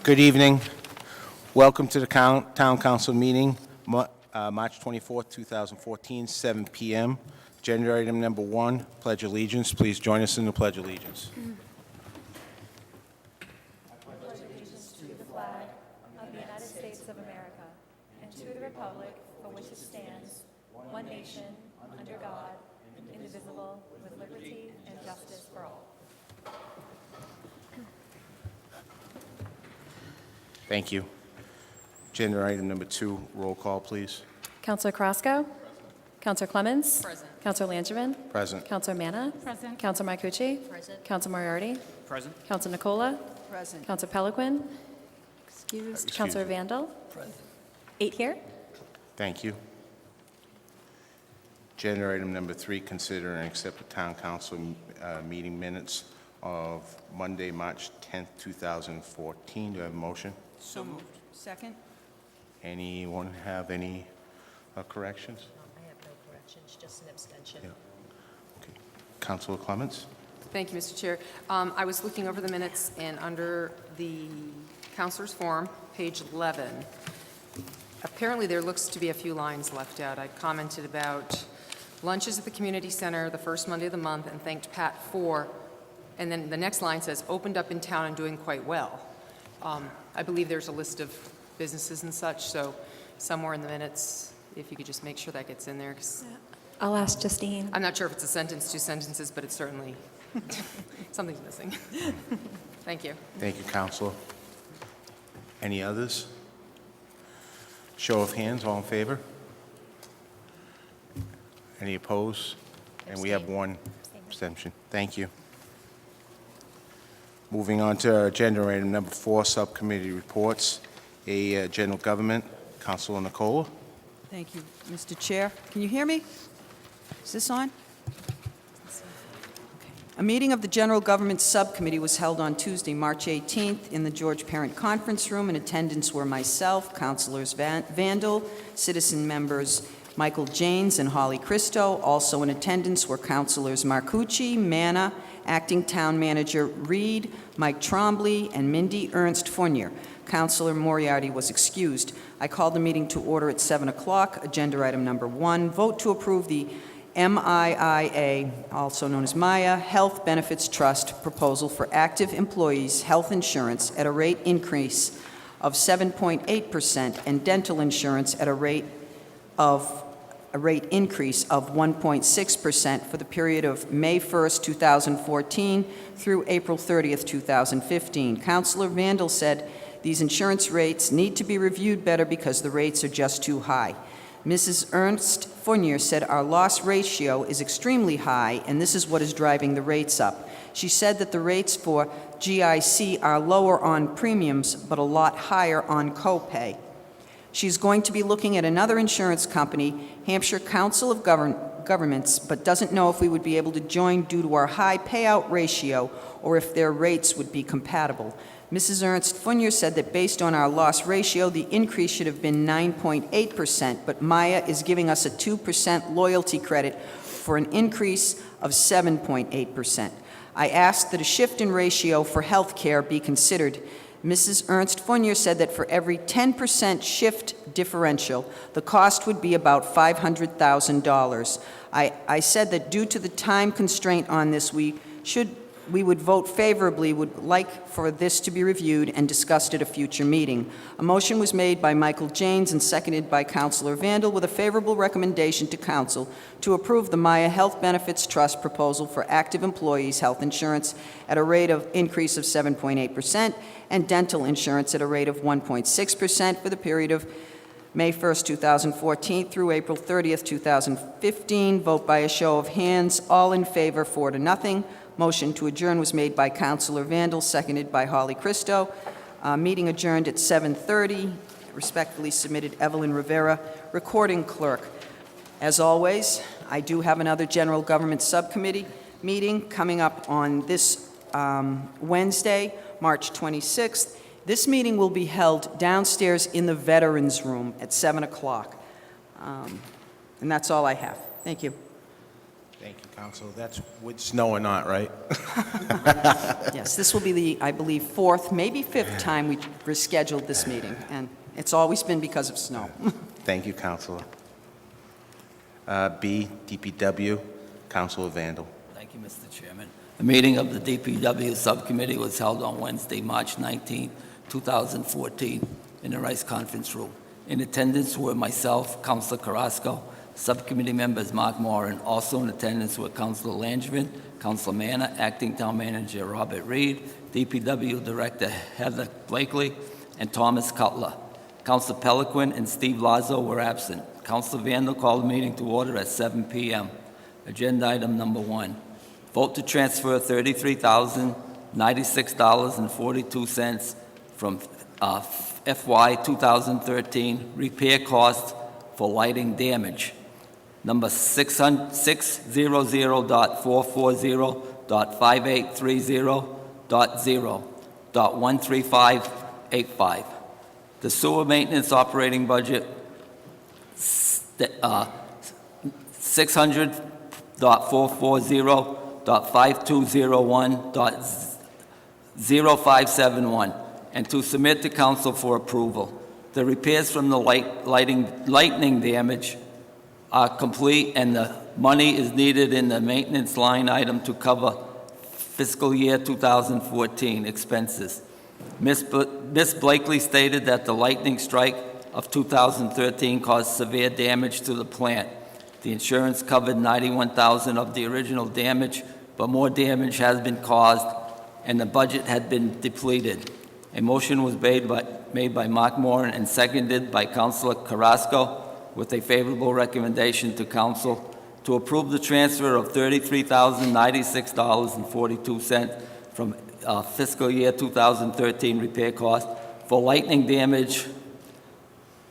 Good evening. Welcome to the Town Council meeting, March 24th, 2014, 7 p.m. Agenda item number 1, Pledge Allegiance. Please join us in the Pledge Allegiance. I pledge allegiance to the flag of the United States of America and to the republic for which it stands, one nation, under God, indivisible, with liberty and justice for all. Thank you. Agenda item number 2, roll call, please. Councilor Carrasco? Councilor Clemens? Present. Councilor Langevin? Present. Councilor Manna? Present. Councilor Marcucci? Present. Councilor Moriarty? Present. Councilor Nicola? Present. Councilor Peliquin? Excused. Excuse Councilor me. Vandal? Present. 8 here. Thank you. Agenda item number 3, consider and accept the Town Council meeting minutes of Monday, March 10th, 2014. Do I have a motion? So moved. Second? Anyone have any corrections? I have no corrections, just an abstention. Yeah. Okay. Councilor Clements? Thank you, Mr. Chair. I was looking over the minutes, and under the counselor's form, page 11, apparently there looks to be a few lines left out. I commented about lunches at the community center the first Monday of the month and thanked Pat for, and then the next line says, opened up in town and doing quite well. I believe there's a list of businesses and such, so somewhere in the minutes, if you could just make sure that gets in there, 'cause I'll ask Justine. I'm not sure if it's a sentence, 2 sentences, but it's certainly, something's missing. Thank you. Thank you, Councilor. Any others? Show of hands, all in favor? Any opposed? And we have one abstention. Thank you. Moving on to our agenda item number 4, subcommittee reports. General Government, Councilor Nicola. Thank you, Mr. Chair. Can you hear me? Is this on? A meeting of the General Government Subcommittee was held on Tuesday, March 18th, in the George Parent Conference Room. In attendance were myself, Councilors Vandal, citizen members Michael Janes and Holly Christo. Also in attendance were Councilors Marcucci, Manna, Acting Town Manager Reed, Mike Trombley, and Mindy Ernst Fournier. Councilor Moriarty was excused. I called the meeting to order at 7 o'clock. Agenda item number 1, vote to approve the MIIA, also known as Maya, Health Benefits Trust proposal for active employees' health insurance at a rate increase of 7.8% and dental insurance at a rate increase of 1.6% for the period of May 1st, 2014 through April 30th, 2015. Councilor Vandal said these insurance rates need to be reviewed better because the rates are just too high. Mrs. Ernst Fournier said our loss ratio is extremely high, and this is what is driving the rates up. She said that the rates for GIC are lower on premiums, but a lot higher on copay. She's going to be looking at another insurance company, Hampshire Council of Governments, but doesn't know if we would be able to join due to our high payout ratio or if their rates would be compatible. Mrs. Ernst Fournier said that based on our loss ratio, the increase should have been 9.8%, but Maya is giving us a 2% loyalty credit for an increase of 7.8%. I asked that a shift in ratio for health care be considered. Mrs. Ernst Fournier said that for every 10% shift differential, the cost would be about $500,000. I said that due to the time constraint on this, we would vote favorably, would like for this to be reviewed and discussed at a future meeting. A motion was made by Michael Janes and seconded by Councilor Vandal with a favorable recommendation to Council to approve the Maya Health Benefits Trust proposal for active employees' health insurance at a rate of increase of 7.8% and dental insurance at a rate of 1.6% for the period of May 1st, 2014 through April 30th, 2015. Vote by a show of hands. All in favor, 4-0. Motion to adjourn was made by Councilor Vandal, seconded by Holly Christo. Meeting adjourned at 7:30. Respectfully submitted, Evelyn Rivera, recording clerk. As always, I do have another General Government Subcommittee meeting coming up on this Wednesday, March 26th. This meeting will be held downstairs in the Veterans Room at 7 o'clock. And that's all I have. Thank you. Thank you, Council. That's with snow or not, right? Yes, this will be the, I believe, fourth, maybe fifth time we rescheduled this meeting, and it's always been because of snow. Thank you, Councilor. B, DPW, Councilor Vandal. Thank you, Mr. Chairman. The meeting of the DPW Subcommittee was held on Wednesday, March 19, 2014, in the Rice Conference Room. In attendance were myself, Councilor Carrasco, Subcommittee members Mark Moran. Also in attendance were Councilor Langevin, Councilor Manna, Acting Town Manager Robert Reed, DPW Director Heather Blakely, and Thomas Cutler. Councilor Peliquin and Steve Lazo were absent. Councilor Vandal called the meeting to order at 7 p.m. Agenda item number 1. Vote to transfer $33,096.42 from FY 2013 repair costs for lighting damage. Number 600.440.5830.0.13585. The sewer maintenance operating budget, 600.440.5201.0571, and to submit to council for approval. The repairs from the lightning damage are complete, and the money is needed in the maintenance line item to cover fiscal year 2014 expenses. Ms. Blakely stated that the lightning strike of 2013 caused severe damage to the plant. The insurance covered $91,000 of the original damage, but more damage has been caused, and the budget had been depleted. A motion was made by Mark Moran and seconded by Councilor Carrasco, with a favorable recommendation to council to approve the transfer of $33,096.42 from fiscal year 2013 repair costs for lightning damage,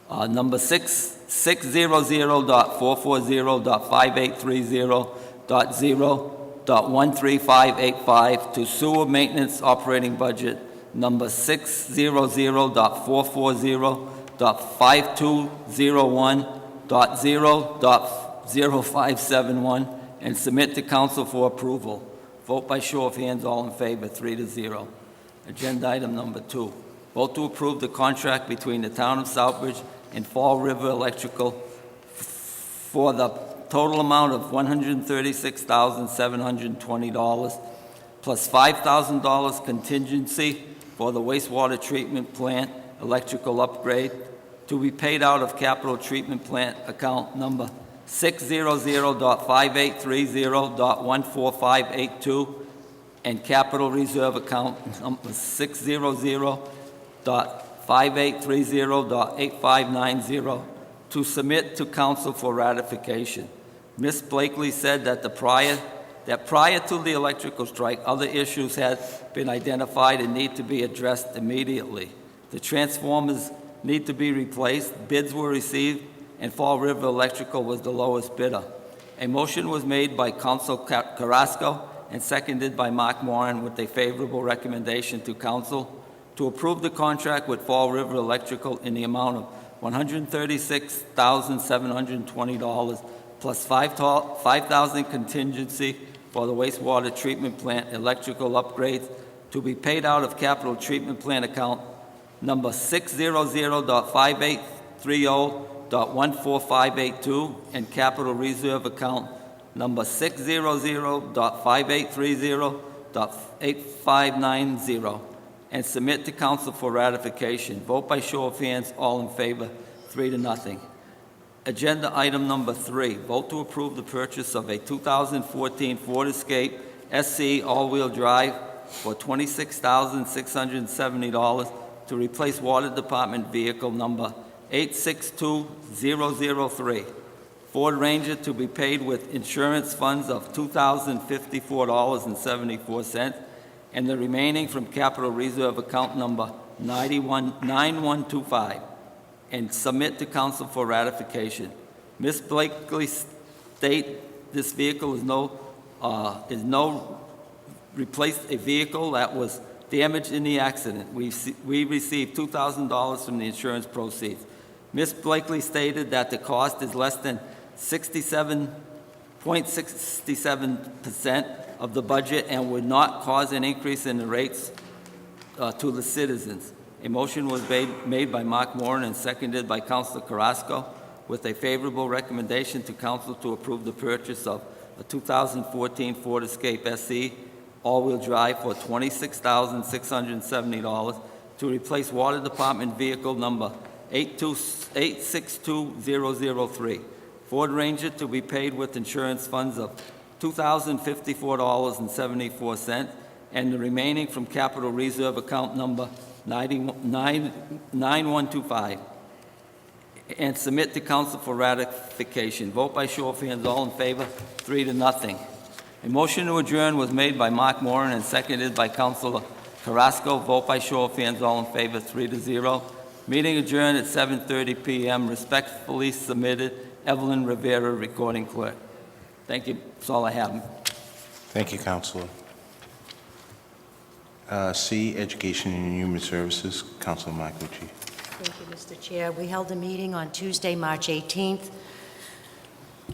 number 600.440.5830.0.13585 to sewer maintenance operating budget number 600.440.5201.0.0571 and submit to council for approval. Vote by show of hands, all in favor, 3-0. Agenda item number 2. Vote to approve the contract between the town of Southbridge and Fall River Electrical for the total amount of $136,720 plus $5,000 contingency for the wastewater treatment plant electrical upgrade to be paid out of capital treatment plant account number 600.5830.14582 and capital reserve account number 600.5830.8590 to submit to council for ratification. Ms. Blakely said that prior to the electrical strike, other issues had been identified and need to be addressed immediately. The transformers need to be replaced, bids were received, and Fall River Electrical was the lowest bidder. A motion was made by Council Carrasco and seconded by Mark Moran with a favorable recommendation to council to approve the contract with Fall River Electrical in the amount of $136,720 plus $5,000 contingency for the wastewater treatment plant electrical upgrades to be paid out of capital treatment plant account number 600.5830.14582 and capital reserve account number 600.5830.8590 and submit to council for ratification. Vote by show of hands, all in favor, 3-0. Agenda item number 3, vote to approve the purchase of a 2014 Ford Escape SC all-wheel drive for $26,670 to replace Water Department vehicle number 862003. Ford Ranger to be paid with insurance funds of $2,054.74 and the remaining from capital reserve account number 9125 and submit to council for ratification. Ms. Blakely state this vehicle replaced a vehicle that was damaged in the accident. We received $2,000 from the insurance proceeds. Ms. Blakely stated that the cost is less than 0.67% of the budget and would not cause an increase in the rates to the citizens. A motion was made by Mark Moran and seconded by Councilor Carrasco with a favorable recommendation to council to approve the purchase of a 2014 Ford Escape SE all-wheel drive for $26,670 to replace Water Department vehicle number 862003. Ford Ranger to be paid with insurance funds of $2,054.74 and the remaining from capital reserve account number 9125 and submit to council for ratification. Vote by show of hands, all in favor, 3-0. A motion to adjourn was made by Mark Moran and seconded by Councilor Carrasco. Vote by show of hands, all in favor, 3-0. Meeting adjourned at 7:30 p.m. Respectfully submitted, Evelyn Rivera, recording clerk. Thank you. That's all I have. Thank you, Councilor. C, Education and Human Services, Councilor Marcucci. Thank you, Mr. Chair. We held a meeting on Tuesday, March 18th,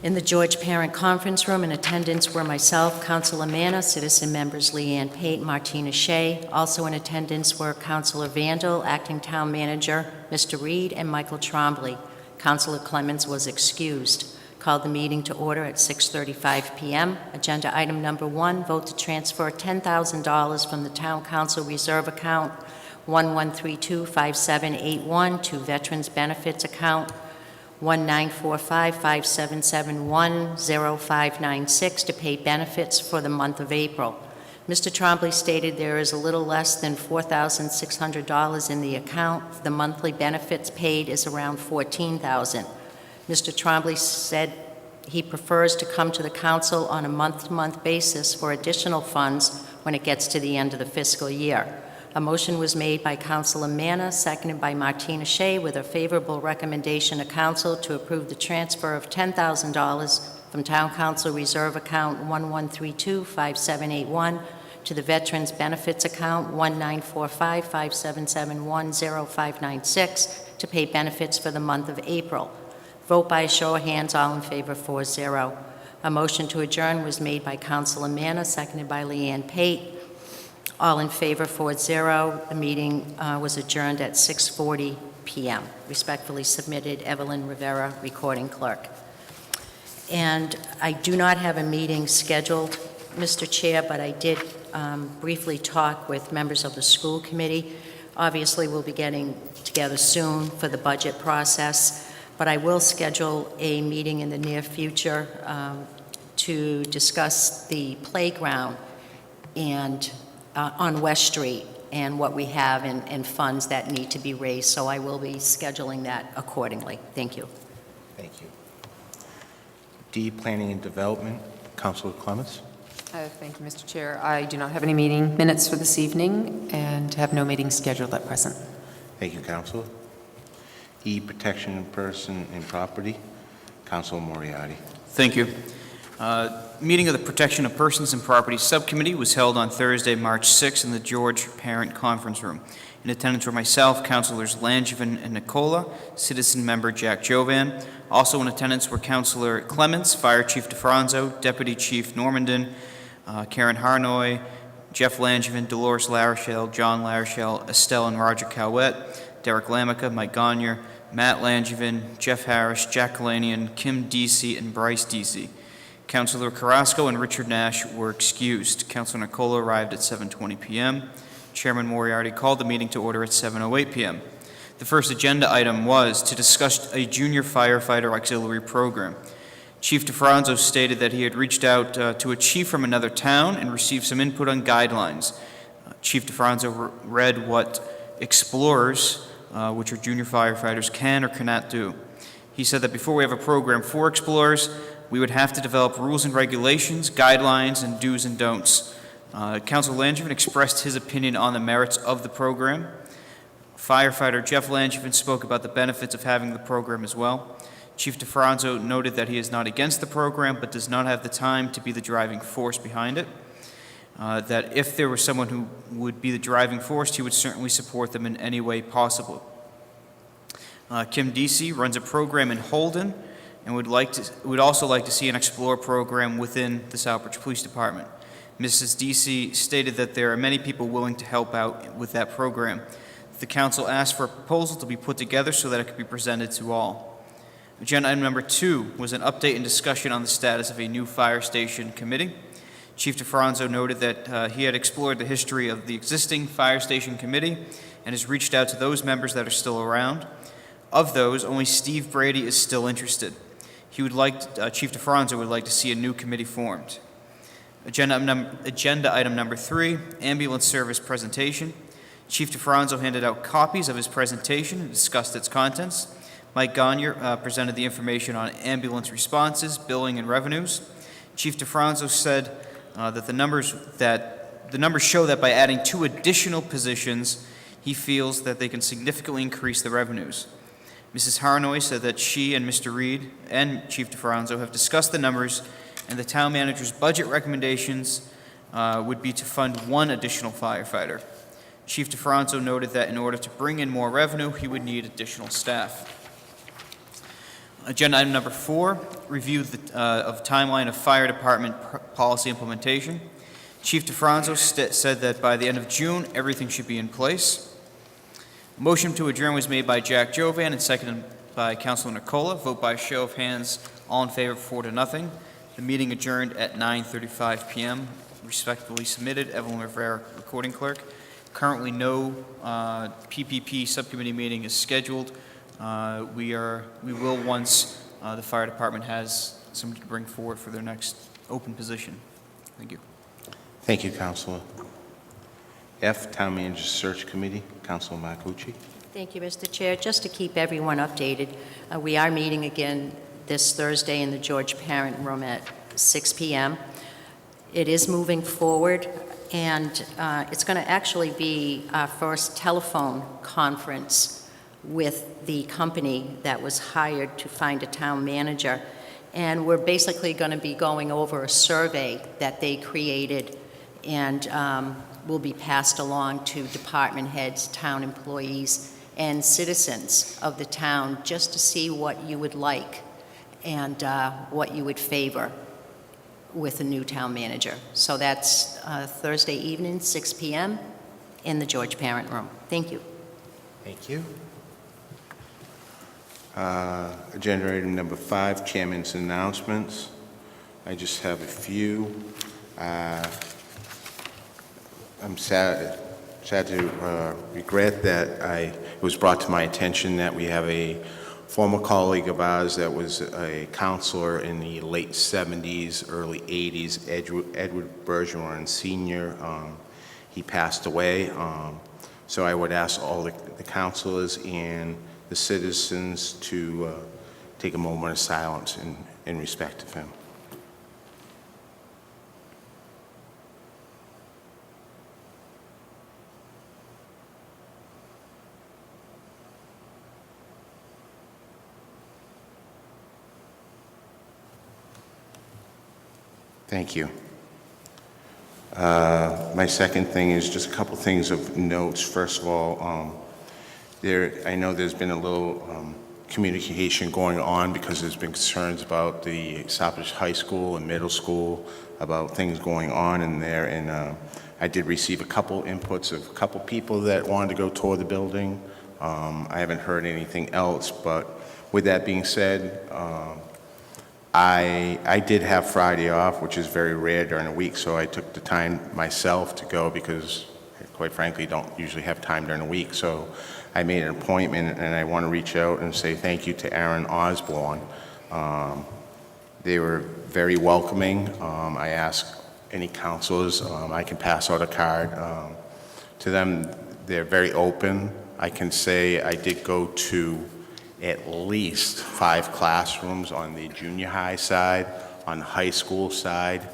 in the George Parent Conference Room. In attendance were myself, Councilor Manna, citizen members Leanne Pate, Martina Shea. Also in attendance were Councilor Vandal, acting town manager, Mr. Reed, and Michael Trombley. Councilor Clemens was excused. Called the meeting to order at 6:35 p.m. Agenda item number 1, vote to transfer $10,000 from the Town Council Reserve Account 11325781 to Veterans Benefits Account 194557710596 to pay benefits for the month of April. Mr. Trombley stated there is a little less than $4,600 in the account. The monthly benefits paid is around $14,000. Mr. Trombley said he prefers to come to the council on a month-to-month basis for additional funds when it gets to the end of the fiscal year. A motion was made by Councilor Manna, seconded by Martina Shea, with a favorable recommendation to council to approve the transfer of $10,000 from Town Council Reserve Account 11325781 to the Veterans Benefits Account 194557710596 to pay benefits for the month of April. Vote by a show of hands, all in favor, 4-0. A motion to adjourn was made by Councilor Manna, seconded by Leanne Pate. All in favor, 4-0. The meeting was adjourned at 6:40 p.m. Respectfully submitted, Evelyn Rivera, recording clerk. And I do not have a meeting scheduled, Mr. Chair, but I did briefly talk with members of the school committee. Obviously, we'll be getting together soon for the budget process. But I will schedule a meeting in the near future to discuss the playground and on West Street and what we have and funds that need to be raised. So I will be scheduling that accordingly. Thank you. Thank you. D, Planning and Development, Councilor Clemens. Thank you, Mr. Chair. I do not have any meeting minutes for this evening and have no meeting scheduled at present. Thank you, Councilor. E, Protection of Person and Property, Councilor Moriarty. Thank you. Meeting of the Protection of Persons and Property Subcommittee was held on Thursday, March 6th in the George Parent Conference Room. In attendance were myself, Councilors Langevin and Nicola, citizen member Jack Jovan. Also in attendance were Councilor Clements, Fire Chief DeFranzo, Deputy Chief Normandin, Karen Harnoy, Jeff Langevin, Dolores Larochelle, John Larochelle, Estelle and Roger Cowett, Derek Lamica, Mike Gagne, Matt Langevin, Jeff Harris, Jack Kalanian, Kim Deasy, and Bryce Deasy. Councilor Carrasco and Richard Nash were excused. Councilor Nicola arrived at 7:20 p.m. Chairman Moriarty called the meeting to order at 7:08 p.m. The first agenda item was to discuss a junior firefighter auxiliary program. Chief DeFranzo stated that he had reached out to a chief from another town and received some input on guidelines. Chief DeFranzo read what explorers, which are junior firefighters, can or cannot do. He said that before we have a program for explorers, we would have to develop rules and regulations, guidelines, and do's and don'ts. Councilor Langevin expressed his opinion on the merits of the program. Firefighter Jeff Langevin spoke about the benefits of having the program as well. Chief DeFranzo noted that he is not against the program, but does not have the time to be the driving force behind it. That if there was someone who would be the driving force, he would certainly support them in any way possible. Kim Deasy runs a program in Holden and would also like to see an Explore program within the Southbridge Police Department. Mrs. Deasy stated that there are many people willing to help out with that program. The council asked for a proposal to be put together so that it could be presented to all. Agenda item number 2 was an update and discussion on the status of a new fire station committee. Chief DeFranzo noted that he had explored the history of the existing fire station committee and has reached out to those members that are still around. Of those, only Steve Brady is still interested. Chief DeFranzo would like to see a new committee formed. Agenda item number 3, ambulance service presentation. Chief DeFranzo handed out copies of his presentation and discussed its contents. Mike Gagne presented the information on ambulance responses, billing, and revenues. Chief DeFranzo said that the numbers show that by adding 2 additional positions, he feels that they can significantly increase the revenues. Mrs. Harnoy said that she and Mr. Reed and Chief DeFranzo have discussed the numbers, and the town manager's budget recommendations would be to fund 1 additional firefighter. Chief DeFranzo noted that in order to bring in more revenue, he would need additional staff. Agenda item number 4, review of timeline of fire department policy implementation. Chief DeFranzo said that by the end of June, everything should be in place. Motion to adjourn was made by Jack Jovan and seconded by Councilor Nicola. Vote by show of hands. All in favor, 4-0. The meeting adjourned at 9:35 p.m. Respectfully submitted, Evelyn Rivera, recording clerk. Currently, no PPP subcommittee meeting is scheduled. We will once the fire department has somebody to bring forward for their next open position. Thank you. Thank you, Councilor. F, Town Manager Search Committee, Councilor Marcucci. Thank you, Mr. Chair. Just to keep everyone updated, we are meeting again this Thursday in the George Parent Room at 6 p.m. It is moving forward, and it's going to actually be our first telephone conference with the company that was hired to find a town manager. And we're basically going to be going over a survey that they created and will be passed along to department heads, town employees, and citizens of the town just to see what you would like and what you would favor with a new town manager. So that's Thursday evening, 6 p.m. in the George Parent Room. Thank you. Thank you. Agenda item number 5, Chairman's announcements. I just have a few. I'm sad to regret that it was brought to my attention that we have a former colleague of ours that was a counselor in the late 70s, early 80s, Edward Bergeron Sr. He passed away. So I would ask all the counselors and the citizens to take a moment of silence in respect of him. Thank you. My second thing is just a couple things of notes. First of all, I know there's been a little communication going on because there's been concerns about the Southbridge High School and middle school about things going on in there, and I did receive a couple inputs of a couple people that wanted to go tour the building. I haven't heard anything else, but with that being said, I did have Friday off, which is very rare during the week, so I took the time myself to go because, quite frankly, don't usually have time during the week. So I made an appointment, and I want to reach out and say thank you to Aaron Osborne. They were very welcoming. I asked any counselors, I can pass out a card to them. They're very open. I can say I did go to at least 5 classrooms on the junior high side, on the high school side.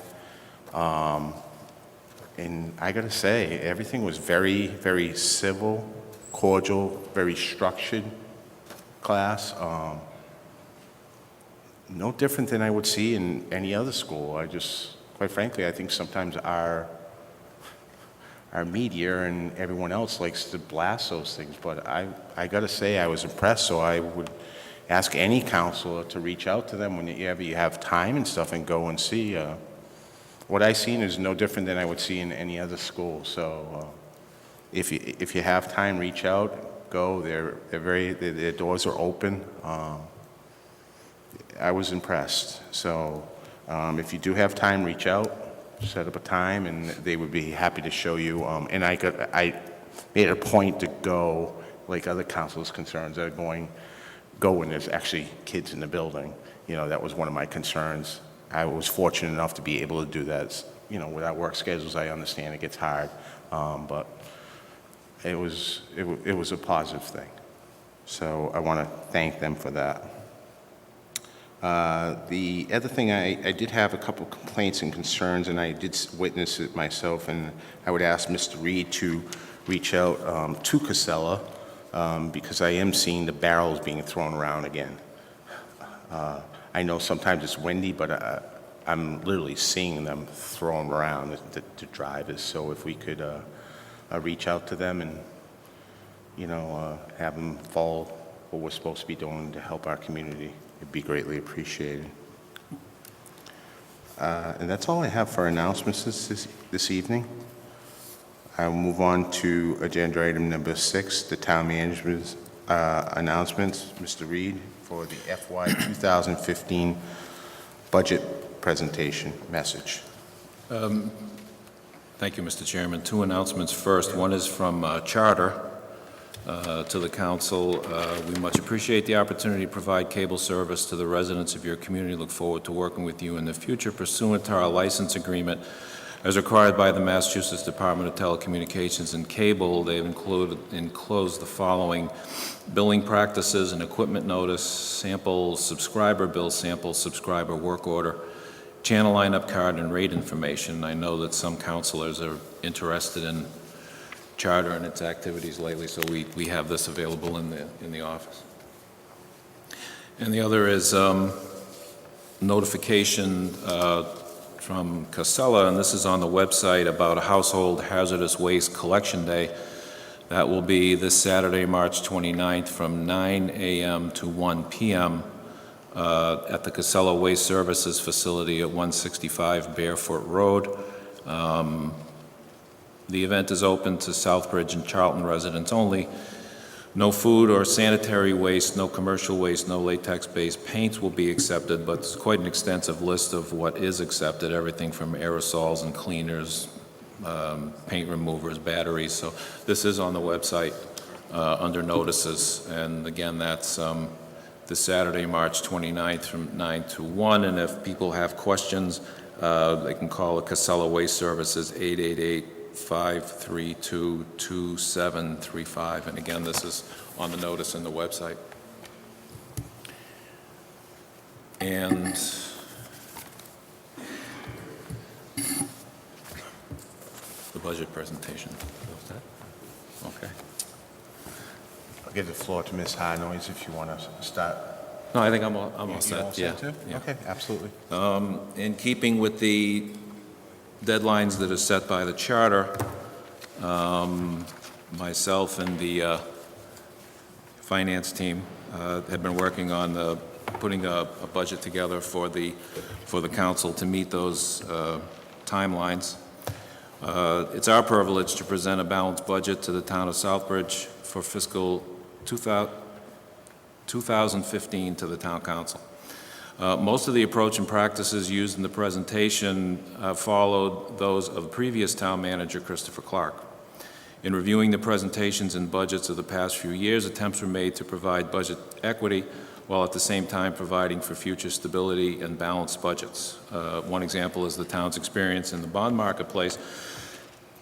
And I gotta say, everything was very, very civil, cordial, very structured class. No different than I would see in any other school. Quite frankly, I think sometimes our media and everyone else likes to blast those things, but I gotta say I was impressed, so I would ask any counselor to reach out to them whenever you have time and stuff and go and see. What I've seen is no different than I would see in any other school. So if you have time, reach out, go. Their doors are open. I was impressed. So if you do have time, reach out, set up a time, and they would be happy to show you. And I made it a point to go, like other counselors' concerns that are go when there's actually kids in the building. You know, that was one of my concerns. I was fortunate enough to be able to do that. You know, with our work schedules, I understand it gets hard, but it was a positive thing. So I want to thank them for that. The other thing, I did have a couple complaints and concerns, and I did witness it myself, and I would ask Mr. Reed to reach out to Casella, because I am seeing the barrels being thrown around again. I know sometimes it's windy, but I'm literally seeing them thrown around, the drivers. So if we could reach out to them and, you know, have them follow what we're supposed to be doing to help our community, it'd be greatly appreciated. And that's all I have for announcements this evening. I'll move on to agenda item number 6, the town manager's announcements. Mr. Reed, for the FY 2015 budget presentation message. Thank you, Mr. Chairman. 2 announcements first. One is from Charter to the council. We much appreciate the opportunity to provide cable service to the residents of your community. Look forward to working with you in the future pursuant to our license agreement as required by the Massachusetts Department of Telecommunications and Cable. They've enclosed the following: billing practices and equipment notice, sample subscriber bill, sample subscriber work order, channel lineup card, and rate information. I know that some counselors are interested in Charter and its activities lately, so we have this available in the office. And the other is notification from Casella, and this is on the website, about a household hazardous waste collection day. That will be this Saturday, March 29th, from 9 a.m. to 1 p.m. At the Casella Waste Services facility at 165 Barefoot Road. The event is open to Southbridge and Charlton residents only. No food or sanitary waste, no commercial waste, no latex-based paints will be accepted, but it's quite an extensive list of what is accepted, everything from aerosols and cleaners, paint removers, batteries. So this is on the website under notices. And again, that's this Saturday, March 29th from 9 to 1. And if people have questions, they can call the Casella Waste Services 888-532-2735. And again, this is on the notice in the website. And the budget presentation. Okay. I'll give the floor to Ms. Harnois if you want to start. No, I think I'm all You all set. set, too? Yeah. Okay, absolutely. In keeping with the deadlines that are set by the charter, myself and the finance team have been working on putting a budget together for the council to meet those timelines. It's our privilege to present a balanced budget to the town of Southbridge for fiscal 2015 to the town council. Most of the approach and practices used in the presentation followed those of previous town manager Christopher Clark. In reviewing the presentations and budgets of the past few years, attempts were made to provide budget equity while at the same time providing for future stability and balanced budgets. One example is the town's experience in the bond marketplace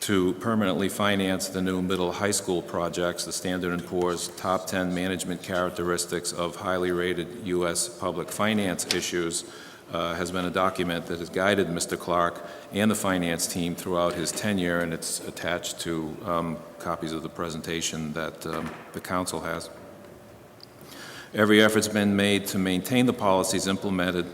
to permanently finance the new middle high school projects. The Standard & Poor's top 10 management characteristics of highly rated U.S. public finance issues has been a document that has guided Mr. Clark and the finance team throughout his tenure, and it's attached to copies of the presentation that the council has. Every effort's been made to maintain the policies implemented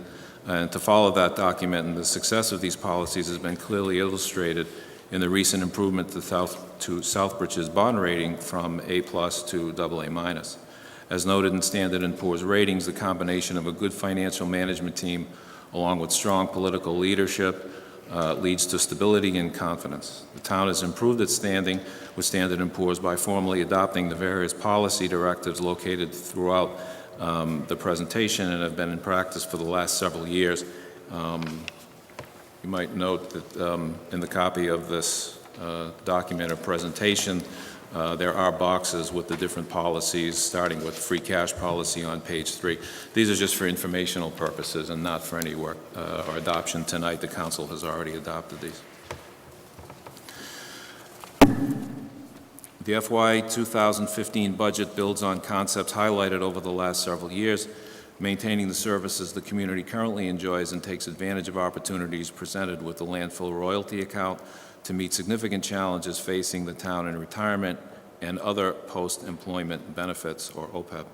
and to follow that document, and the success of these policies has been clearly illustrated in the recent improvement to Southbridge's bond rating from A+ to AA-. As noted in Standard & Poor's ratings, the combination of a good financial management team along with strong political leadership leads to stability and confidence. The town has improved its standing with Standard & Poor's by formally adopting the various policy directives located throughout the presentation and have been in practice for the last several years. You might note that in the copy of this document or presentation, there are boxes with the different policies, starting with free cash policy on page 3. These are just for informational purposes and not for any work or adoption tonight. The council has already adopted these. The FY 2015 budget builds on concepts highlighted over the last several years, maintaining the services the community currently enjoys, and takes advantage of opportunities presented with the landfill royalty account to meet significant challenges facing the town in retirement and other post-employment benefits, or OPEB.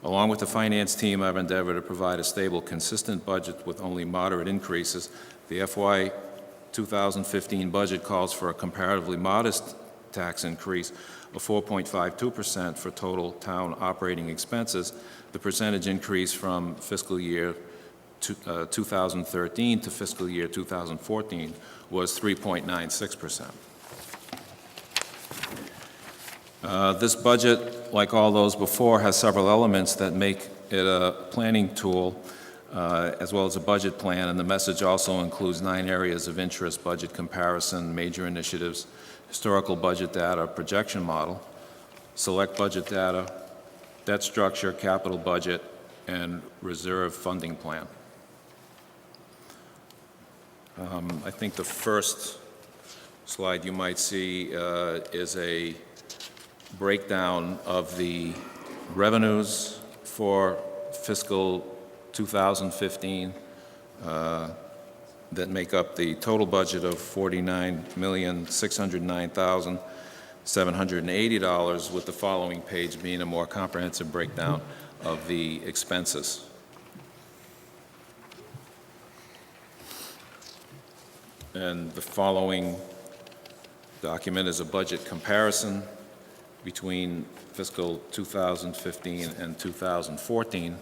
Along with the finance team, I've endeavored to provide a stable, consistent budget with only moderate increases. The FY 2015 budget calls for a comparatively modest tax increase of 4.52% for total town operating expenses. The percentage increase from fiscal year 2013 to fiscal year 2014 was 3.96%. This budget, like all those before, has several elements that make it a planning tool as well as a budget plan, and the message also includes 9 areas of interest: budget comparison, major initiatives, historical budget data, projection model, select budget data, debt structure, capital budget, and reserve funding plan. I think the first slide you might see is a breakdown of the revenues for fiscal 2015 that make up the total budget of $49,609,780, with the following page being a more comprehensive breakdown of the expenses. And the following document is a budget comparison between fiscal 2015 and 2014.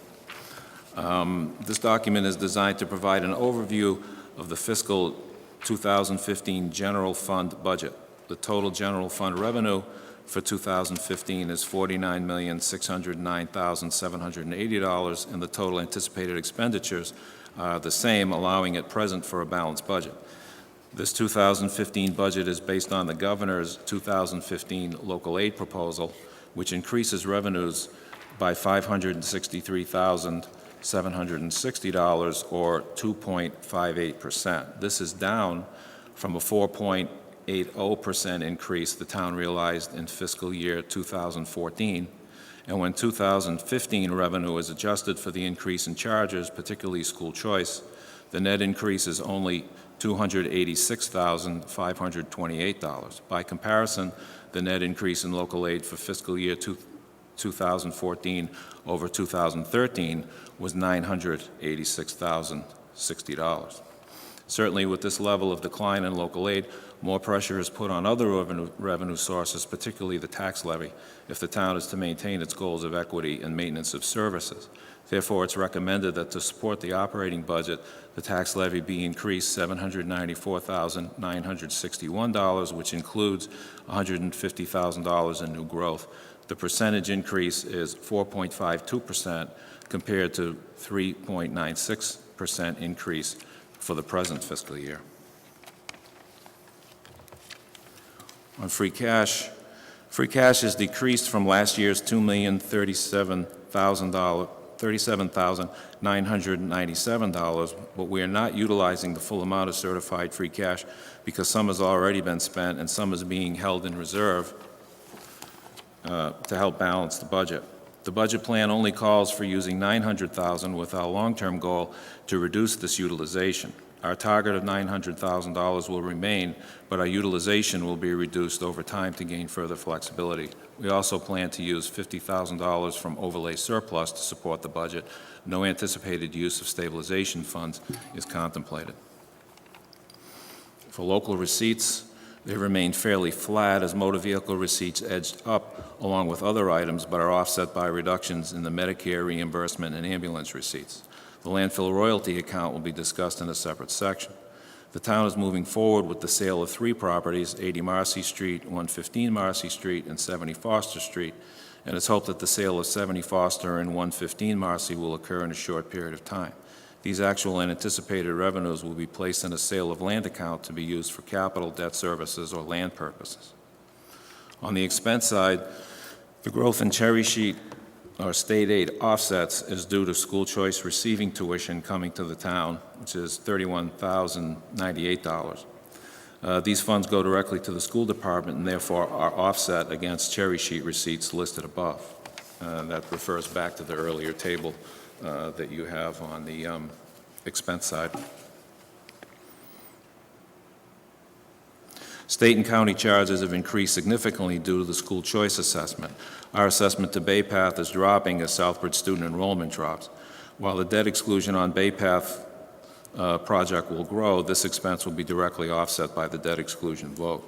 This document is designed to provide an overview of the fiscal 2015 general fund budget. The total general fund revenue for 2015 is $49,609,780, and the total anticipated expenditures are the same, allowing at present for a balanced budget. This 2015 budget is based on the governor's 2015 local aid proposal, which increases revenues by $563,760, or 2.58%. This is down from a 4.80% increase the town realized in fiscal year 2014. And when 2015 revenue is adjusted for the increase in charges, particularly school choice, the net increase is only $286,528. By comparison, the net increase in local aid for fiscal year 2014 over 2013 was $986,060. Certainly, with this level of decline in local aid, more pressure is put on other revenue sources, particularly the tax levy, if the town is to maintain its goals of equity and maintenance of services. Therefore, it's recommended that to support the operating budget, the tax levy be increased $794,961, which includes $150,000 in new growth. The percentage increase is 4.52% compared to 3.96% increase for the present fiscal year. On free cash is decreased from last year's $2,037,997, but we are not utilizing the full amount of certified free cash because some has already been spent and some is being held in reserve to help balance the budget. The budget plan only calls for using $900,000, with our long-term goal to reduce this utilization. Our target of $900,000 will remain, but our utilization will be reduced over time to gain further flexibility. We also plan to use $50,000 from overlay surplus to support the budget. No anticipated use of stabilization funds is contemplated. For local receipts, They remained fairly flat as motor vehicle receipts edged up along with other items, but are offset by reductions in the Medicare reimbursement and ambulance receipts. The landfill royalty account will be discussed in a separate section. The town is moving forward with the sale of 3 properties, 80 Marcy Street, 115 Marcy Street, and 70 Foster Street, and it's hoped that the sale of 70 Foster and 115 Marcy will occur in a short period of time. These actual and anticipated revenues will be placed in a sale of land account to be used for capital, debt services, or land purposes. On the expense side, the growth in cherry sheet or state aid offsets is due to school choice receiving tuition coming to the town, which is $31,098. These funds go directly to the school department and therefore are offset against cherry sheet receipts listed above. That refers back to the earlier table that you have on the expense side. State and county charges have increased significantly due to the school choice assessment. Our assessment to Bay Path is dropping as Southbridge student enrollment drops. While the debt exclusion on Bay Path project will grow, this expense will be directly offset by the debt exclusion vote.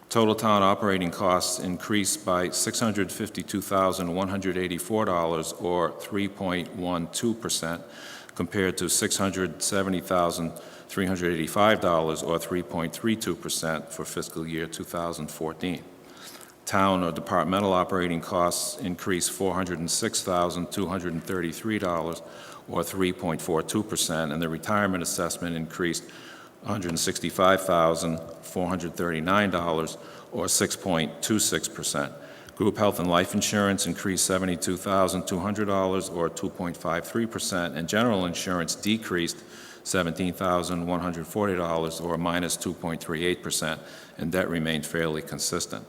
Total town operating costs increased by $652,184, or 3.12%, compared to $670,385, or 3.32%, for fiscal year 2014. Town or departmental operating costs increased $406,233, or 3.42%, and the retirement assessment increased $165,439, or 6.26%. Group health and life insurance increased $72,200, or 2.53%, and general insurance decreased $17,140, or minus 2.38%, and debt remained fairly consistent.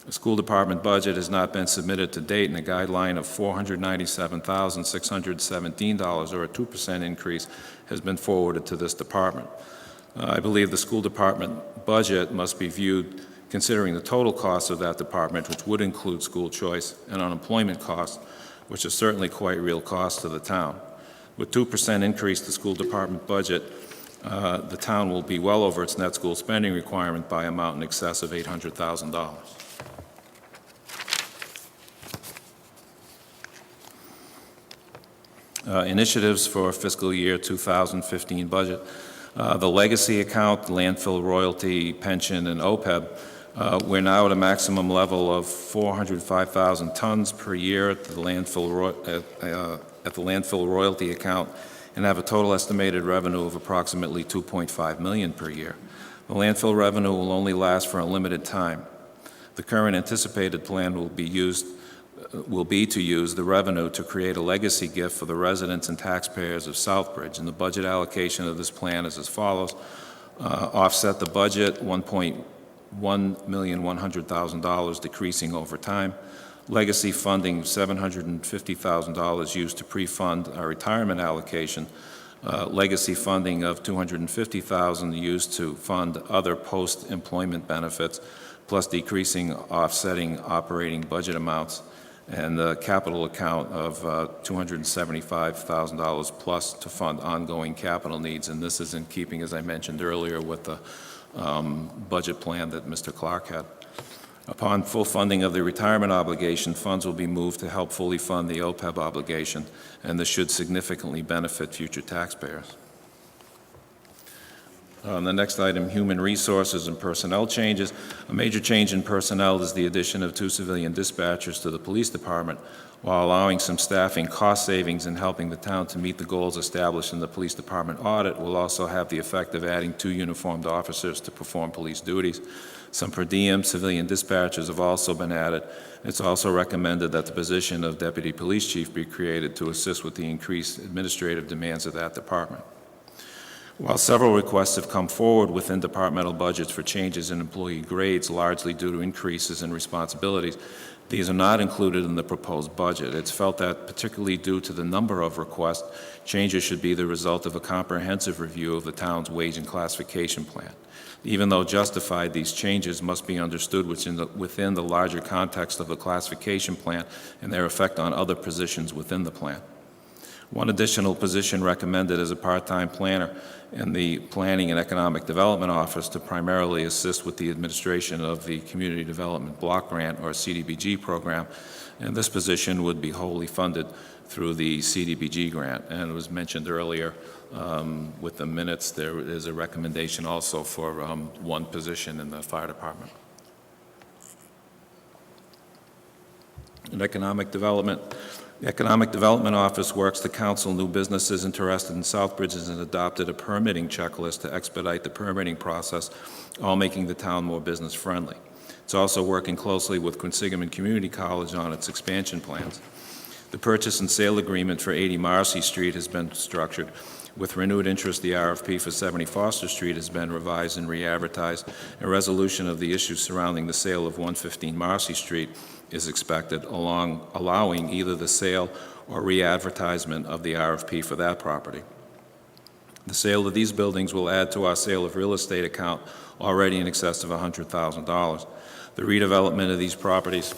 The school department budget has not been submitted to date, and a guideline of $497,617, or a 2% increase, has been forwarded to this department. I believe the school department budget must be viewed considering the total cost of that department, which would include school choice and unemployment costs, which is certainly quite real cost to the town. With 2% increase to school department budget, the town will be well over its net school spending requirement by amount in excess of $800,000. Initiatives for fiscal year 2015 budget. The legacy account, landfill royalty, pension, and OPEB, we're now at a maximum level of 405,000 tons per year at the landfill royalty account, and have a total estimated revenue of approximately $2.5 million per year. The landfill revenue will only last for a limited time. The current anticipated plan will be to use the revenue to create a legacy gift for the residents and taxpayers of Southbridge, and the budget allocation of this plan is as follows. Offset the budget, $1,100,000, decreasing over time. Legacy funding, $750,000 used to pre-fund our retirement allocation. Legacy funding of $250,000 used to fund other post-employment benefits, plus decreasing offsetting operating budget amounts, and the capital account of $275,000 plus to fund ongoing capital needs. And this is in keeping, as I mentioned earlier, with the budget plan that Mr. Clark had. Upon full funding of the retirement obligation, funds will be moved to help fully fund the OPEB obligation, and this should significantly benefit future taxpayers. The next item, human resources and personnel changes. A major change in personnel is the addition of 2 civilian dispatchers to the police department, while allowing some staffing cost savings and helping the town to meet the goals established in the police department audit. Will also have the effect of adding 2 uniformed officers to perform police duties. Some per diem civilian dispatchers have also been added. It's also recommended that the position of deputy police chief be created to assist with the increased administrative demands of that department. While several requests have come forward within departmental budgets for changes in employee grades, largely due to increases in responsibilities, these are not included in the proposed budget. It's felt that, particularly due to the number of requests, changes should be the result of a comprehensive review of the town's wage and classification plan. Even though justified, these changes must be understood within the larger context of the classification plan and their effect on other positions within the plan. One additional position recommended is a part-time planner in the Planning and Economic Development Office to primarily assist with the administration of the Community Development Block Grant, or CDBG program, and this position would be wholly funded through the CDBG grant. And it was mentioned earlier with the minutes, there is a recommendation also for one position in the fire department. In economic development, the Economic Development Office works to counsel new businesses interested in Southbridge and adopted a permitting checklist to expedite the permitting process, all making the town more business-friendly. It's also working closely with Quinsigamond Community College on its expansion plans. The purchase and sale agreement for 80 Marcy Street has been structured. With renewed interest, the RFP for 70 Foster Street has been revised and re-advertised. A resolution of the issues surrounding the sale of 115 Marcy Street is expected, allowing either the sale or re-advertisement of the RFP for that property. The sale of these buildings will add to our sale of real estate account, already in excess of $100,000. The redevelopment of these properties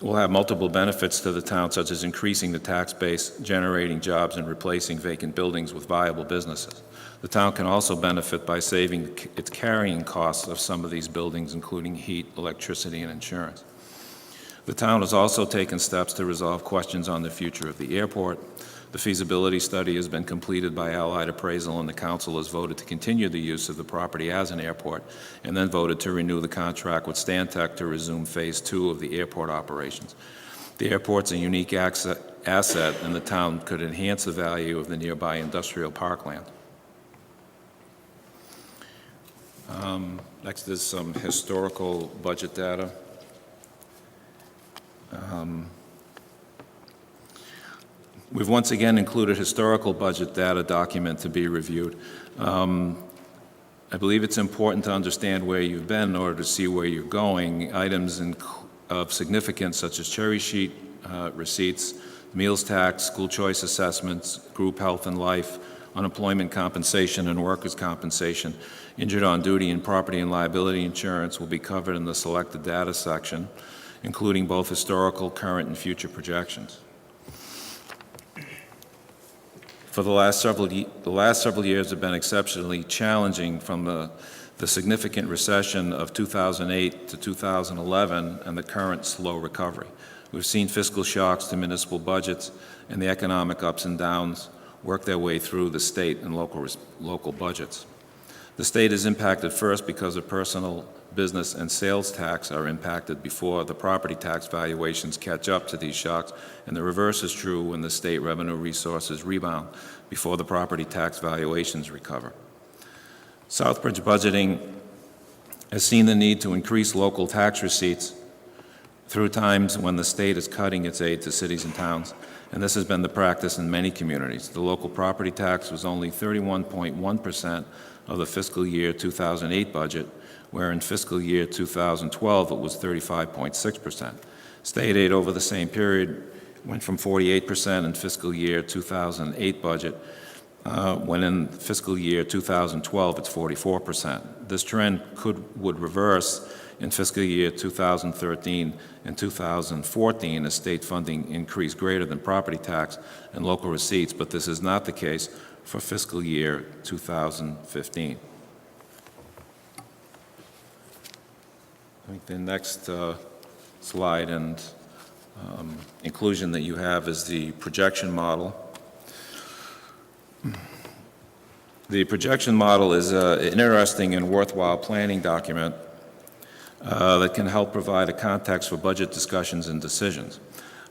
will have multiple benefits to the town, such as increasing the tax base, generating jobs, and replacing vacant buildings with viable businesses. The town can also benefit by saving its carrying costs of some of these buildings, including heat, electricity, and insurance. The town has also taken steps to resolve questions on the future of the airport. The feasibility study has been completed by Allied Appraisal, and the council has voted to continue the use of the property as an airport, and then voted to renew the contract with Stantec to resume Phase 2 of the airport operations. The airport's a unique asset, and the town could enhance the value of the nearby industrial parkland. Next is some historical budget data. We've once again included historical budget data document to be reviewed. I believe it's important to understand where you've been in order to see where you're going. Items of significance such as cherry sheet receipts, meals tax, school choice assessments, group health and life, unemployment compensation and workers' compensation, injured on duty and property and liability insurance will be covered in the selected data section, including both historical, current, and future projections. For the last several years have been exceptionally challenging, from the significant recession of 2008 to 2011 and the current slow recovery. We've seen fiscal shocks to municipal budgets, and the economic ups and downs work their way through the state and local budgets. The state is impacted first because of personal, business, and sales tax are impacted before the property tax valuations catch up to these shocks, and the reverse is true when the state revenue resources rebound before the property tax valuations recover. Southbridge budgeting has seen the need to increase local tax receipts through times when the state is cutting its aid to cities and towns, and this has been the practice in many communities. The local property tax was only 31.1% of the fiscal year 2008 budget, where in fiscal year 2012 it was 35.6%. State aid over the same period went from 48% in fiscal year 2008 budget, when in fiscal year 2012 it's 44%. This trend would reverse in fiscal year 2013 and 2014 as state funding increased greater than property tax and local receipts, but this is not the case for fiscal year 2015. I think the next slide and inclusion that you have is the projection model. The projection model is an interesting and worthwhile planning document that can help provide a context for budget discussions and decisions.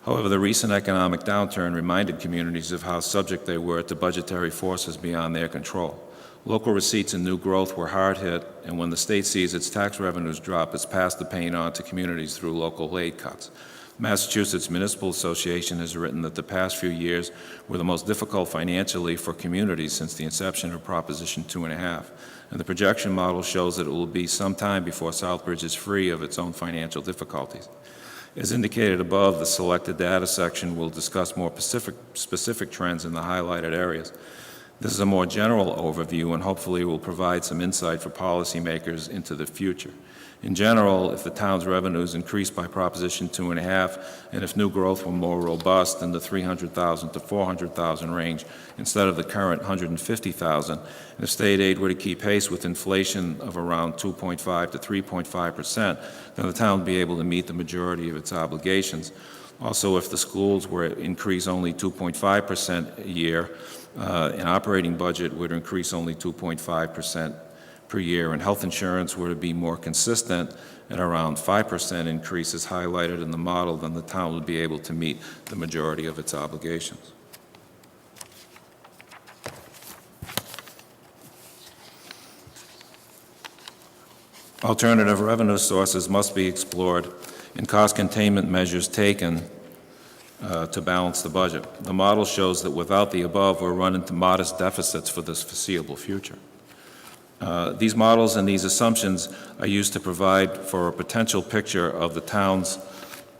However, the recent economic downturn reminded communities of how subject they were to budgetary forces beyond their control. Local receipts and new growth were hard hit, and when the state sees its tax revenues drop, it's passed the pain on to communities through local aid cuts. Massachusetts Municipal Association has written that the past few years were the most difficult financially for communities since the inception of Proposition 2.5, and the projection model shows that it will be some time before Southbridge is free of its own financial difficulties. As indicated above, the selected data section will discuss more specific trends in the highlighted areas. This is a more general overview and hopefully will provide some insight for policymakers into the future. In general, if the town's revenues increased by Proposition 2.5, and if new growth were more robust in the 300,000 to 400,000 range instead of the current 150,000, and if state aid were to keep pace with inflation of around 2.5 to 3.5%, then the town would be able to meet the majority of its obligations. Also, if the schools were to increase only 2.5% a year, an operating budget would increase only 2.5% per year, and health insurance were to be more consistent at around 5% increases highlighted in the model, then the town would be able to meet the majority of its obligations. Alternative revenue sources must be explored and cost containment measures taken to balance the budget. The model shows that without the above, we'll run into modest deficits for this foreseeable future. These models and these assumptions are used to provide for a potential picture of the town's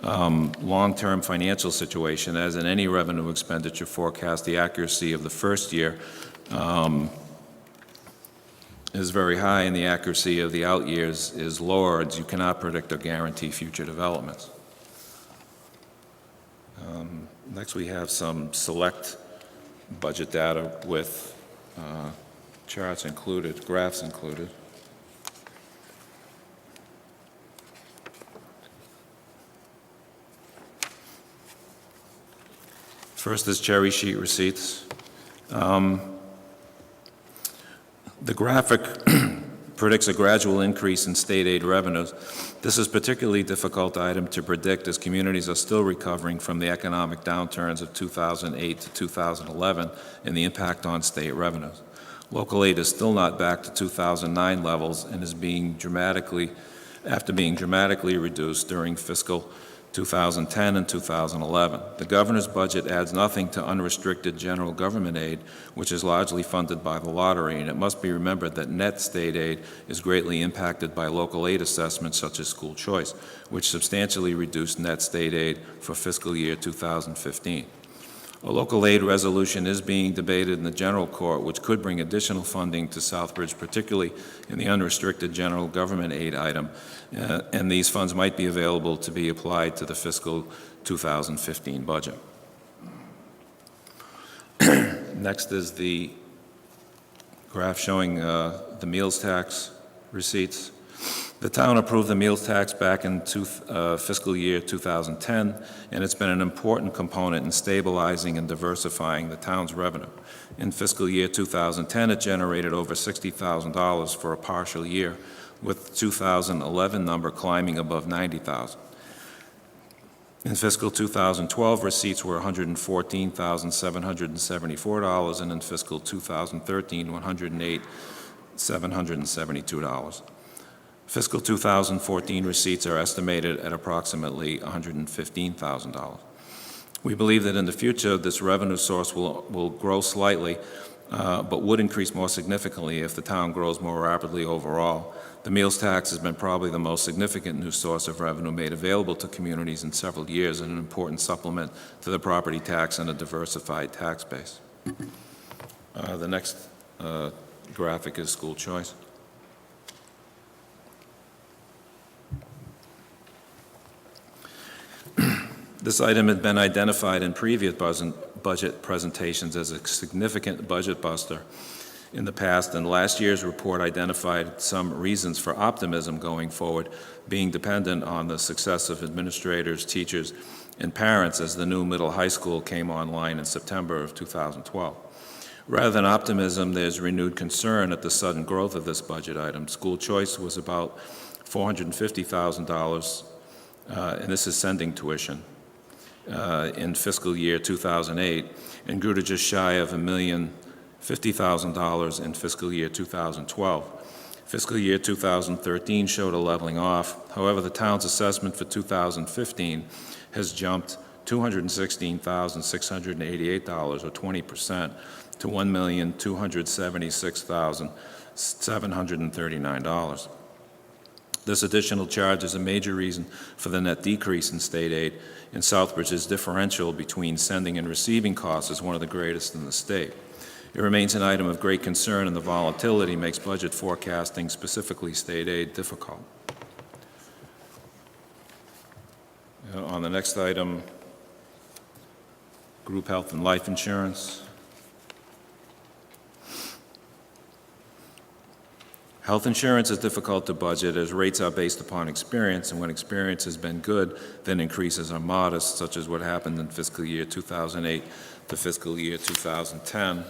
long-term financial situation, as in any revenue expenditure forecast, the accuracy of the first year is very high and the accuracy of the out years is lower, as you cannot predict or guarantee future developments. Next, we have some select budget data with charts included, graphs included. First is cherry sheet receipts. The graphic predicts a gradual increase in state aid revenues. This is a particularly difficult item to predict as communities are still recovering from the economic downturns of 2008 to 2011 and the impact on state revenues. Local aid is still not back to 2009 levels and is being dramatically reduced during fiscal 2010 and 2011. The governor's budget adds nothing to unrestricted general government aid, which is largely funded by the lottery, and it must be remembered that net state aid is greatly impacted by local aid assessments such as school choice, which substantially reduced net state aid for fiscal year 2015. A local aid resolution is being debated in the general court, which could bring additional funding to Southbridge, particularly in the unrestricted general government aid item, and these funds might be available to be applied to the fiscal 2015 budget. Next is the graph showing the meals tax receipts. The town approved the meals tax back in fiscal year 2010, and it's been an important component in stabilizing and diversifying the town's revenue. In fiscal year 2010, it generated over $60,000 for a partial year, with the 2011 number climbing above $90,000. In fiscal 2012, receipts were $114,774, and in fiscal 2013, $108,772. Fiscal 2014 receipts are estimated at approximately $115,000. We believe that in the future, this revenue source will grow slightly, but would increase more significantly if the town grows more rapidly overall. The meals tax has been probably the most significant new source of revenue made available to communities in several years, and an important supplement to the property tax and a diversified tax base. The next graphic is school choice. This item had been identified in previous budget presentations as a significant budget buster in the past, and last year's report identified some reasons for optimism going forward, being dependent on the success of administrators, teachers, and parents as the new middle high school came online in September of 2012. Rather than optimism, there's renewed concern at the sudden growth of this budget item. School choice was about $450,000, and this is sending tuition, in fiscal year 2008, and grew to just shy of $1,050,000 in fiscal year 2012. Fiscal year 2013 showed a leveling off. However, the town's assessment for 2015 has jumped $216,688, or 20%, to $1,276,739. This additional charge is a major reason for the net decrease in state aid, and Southbridge's differential between sending and receiving costs is one of the greatest in the state. It remains an item of great concern, and the volatility makes budget forecasting, specifically state aid, difficult. On the next item, group health and life insurance. Health insurance is difficult to budget as rates are based upon experience, and when experience has been good, then increases are modest, such as what happened in fiscal year 2008 to fiscal year 2010.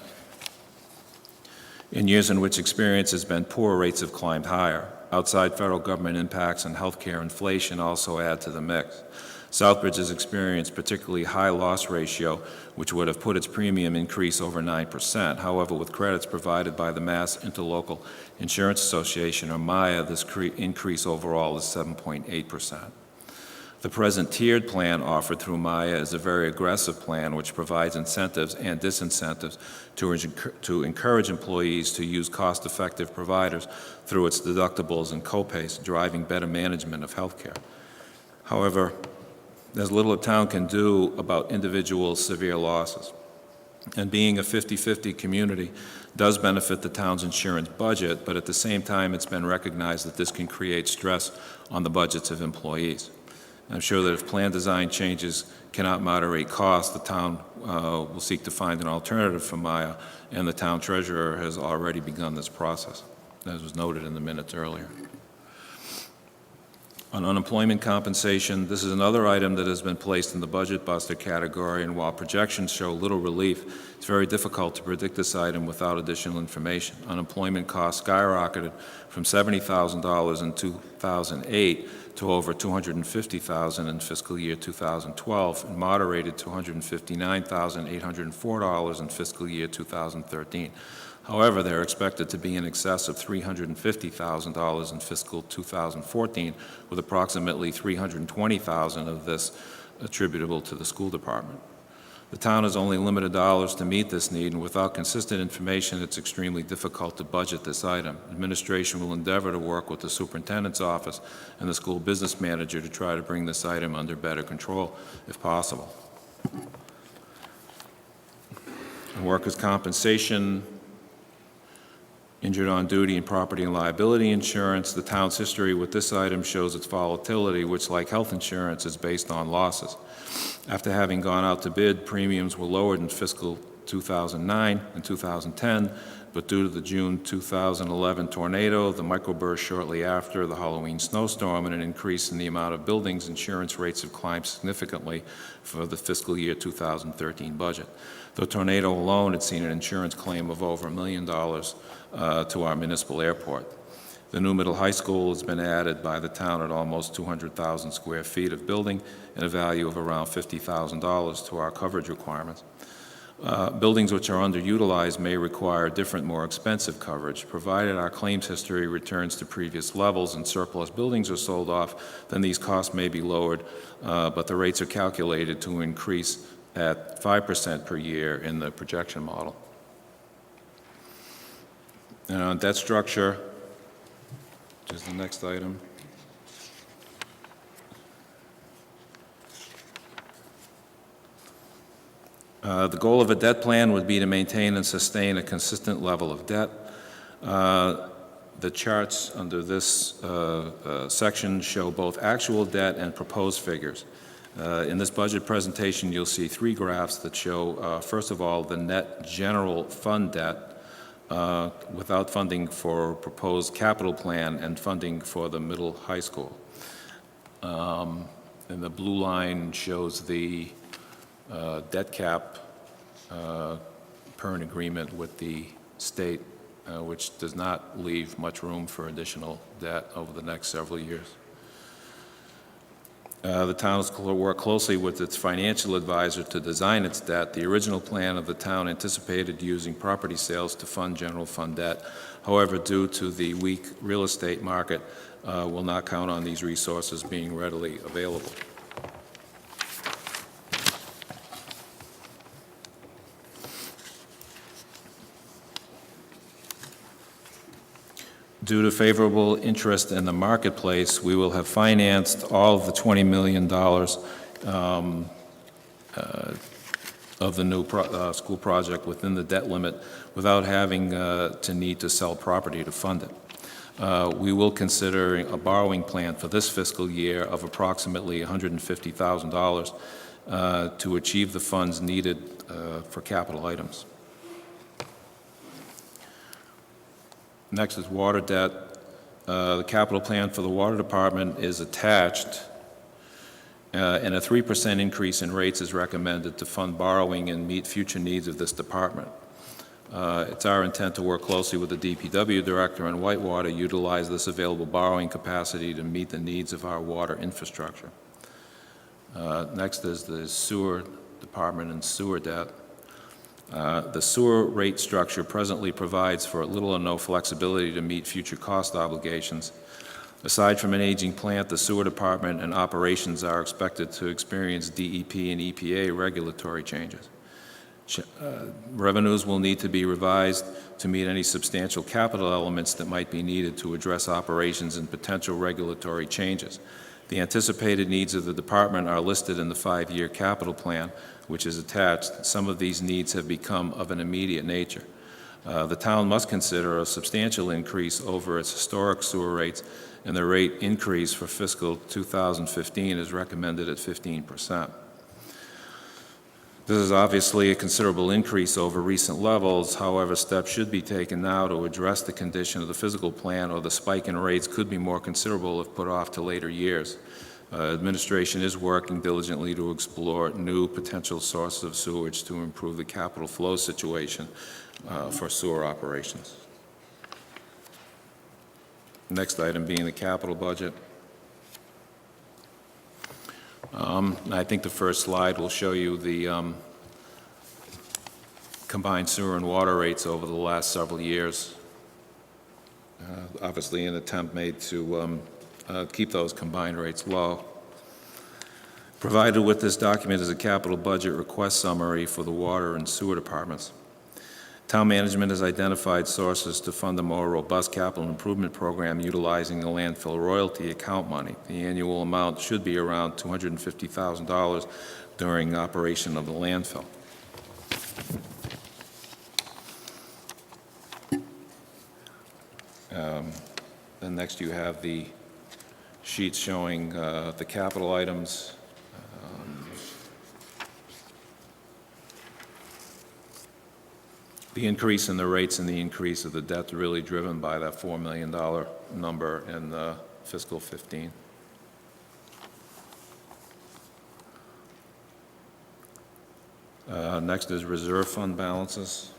In years in which experience has been poor, rates have climbed higher. Outside federal government impacts and healthcare inflation also add to the mix. Southbridge has experienced particularly high loss ratio, which would have put its premium increase over 9%. However, with credits provided by the Mass Interlocal Insurance Association, or MIA, this increase overall is 7.8%. The present tiered plan offered through MIA is a very aggressive plan which provides incentives and disincentives to encourage employees to use cost-effective providers through its deductibles and copays, driving better management of health care. However, there's little a town can do about individual severe losses. And being a 50-50 community does benefit the town's insurance budget, but at the same time, it's been recognized that this can create stress on the budgets of employees. I'm sure that if plan design changes cannot moderate costs, the town will seek to find an alternative for MIA, and the town treasurer has already begun this process, as was noted in the minutes earlier. On unemployment compensation, this is another item that has been placed in the budget buster category, and while projections show little relief, it's very difficult to predict this item without additional information. Unemployment costs skyrocketed from $70,000 in 2008 to over $250,000 in fiscal year 2012, and moderated to $159,804 in fiscal year 2013. However, they're expected to be in excess of $350,000 in fiscal 2014, with approximately $320,000 of this attributable to the school department. The town has only limited dollars to meet this need, and without consistent information, it's extremely difficult to budget this item. Administration will endeavor to work with the superintendent's office and the school business manager to try to bring this item under better control, if possible. Workers' compensation, injured on duty and property and liability insurance. The town's history with this item shows its volatility, which, like health insurance, is based on losses. After having gone out to bid, premiums were lowered in fiscal 2009 and 2010, but due to the June 2011 tornado, the microburst shortly after, the Halloween snowstorm, and an increase in the amount of buildings, insurance rates have climbed significantly for the fiscal year 2013 budget. The tornado alone had seen an insurance claim of over $1 million to our municipal airport. The new middle high school has been added by the town at almost 200,000 square feet of building and a value of around $50,000 to our coverage requirements. Buildings which are underutilized may require different, more expensive coverage. Provided our claims history returns to previous levels and surplus buildings are sold off, then these costs may be lowered, but the rates are calculated to increase at 5% per year in the projection model. And on debt structure, which is the next item. The goal of a debt plan would be to maintain and sustain a consistent level of debt. The charts under this section show both actual debt and proposed figures. In this budget presentation, you'll see three graphs that show, first of all, the net general fund debt without funding for proposed capital plan and funding for the middle high school. And the blue line shows the debt cap per an agreement with the state, which does not leave much room for additional debt over the next several years. The town has worked closely with its financial advisor to design its debt. The original plan of the town anticipated using property sales to fund general fund debt. However, due to the weak real estate market, will not count on these resources being readily available. Due to favorable interest in the marketplace, we will have financed all of the $20 million of the new school project within the debt limit without having to need to sell property to fund it. we will consider a borrowing plan for this fiscal year of approximately $150,000 to achieve the funds needed for capital items. Next is water debt. The capital plan for the water department is attached, and a 3% increase in rates is recommended to fund borrowing and meet future needs of this department. It's our intent to work closely with the DPW director and Whitewater, utilize this available borrowing capacity to meet the needs of our water infrastructure. Next is the sewer department and sewer debt. The sewer rate structure presently provides for little or no flexibility to meet future cost obligations. Aside from an aging plant, the sewer department and operations are expected to experience DEP and EPA regulatory changes. Revenues will need to be revised to meet any substantial capital elements that might be needed to address operations and potential regulatory changes. The anticipated needs of the department are listed in the 5-year capital plan, which is attached. Some of these needs have become of an immediate nature. The town must consider a substantial increase over its historic sewer rates, and the rate increase for fiscal 2015 is recommended at 15%. This is obviously a considerable increase over recent levels. However, steps should be taken now to address the condition of the physical plant, or the spike in rates could be more considerable if put off to later years. Administration is working diligently to explore new potential sources of sewage to improve the capital flow situation for sewer operations. Next item being the capital budget. I think the first slide will show you the combined sewer and water rates over the last several years. Obviously, an attempt made to keep those combined rates low. Provided with this document is a capital budget request summary for the water and sewer departments. Town management has identified sources to fund a more robust capital improvement program utilizing the landfill royalty account money. The annual amount should be around $250,000 during operation of the landfill. Then next you have the sheets showing the capital items. The increase in the rates and the increase of the debt are really driven by that $4 million number in fiscal 15. Next is reserve fund balances.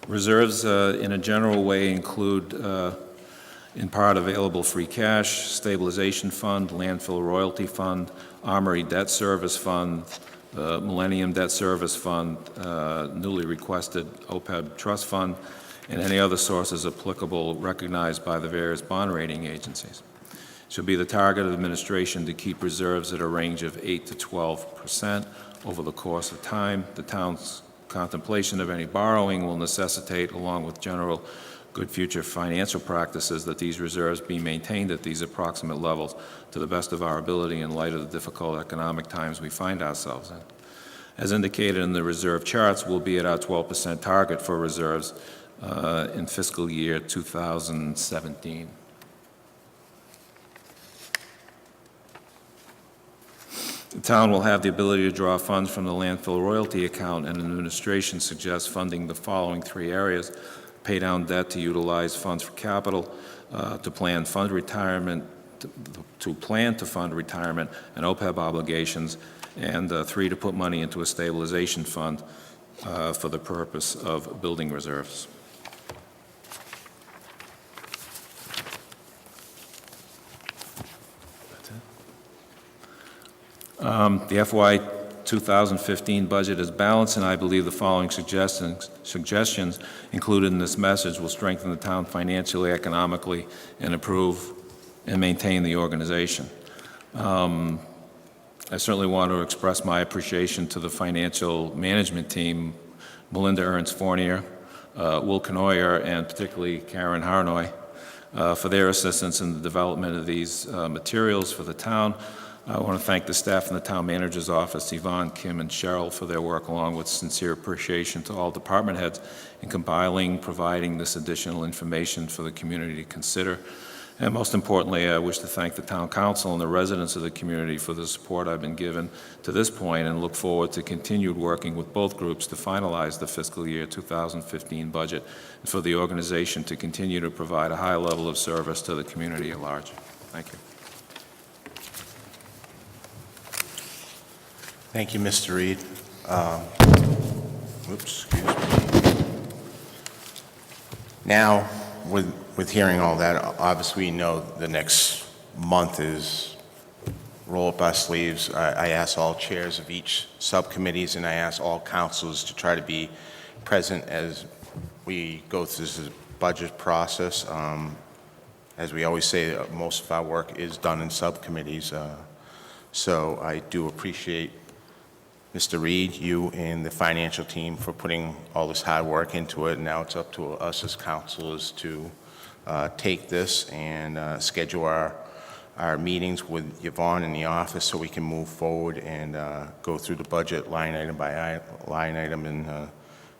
Reserves, in a general way, include in part available free cash, stabilization fund, landfill royalty fund, Armory Debt Service Fund, Millennium Debt Service Fund, newly requested OPEB Trust Fund, and any other sources applicable recognized by the various bond rating agencies. It should be the target of administration to keep reserves at a range of 8 to 12% over the course of time. The town's contemplation of any borrowing will necessitate, along with general good future financial practices, that these reserves be maintained at these approximate levels to the best of our ability in light of the difficult economic times we find ourselves in. As indicated in the reserve charts, we'll be at our 12% target for reserves in fiscal year 2017. The town will have the ability to draw funds from the landfill royalty account, and administration suggests funding the following 3 areas: pay down debt to utilize funds for capital, to plan to fund retirement and OPEB obligations, and 3, to put money into a stabilization fund for the purpose of building reserves. The FY 2015 budget is balanced, and I believe the following suggestions included in this message will strengthen the town financially, economically, and improve and maintain the organization. I certainly want to express my appreciation to the financial management team, Melinda Ernst-Fournier, Will Canoyer, and particularly Karen Harnoy, for their assistance in the development of these materials for the town. I want to thank the staff in the town manager's office, Yvonne, Kim, and Cheryl, for their work, along with sincere appreciation to all department heads in providing this additional information for the community to consider. And most importantly, I wish to thank the town council and the residents of the community for the support I've been given to this point, and look forward to continued working with both groups to finalize the fiscal year 2015 budget, and for the organization to continue to provide a high level of service to the community at large. Thank you. Thank you, Mr. Reed. Oops, excuse me. Now, with hearing all that, obviously we know the next month is roll up our sleeves. I ask all chairs of each subcommittees, and I ask all councils to try to be present as we go through this budget process. As we always say, most of our work is done in subcommittees. So I do appreciate Mr. Reed, you and the financial team for putting all this hard work into it. Now it's up to us as councilors to take this and schedule our meetings with Yvonne in the office so we can move forward and go through the budget line item by line item and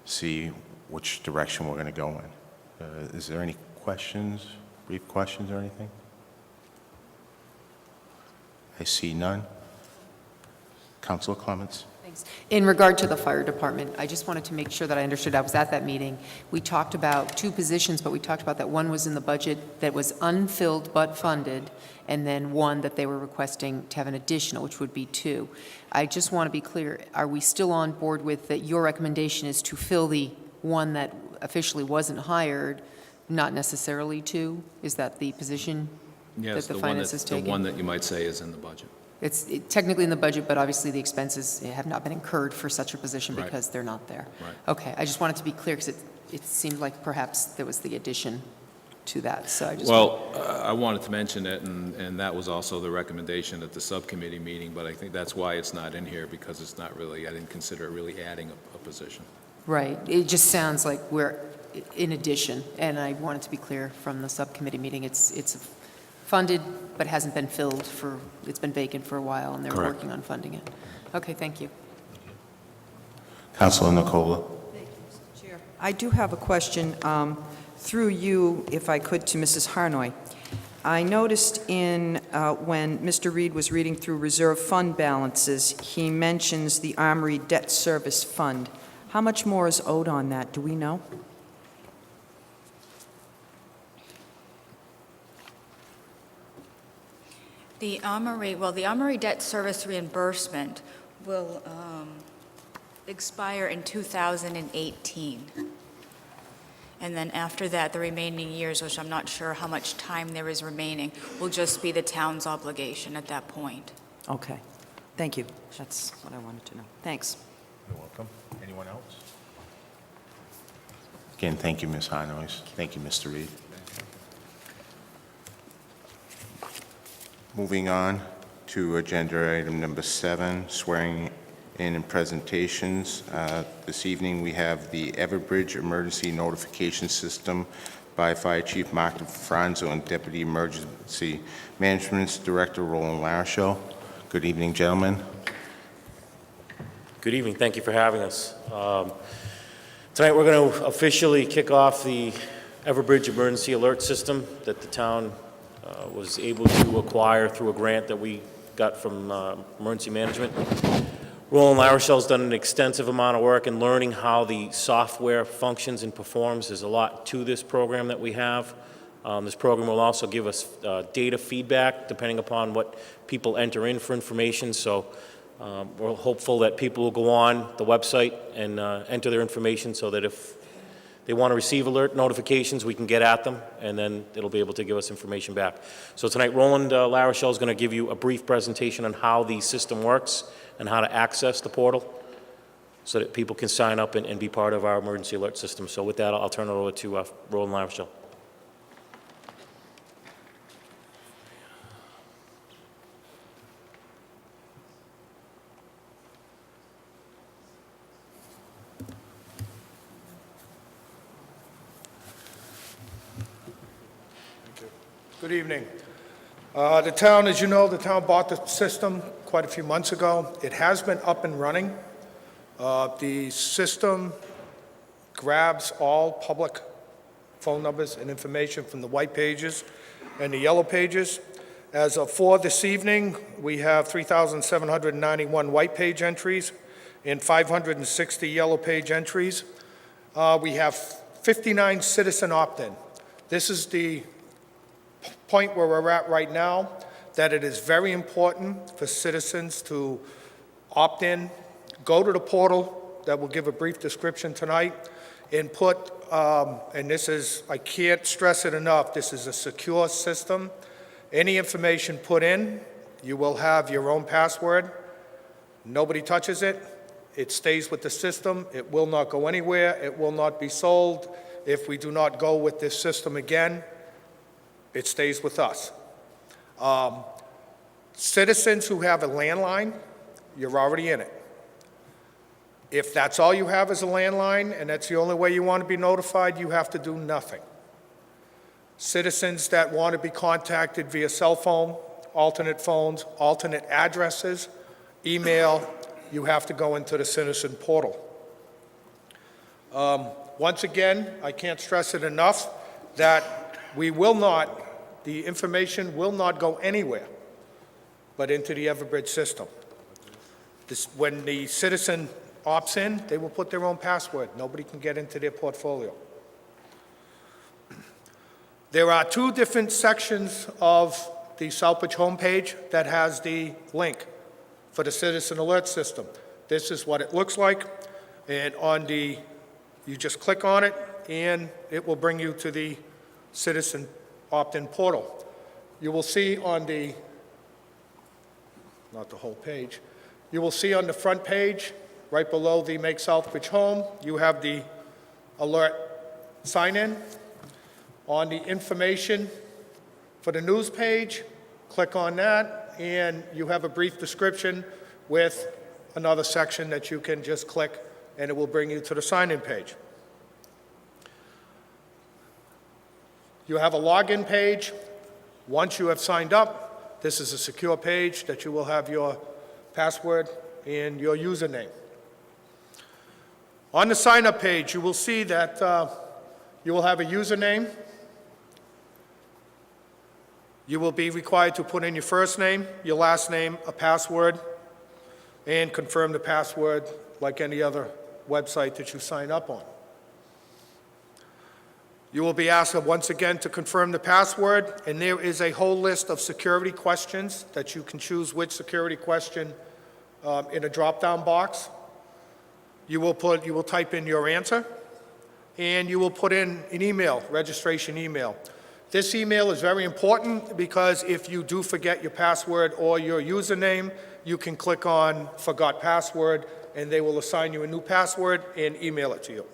see which direction we're going to go in. Is there any questions, brief questions or anything? I see none. Councilor comments? Thanks. In regard to the fire department, I just wanted to make sure that I understood. I was at that meeting. We talked about two positions, but we talked about that one was in the budget that was unfilled but funded, and then one that they were requesting to have an additional, which would be two. I just want to be clear, are we still on board with that your recommendation is to fill the one that officially wasn't hired, not necessarily two? Is that the position Yes, that the finance is taking? the one that you might say is in the budget. It's technically in the budget, but obviously the expenses have not been incurred for such a position Right. because they're not there. Right. Okay, I just wanted to be clear because it seemed like perhaps there was the addition to that, so I just. Well, I wanted to mention it, and that was also the recommendation at the subcommittee meeting, but I think that's why it's not in here, because it's not really, I didn't consider it really adding a position. Right, it just sounds like we're in addition, and I wanted to be clear from the subcommittee meeting, it's funded but hasn't been filled it's been vacant for a while, and they're Correct. working on funding it. Okay, thank you. Councilor Nicola. Chair, I do have a question through you, if I could, to Mrs. Harnoy. I noticed when Mr. Reed was reading through reserve fund balances, he mentions the Armory Debt Service Fund. How much more is owed on that? Do we know? The Armory debt service reimbursement will expire in 2018. And then after that, the remaining years, which I'm not sure how much time there is remaining, will just be the town's obligation at that point. Okay. Thank you. That's what I wanted to know. Thanks. You're welcome. Anyone else? Again, thank you, Ms. Harnois. Thank you, Mr. Reed. Moving on to agenda item number 7, swearing in and presentations. This evening, we have the Southbridge Emergency Notification System by Fire Chief Mark DeFranzo and Deputy Emergency Management Director Roland Larshall. Good evening, gentlemen. Good evening. Thank you for having us. Tonight, we're going to officially kick off the Southbridge Emergency Alert System that the town was able to acquire through a grant that we got from Emergency Management. Roland Larshall's done an extensive amount of work in learning how the software functions and performs. There's a lot to this program that we have. This program will also give us data feedback depending upon what people enter in for information. So we're hopeful that people will go on the website and enter their information so that if they want to receive alert notifications, we can get at them, and then it'll be able to give us information back. So tonight, Roland Larshall is going to give you a brief presentation on how the system works and how to access the portal so that people can sign up and be part of our emergency alert system. So with that, I'll turn it over to Roland Larshall. Good evening. The town, as you know, the town bought the system quite a few months ago. It has been up and running. The system grabs all public phone numbers and information from the white pages and the yellow pages. As of 4 this evening, we have 3,791 white page entries and 560 yellow page entries. We have 59 citizen opt-in. This is the point where we're at right now, that it is very important for citizens to opt in, go to the portal that will give a brief description tonight, and put, and this is, I can't stress it enough, this is a secure system. Any information put in, you will have your own password. Nobody touches it. It stays with the system. It will not go anywhere. It will not be sold. If we do not go with this system again, it stays with us. Citizens who have a landline, you're already in it. If that's all you have is a landline and that's the only way you want to be notified, you have to do nothing. Citizens that want to be contacted via cell phone, alternate phones, alternate addresses, email, you have to go into the citizen portal. Once again, I can't stress it enough that the information will not go anywhere but into the Everbridge system. When the citizen opts in, they will put their own password. Nobody can get into their portfolio. There are 2 different sections of the Southbridge homepage that has the link for the citizen alert system. This is what it looks like, and you just click on it and it will bring you to the citizen opt-in portal. You will see on the, not the whole page, you will see on the front page, right below the Make Southbridge Home, you have the alert sign-in. On the information for the news page, click on that, and you have a brief description with another section that you can just click, and it will bring you to the sign-in page. You have a login page. Once you have signed up, this is a secure page that you will have your password and your username. On the sign-up page, you will see that you will have a username. You will be required to put in your first name, your last name, a password, and confirm the password like any other website that you sign up on. You will be asked once again to confirm the password, and there is a whole list of security questions that you can choose which security question in a drop-down box. You will type in your answer, and you will put in an email, registration email. This email is very important because if you do forget your password or your username, you can click on Forgot Password, and they will assign you a new password and email it to you.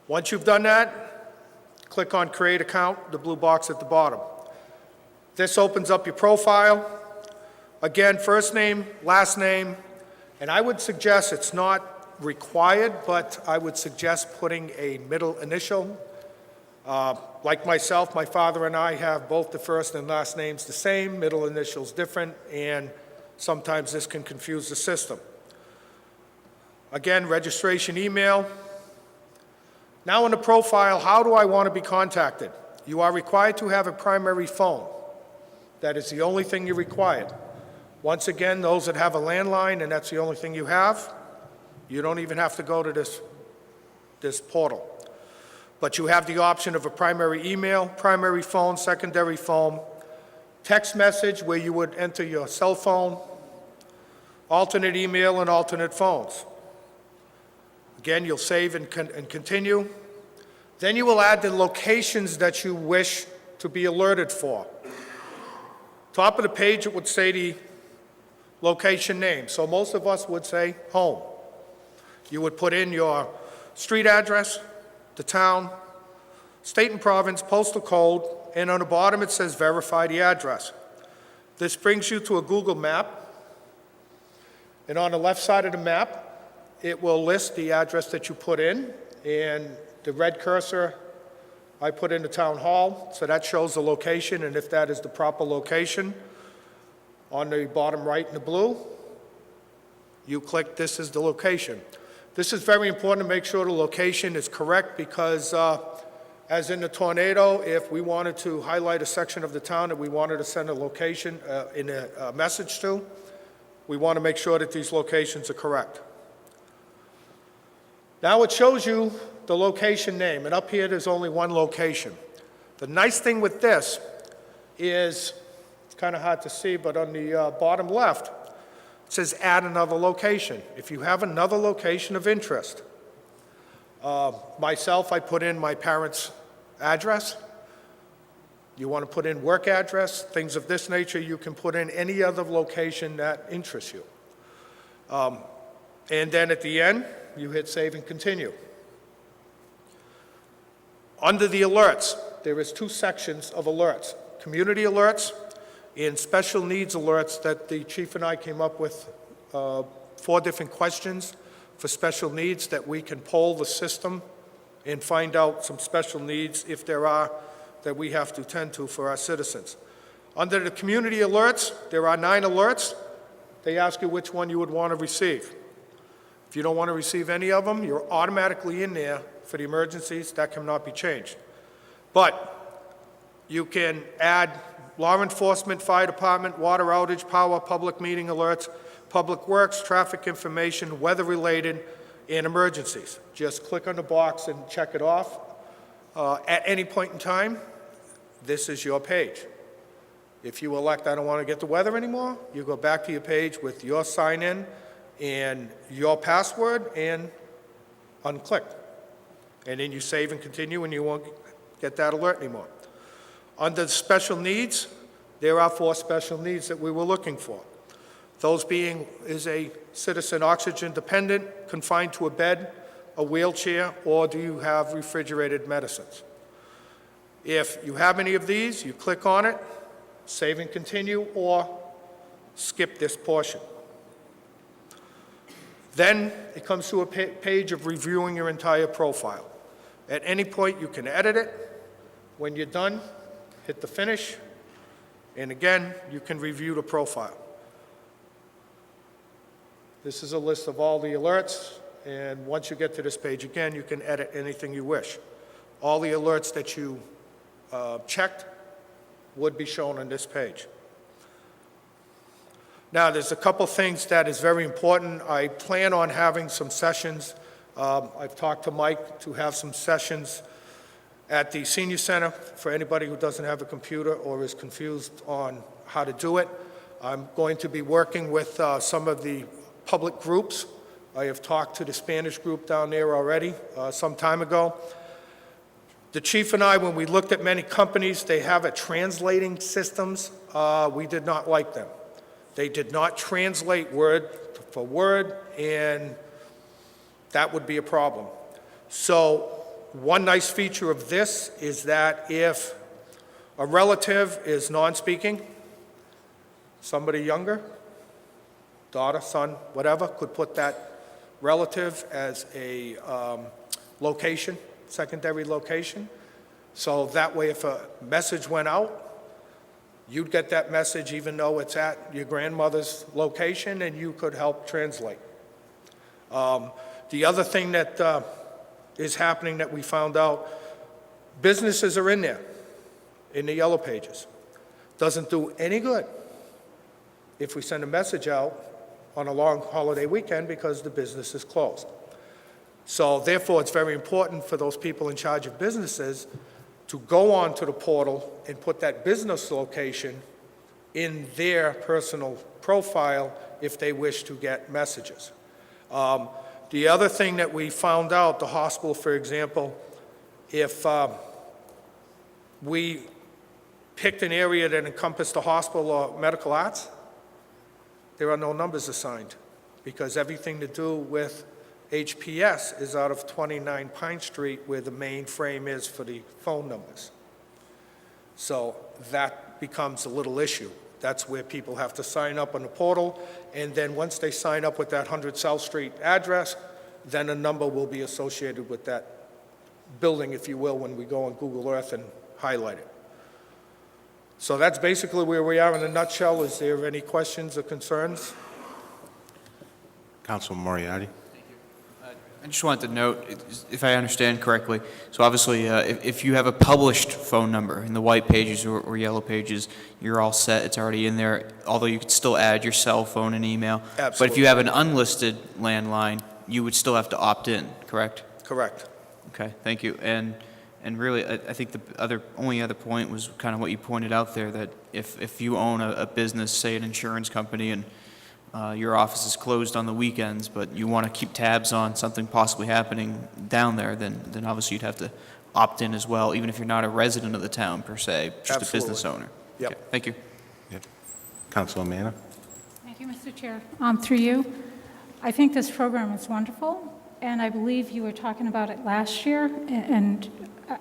Once you've done that, click on Create Account, the blue box at the bottom. This opens up your profile. Again, first name, last name, and I would suggest, it's not required, but I would suggest putting a middle initial. Like myself, my father and I have both the first and last names the same, middle initials different, and sometimes this can confuse the system. Again, registration email. Now in the profile, how do I want to be contacted? You are required to have a primary phone. That is the only thing you're required. Once again, those that have a landline and that's the only thing you have, you don't even have to go to this portal. But you have the option of a primary email, primary phone, secondary phone, text message where you would enter your cell phone, alternate email, and alternate phones. Again, you'll save and continue. Then you will add the locations that you wish to be alerted for. Top of the page, it would say the location name. So most of us would say home. You would put in your street address, the town, state and province, postal code, and on the bottom it says verify the address. This brings you to a Google map, and on the left side of the map, it will list the address that you put in, and the red cursor I put in the town hall, so that shows the location, and if that is the proper location, on the bottom right in the blue, you click "This is the location." This is very important to make sure the location is correct because, as in the tornado, if we wanted to highlight a section of the town that we wanted to send a location in a message to, we want to make sure that these locations are correct. Now it shows you the location name, and up here there's only one location. The nice thing with this is, it's kind of hard to see, but on the bottom left, it says add another location. If you have another location of interest, myself, I put in my parents' address. You want to put in work address, things of this nature, you can put in any other location that interests you. And then at the end, you hit save and continue. Under the alerts, there is 2 sections of alerts: community alerts and special needs alerts that the chief and I came up with 4 different questions for special needs that we can poll the system and find out some special needs, if there are, that we have to tend to for our citizens. Under the community alerts, there are 9 alerts. They ask you which one you would want to receive. If you don't want to receive any of them, you're automatically in there for the emergencies. That cannot be changed. But you can add law enforcement, fire department, water outage, power, public meeting alerts, public works, traffic information, weather-related, and emergencies. Just click on the box and check it off. At any point in time, this is your page. If you elect, I don't want to get the weather anymore, you go back to your page with your sign-in and your password and unclick. And then you save and continue and you won't get that alert anymore. Under special needs, there are 4 special needs that we were looking for. Those being, is a citizen oxygen dependent, confined to a bed, a wheelchair, or do you have refrigerated medicines? If you have any of these, you click on it, save and continue, or skip this portion. Then it comes to a page of reviewing your entire profile. At any point, you can edit it. When you're done, hit the finish, and again, you can review the profile. This is a list of all the alerts, and once you get to this page again, you can edit anything you wish. All the alerts that you checked would be shown on this page. Now, there's a couple things that is very important. I plan on having some sessions. I've talked to Mike to have some sessions at the senior center for anybody who doesn't have a computer or is confused on how to do it. I'm going to be working with some of the public groups. I have talked to the Spanish group down there already some time ago. The chief and I, when we looked at many companies, they have a translating systems. We did not like them. They did not translate word for word, and that would be a problem. So one nice feature of this is that if a relative is non-speaking, somebody younger, daughter, son, whatever, could put that relative as a location, secondary location. So that way, if a message went out, you'd get that message even though it's at your grandmother's location, and you could help translate. The other thing that is happening that we found out, businesses are in there, in the yellow pages. Doesn't do any good if we send a message out on a long holiday weekend because the business is closed. So therefore, it's very important for those people in charge of businesses to go onto the portal and put that business location in their personal profile if they wish to get messages. The other thing that we found out, the hospital, for example, if we picked an area that encompassed the hospital or medical arts, there are no numbers assigned because everything to do with HPS is out of 29 Pine Street where the main frame is for the phone numbers. So that becomes a little issue. That's where people have to sign up on the portal, and then once they sign up with that 100 South Street address, then a number will be associated with that building, if you will, when we go on Google Earth and highlight it. So that's basically where we are in a nutshell. Is there any questions or concerns? Councilman Moriarty? I just wanted to note, if I understand correctly, so obviously, if you have a published phone number in the white pages or yellow pages, you're all set, it's already in there, although you could still add your cell phone and email. But if Absolutely. you have an unlisted landline, you would still have to opt in, correct? Correct. Okay, thank you. And really, I think the only other point was kind of what you pointed out there, that if you own a business, say an insurance company, and your office is closed on the weekends, but you want to keep tabs on something possibly happening down there, then obviously you'd have to opt in as well, even if you're not a resident of the town per se, just a business Absolutely. owner. Yep. Okay, thank you. Councilor Manna? Thank you, Mr. Chair. Through you, I think this program is wonderful, and I believe you were talking about it last year, and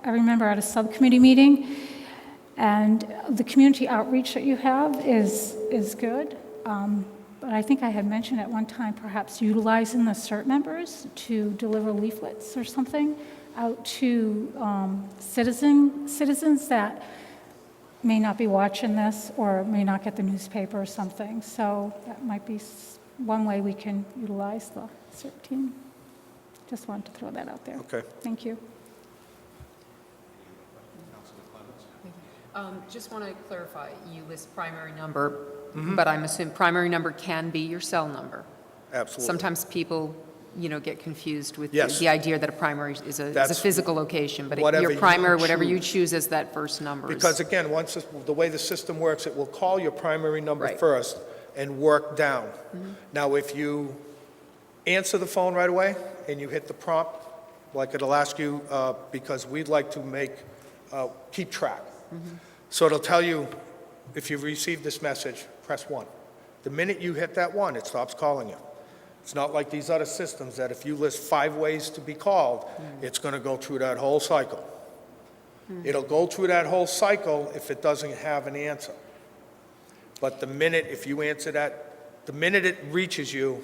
I remember at a subcommittee meeting, and the community outreach that you have is good. But I think I had mentioned at one time perhaps utilizing the CERT members to deliver leaflets or something out to citizens that may not be watching this or may not get the newspaper or something. So that might be one way we can utilize the CERT team. Just wanted to throw that out there. Okay. Thank you. Just want to clarify, you list primary number, but I'm assuming primary number can be your cell number. Absolutely. Sometimes people, get confused with Yes. the idea that a primary is a That's physical location, but whatever your you primary, whatever you choose. choose as that first number is. Because again, the way the system works, it will call your primary number Right. first and work down. Now, if you answer the phone right away and you hit the prompt, like it'll ask you, because we'd like to keep track. So it'll tell you, if you've received this message, press 1. The minute you hit that 1, it stops calling you. It's not like these other systems that if you list 5 ways to be called, it's going to go through that whole cycle. It'll go through that whole cycle if it doesn't have an answer. But the minute it reaches you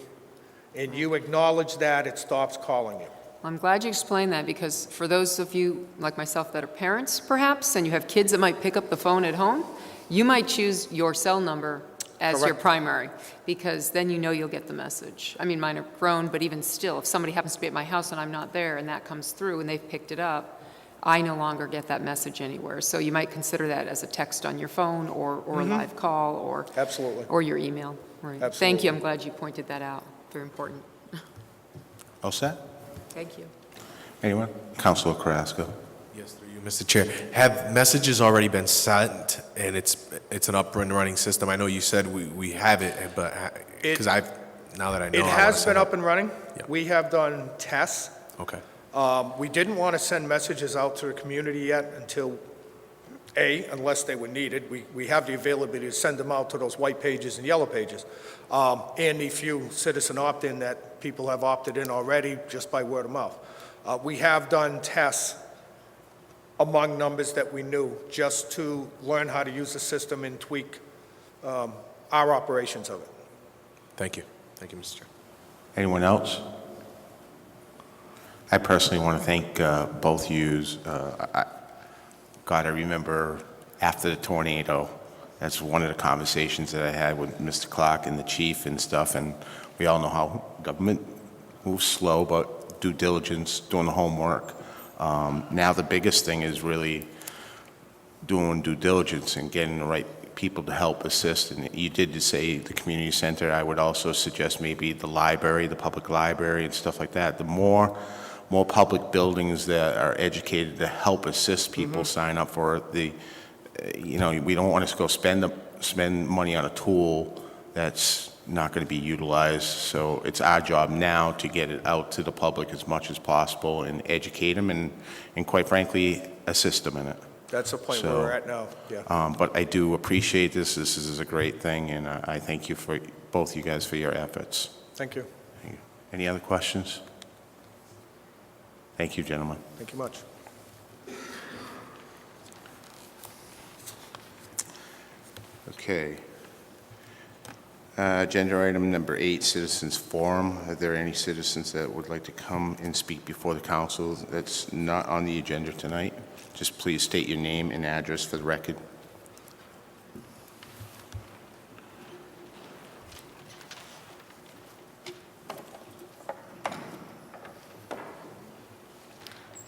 and you acknowledge that, it stops calling you. I'm glad you explained that, because for those of you like myself that are parents, perhaps, and you have kids that might pick up the phone at home, you might choose your cell number as your Correct. primary, because then you know you'll get the message. I mean, mine are grown, but even still, if somebody happens to be at my house and I'm not there and that comes through and they've picked it up, I no longer get that message anywhere. So you might consider that as a text on your phone or a live call or Absolutely. or your email. Right. Thank Absolutely. you. I'm glad you pointed that out. Very important. All set? Thank you. Anyone? Councilor Carrasco? Yes, through you, Mr. Chair. Have messages already been sent, and it's an up and running system? I know you said we have it, but because now that I know, It I wanna has set been up and running. Yeah. We have done tests. Okay. We didn't want to send messages out to the community yet until, unless they were needed. We have the availability to send them out to those white pages and yellow pages. And the few citizen opt-in that people have opted in already just by word of mouth. We have done tests among numbers that we knew just to learn how to use the system and tweak our operations of it. Thank you. Thank you, Mr. Chair. Anyone else? I personally want to thank both yous. God, I remember after the tornado, that's one of the conversations that I had with Mr. Clark and the chief and stuff, and we all know how government moves slow, but due diligence, doing the homework. Now the biggest thing is really doing due diligence and getting the right people to help assist. And you did say the community center. I would also suggest maybe the library, the public library and stuff like that. The more public buildings that are educated to help assist people sign up for the, we don't want to go spend money on a tool that's not going to be utilized. So it's our job now to get it out to the public as much as possible and educate them and quite frankly, assist them in it. That's the point where So, we're at now, yeah. But I do appreciate this. This is a great thing, and I thank you for both you guys for your efforts. Thank you. Thank you. Any other questions? Thank you, gentlemen. Thank you much. Okay. Agenda item number 8, Citizens Forum. Are there any citizens that would like to come and speak before the council that's not on the agenda tonight? Just please state your name and address for the record.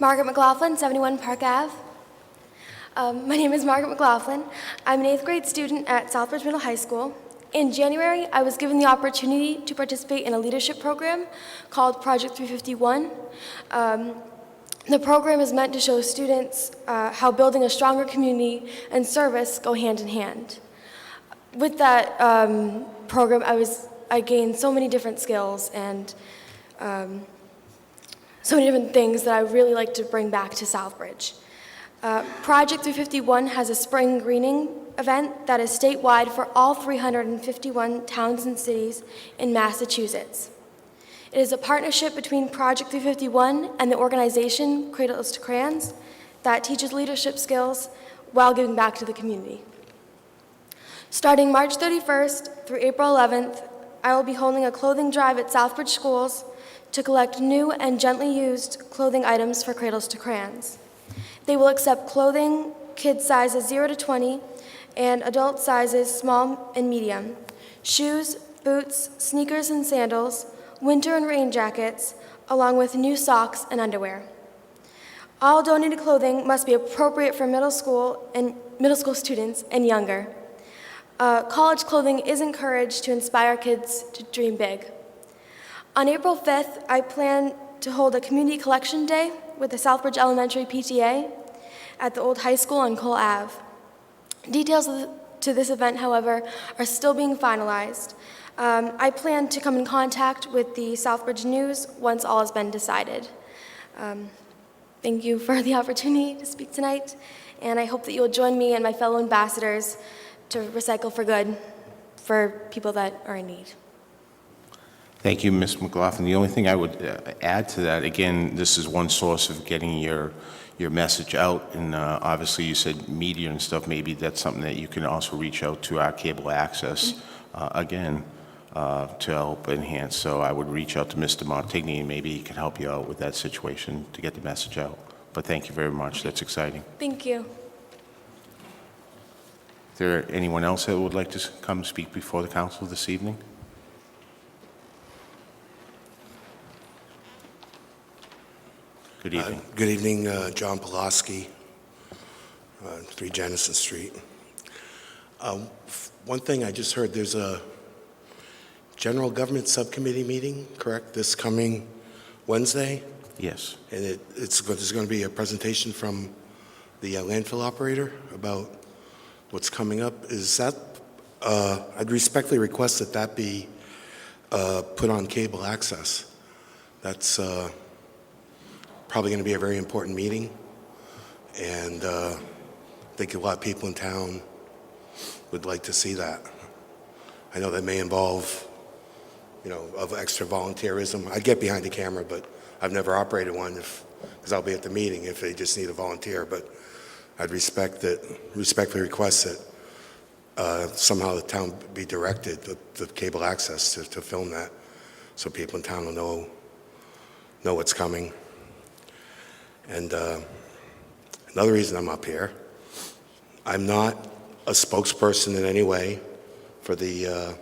Margaret McLaughlin, 71 Park Ave. My name is Margaret McLaughlin. I'm an 8th grade student at Southbridge Middle High School. In January, I was given the opportunity to participate in a leadership program called Project 351. The program is meant to show students how building a stronger community and service go hand in hand. With that program, I gained so many different skills and so many different things that I really like to bring back to Southbridge. Project 351 has a spring greening event that is statewide for all 351 towns and cities in Massachusetts. It is a partnership between Project 351 and the organization Cradles to Crayons that teaches leadership skills while giving back to the community. Starting March 31st through April 11th, I will be holding a clothing drive at Southbridge schools to collect new and gently used clothing items for Cradles to Crayons. They will accept clothing, kids sizes 0 to 20, and adult sizes small and medium, shoes, boots, sneakers and sandals, winter and rain jackets, along with new socks and underwear. All donated clothing must be appropriate for middle school students and younger. College clothing is encouraged to inspire kids to dream big. On April 5th, I plan to hold a community collection day with the Southbridge Elementary PTA at the old high school on Cole Ave. Details to this event, however, are still being finalized. I plan to come in contact with the Southbridge News once all has been decided. Thank you for the opportunity to speak tonight, and I hope that you will join me and my fellow ambassadors to recycle for good for people that are in need. Thank you, Ms. McLaughlin. The only thing I would add to that, again, this is one source of getting your message out, and obviously you said media and stuff. Maybe that's something that you can also reach out to our cable access, again, to help enhance. So I would reach out to Mr. Montigny, and maybe he can help you out with that situation to get the message out. But thank you very much. That's exciting. Thank you. Is there anyone else that would like to come speak before the council this evening? Good evening. Good evening, John Pulaski, 3 Genesis Street. One thing I just heard, there's a general government subcommittee meeting, correct, this coming Wednesday? Yes. And there's going to be a presentation from the landfill operator about what's coming up. Is that, I'd respectfully request that that be put on cable access. That's probably going to be a very important meeting, and I think a lot of people in town would like to see that. I know that may involve, of extra volunteerism. I'd get behind the camera, but I've never operated one because I'll be at the meeting if they just need a volunteer. But I'd respectfully request that somehow the town be directed, the cable access to film that, so people in town will know what's coming. And another reason I'm up here, I'm not a spokesperson in any way for the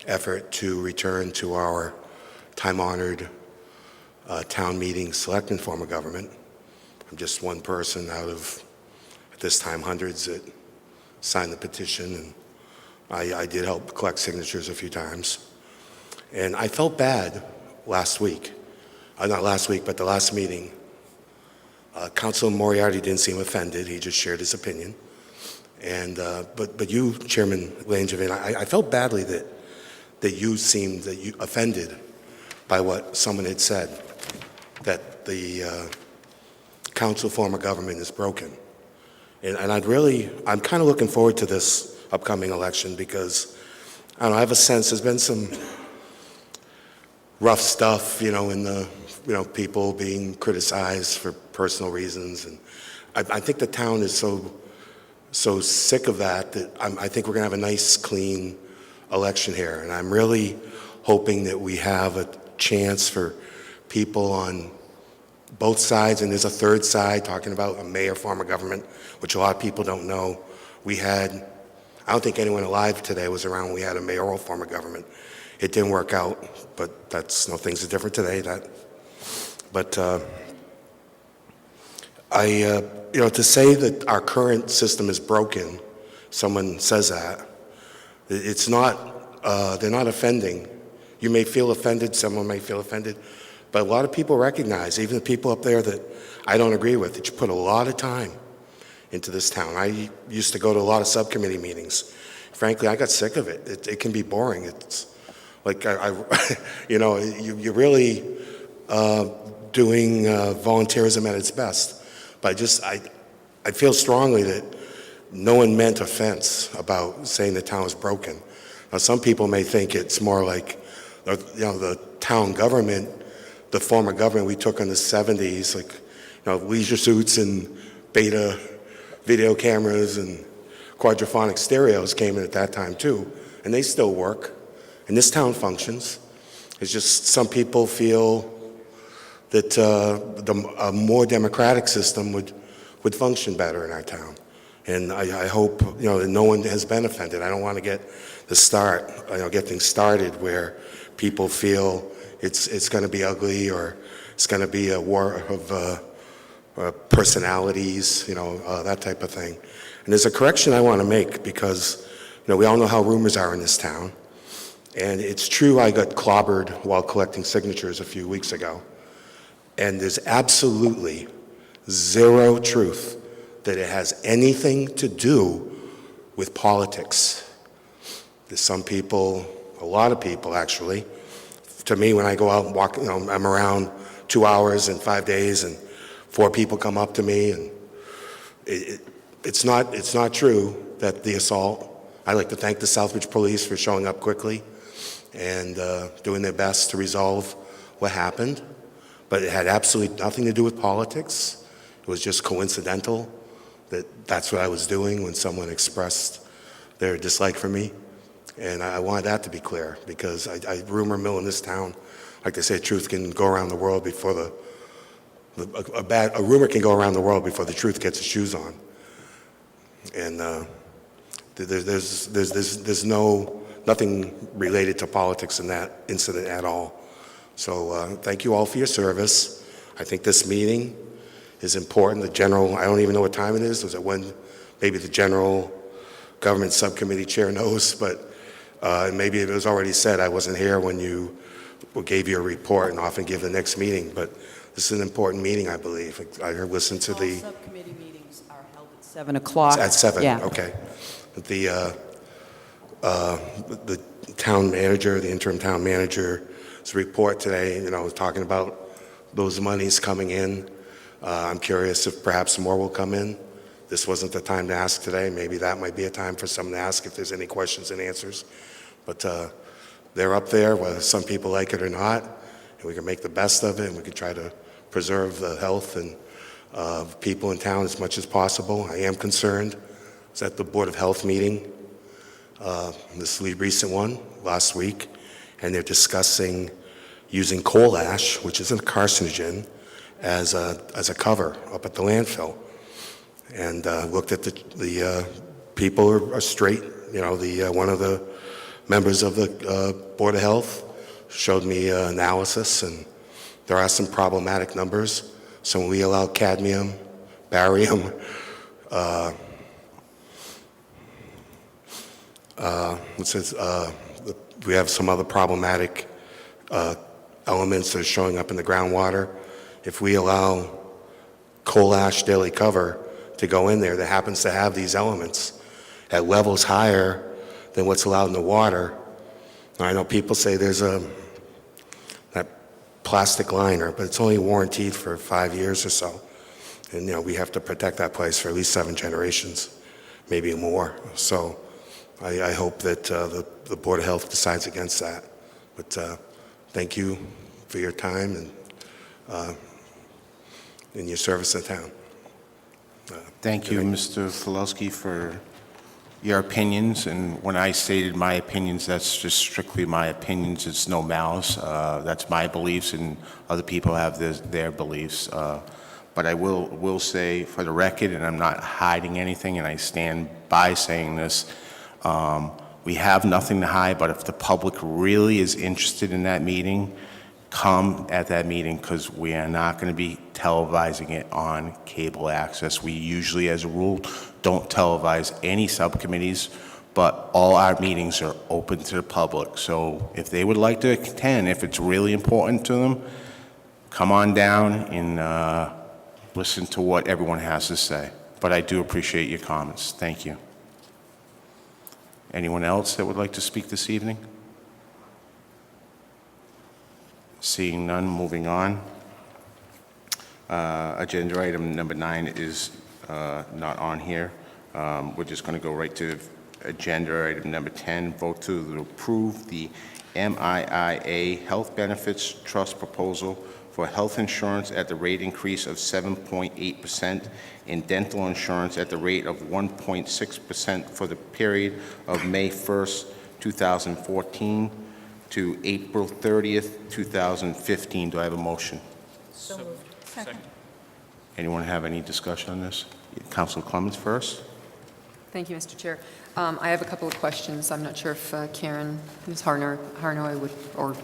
effort to return to our time-honored town meeting selectman form of government. I'm just one person out of, at this time, hundreds that signed the petition, and I did help collect signatures a few times. And I felt bad last week, not last week, but the last meeting. Councilor Moriarty didn't seem offended. He just shared his opinion. And but you, Chairman Langevin, I felt badly that you seemed offended by what someone had said, that the council form of government is broken. And I'm kind of looking forward to this upcoming election because I have a sense there's been some rough stuff, in the people being criticized for personal reasons, and I think the town is so sick of that I think we're going to have a nice, clean election here, and I'm really hoping that we have a chance for people on both sides, and there's a third side talking about a mayor form of government, which a lot of people don't know. I don't think anyone alive today was around when we had a mayoral form of government. It didn't work out, but things are different today. To say that our current system is broken, someone says that, it's not, they're not offending. You may feel offended, someone may feel offended, but a lot of people recognize, even the people up there that I don't agree with, that you put a lot of time into this town. I used to go to a lot of subcommittee meetings. Frankly, I got sick of it. It can be boring. It's like, you're really doing volunteerism at its best. But I feel strongly that no one meant offense about saying the town is broken. Now, some people may think it's more like, the town government, the form of government we took in the 70s, like, leisure suits and beta video cameras and quadraphonic stereos came in at that time too, and they still work, and this town functions. It's just some people feel that a more democratic system would function better in our town. And I hope, that no one has been offended. I don't want to get things started where people feel it's going to be ugly or it's going to be a war of personalities, that type of thing. And there's a correction I want to make because, we all know how rumors are in this town. And it's true I got clobbered while collecting signatures a few weeks ago. And there's absolutely zero truth that it has anything to do with politics. There's some people, a lot of people actually, to me when I go out and walk, I'm around 2 hours and 5 days and 4 people come up to me, and it's not true that the assault. I'd like to thank the Southbridge police for showing up quickly and doing their best to resolve what happened, but it had absolutely nothing to do with politics. It was just coincidental that's what I was doing when someone expressed their dislike for me, and I wanted that to be clear because rumor mill in this town, like they say, truth can go around the world before a rumor can go around the world before the truth gets its shoes on. And there's nothing related to politics in that incident at all. So thank you all for your service. I think this meeting is important. I don't even know what time it is. Was it when? Maybe the general government subcommittee chair knows, but maybe it was already said. I wasn't here when you gave your report and often give the next meeting, but this is an important meeting, I believe. I listened to the... All subcommittee meetings are held at 7 o'clock. At 7, yeah. Okay. The town manager, the interim town manager's report today, was talking about those monies coming in. I'm curious if perhaps some more will come in. This wasn't the time to ask today. Maybe that might be a time for someone to ask if there's any questions and answers. But they're up there, whether some people like it or not, and we can make the best of it, and we can try to preserve the health and people in town as much as possible. I am concerned. I was at the Board of Health meeting, this recent one, last week, and they're discussing using coal ash, which is a carcinogen, as a cover up at the landfill. And looked at the people are straight. One of the members of the Board of Health showed me analysis, and there are some problematic numbers. So when we allow cadmium, barium, we have some other problematic elements that are showing up in the groundwater. If we allow coal ash daily cover to go in there that happens to have these elements at levels higher than what's allowed in the water, I know people say there's that plastic liner, but it's only warranted for 5 years or so. And, we have to protect that place for at least 7 generations, maybe more. So I hope that the Board of Health decides against that. But thank you for your time and your service in town. Thank you, Mr. Filowski, for your opinions, and when I stated my opinions, that's just strictly my opinions. It's no malice. That's my beliefs, and other people have their beliefs. But I will say for the record, and I'm not hiding anything, and I stand by saying this, we have nothing to hide, but if the public really is interested in that meeting, come at that meeting, because we are not going to be televising it on cable access. We usually, as a rule, don't televise any subcommittees, but all our meetings are open to the public. So if they would like to attend, if it's really important to them, come on down and listen to what everyone has to say. But I do appreciate your comments. Thank you. Anyone else that would like to speak this evening? Seeing none, moving on. Agenda item number 9 is not on here. We're just going to go right to agenda item number 10, vote to approve the MIIA Health Benefits Trust proposal for health insurance at the rate increase of 7.8% and dental insurance at the rate of 1.6% for the period of May 1st, 2014 to April 30th, 2015. Do I have a motion? So moved. Second. Anyone have any discussion on this? Councilor Clemens first. Thank you, Mr. Chair. I have a couple of questions. I'm not sure if Karen, Ms. Harnoy would, or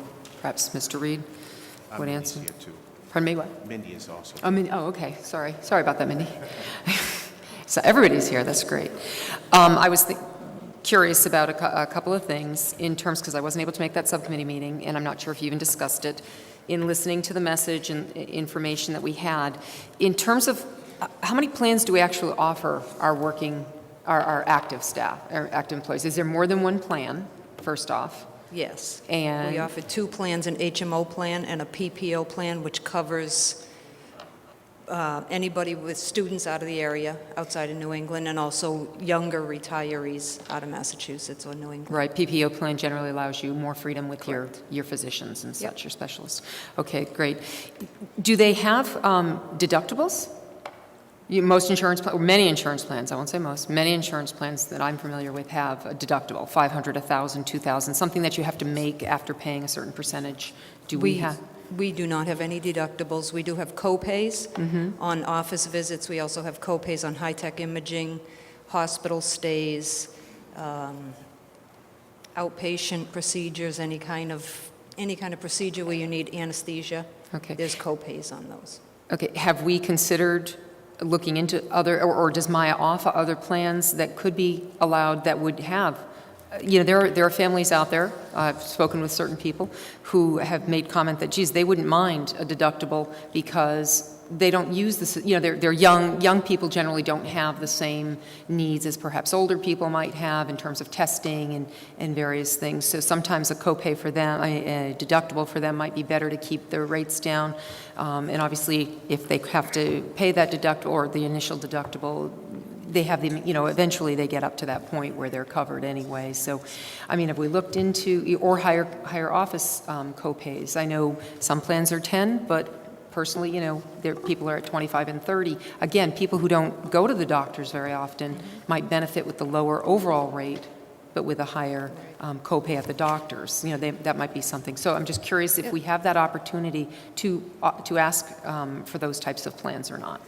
perhaps Mr. Reed would answer. Mindy's here too. Pardon me, what? Mindy is also. Oh, okay, sorry. Sorry about that, Mindy. So everybody's here, that's great. I was curious about a couple of things in terms, because I wasn't able to make that subcommittee meeting, and I'm not sure if you even discussed it, in listening to the message and information that we had. In terms of how many plans do we actually offer our active staff, our active employees? Is there more than one plan, first off? Yes. And We offer 2 plans, an HMO plan and a PPO plan, which covers anybody with students out of the area, outside of New England, and also younger retirees out of Massachusetts or New England. Right, PPO plan generally allows you more freedom with your physicians and such, your specialists. Okay, great. Do they have deductibles? Most insurance, or many insurance plans, I won't say most, many insurance plans that I'm familiar with have a deductible, $500, $1,000, $2,000, something that you have to make after paying a certain percentage. Do we have? We do not have any deductibles. We do have co-pays on office visits. We also have co-pays on high-tech imaging, hospital stays, outpatient procedures, any kind of procedure where you need anesthesia. Okay. There's co-pays on those. Okay, have we considered looking into other, or does Maya offer other plans that could be allowed that would have, there are families out there, I've spoken with certain people, who have made comment that, geez, they wouldn't mind a deductible because they don't use this, they're young people generally don't have the same needs as perhaps older people might have in terms of testing and various things. So sometimes a copay for them, a deductible for them might be better to keep their rates down. And obviously, if they have to pay that deductible or the initial deductible, they have the, eventually they get up to that point where they're covered anyway. So, have we looked into, or higher office copays? I know some plans are 10, but personally, people are at 25 and 30. Again, people who don't go to the doctors very often might benefit with the lower overall rate, but with a higher copay at the doctors. That might be something. So I'm just curious if we have that opportunity to ask for those types of plans or not.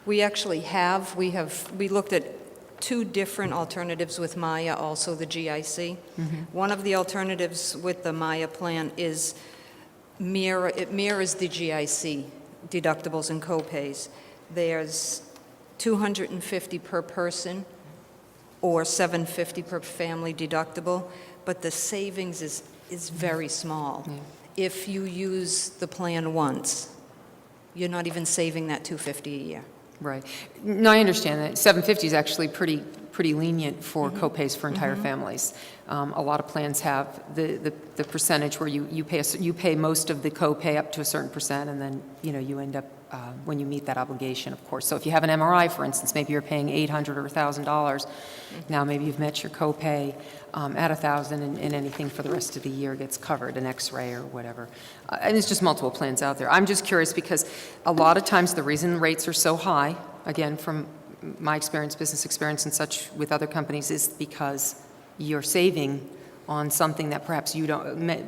We actually have. We looked at 2 different alternatives with Maya, also the GIC. One of the alternatives with the Maya plan is it mirrors the GIC deductibles and copays. There's $250 per person or $750 per family deductible, but the savings is very small. Yeah. If you use the plan once, you're not even saving that $250 a year. Right. No, I understand that. $750 is actually pretty lenient for copays for entire families. A lot of plans have the percentage where you pay most of the copay up to a certain percent, and then you end up when you meet that obligation, of course. So if you have an MRI, for instance, maybe you're paying $800 or $1,000. Now maybe you've met your copay at $1,000, and anything for the rest of the year gets covered, an X-ray or whatever. And there's just multiple plans out there. I'm just curious because a lot of times the reason rates are so high, again, from my experience, business experience and such with other companies, is because you're saving on something that perhaps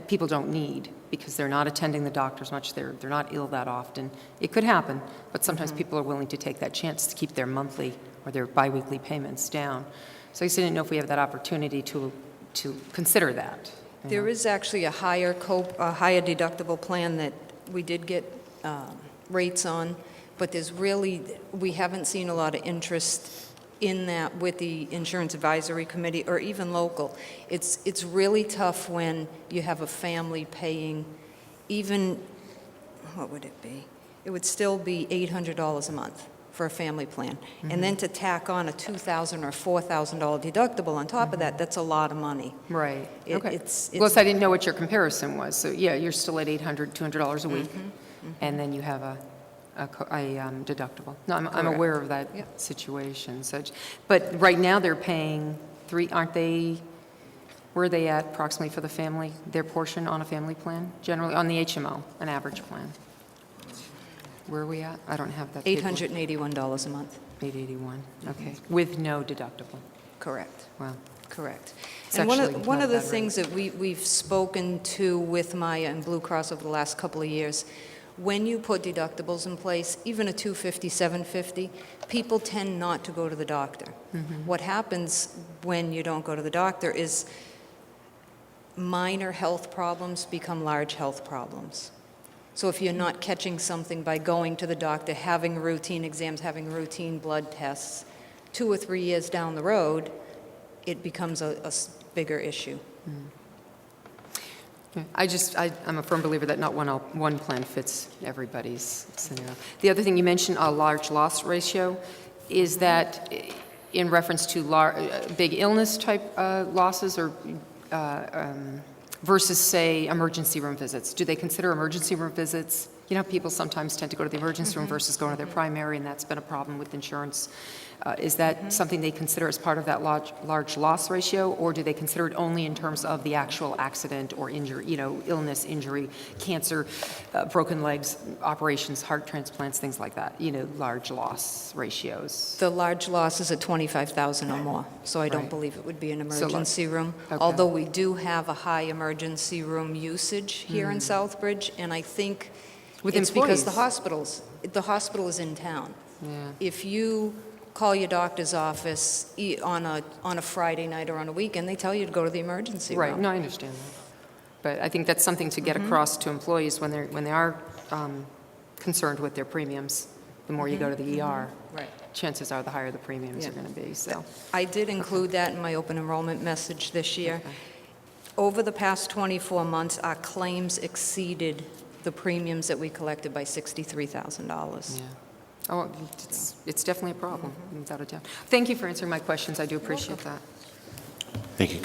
people don't need because they're not attending the doctor as much, they're not ill that often. It could happen, but sometimes people are willing to take that chance to keep their monthly or their biweekly payments down. So I just didn't know if we have that opportunity to consider that. There is actually a higher deductible plan that we did get rates on, but we haven't seen a lot of interest in that with the Insurance Advisory Committee or even local. It's really tough when you have a family paying even, what would it be? It would still be $800 a month for a family plan. And then to tack on a $2,000 or $4,000 deductible on top of that, that's a lot of money. Right, okay. It's Plus, I didn't know what your comparison was. So, yeah, you're still at $200 a week, and then you have a deductible. No, I'm aware of that situation. But right now, they're paying aren't they, where are they at approximately for the family, their portion on a family plan? Generally, on the HMO, an average plan. Where are we at? I don't have that. $881 a month. $881, okay. With no deductible. Correct. Wow. Correct. It's And actually one not of the bad rate. things that we've spoken to with Maya and Blue Cross over the last couple of years, when you put deductibles in place, even a $250, $750, people tend not to go to the doctor. What happens when you don't go to the doctor is minor health problems become large health problems. So if you're not catching something by going to the doctor, having routine exams, having routine blood tests, 2 or 3 years down the road, it becomes a bigger issue. I'm a firm believer that not one plan fits everybody's scenario. The other thing you mentioned, a large loss ratio, is that in reference to big illness type losses or versus, say, emergency room visits? Do they consider emergency room visits? You know, people sometimes tend to go to the emergency room versus going to their primary, and that's been a problem with insurance. Is that something they consider as part of that large loss ratio, or do they consider it only in terms of the actual accident or injury, illness, injury, cancer, broken legs, operations, heart transplants, things like that, large loss ratios? The large loss is at $25,000 or more, so I don't Right. believe it would be an emergency room. Okay. Although we do have a high emergency room usage here in Southbridge, and I think With it's because employees. the hospital is in town. Yeah. If you call your doctor's office on a Friday night or on a weekend, they tell you to go to the emergency room. Right, no, I understand that. But I think that's something to get across to employees when they are concerned with their premiums. The more you go to the ER, Right. chances are the higher the premiums are going to be, so. I did include that in my open enrollment message this year. Over the past 24 months, our claims exceeded the premiums that we collected by $63,000. Yeah. Oh, it's definitely a problem, without a doubt. Thank you for answering my questions. I do appreciate that. Thank you,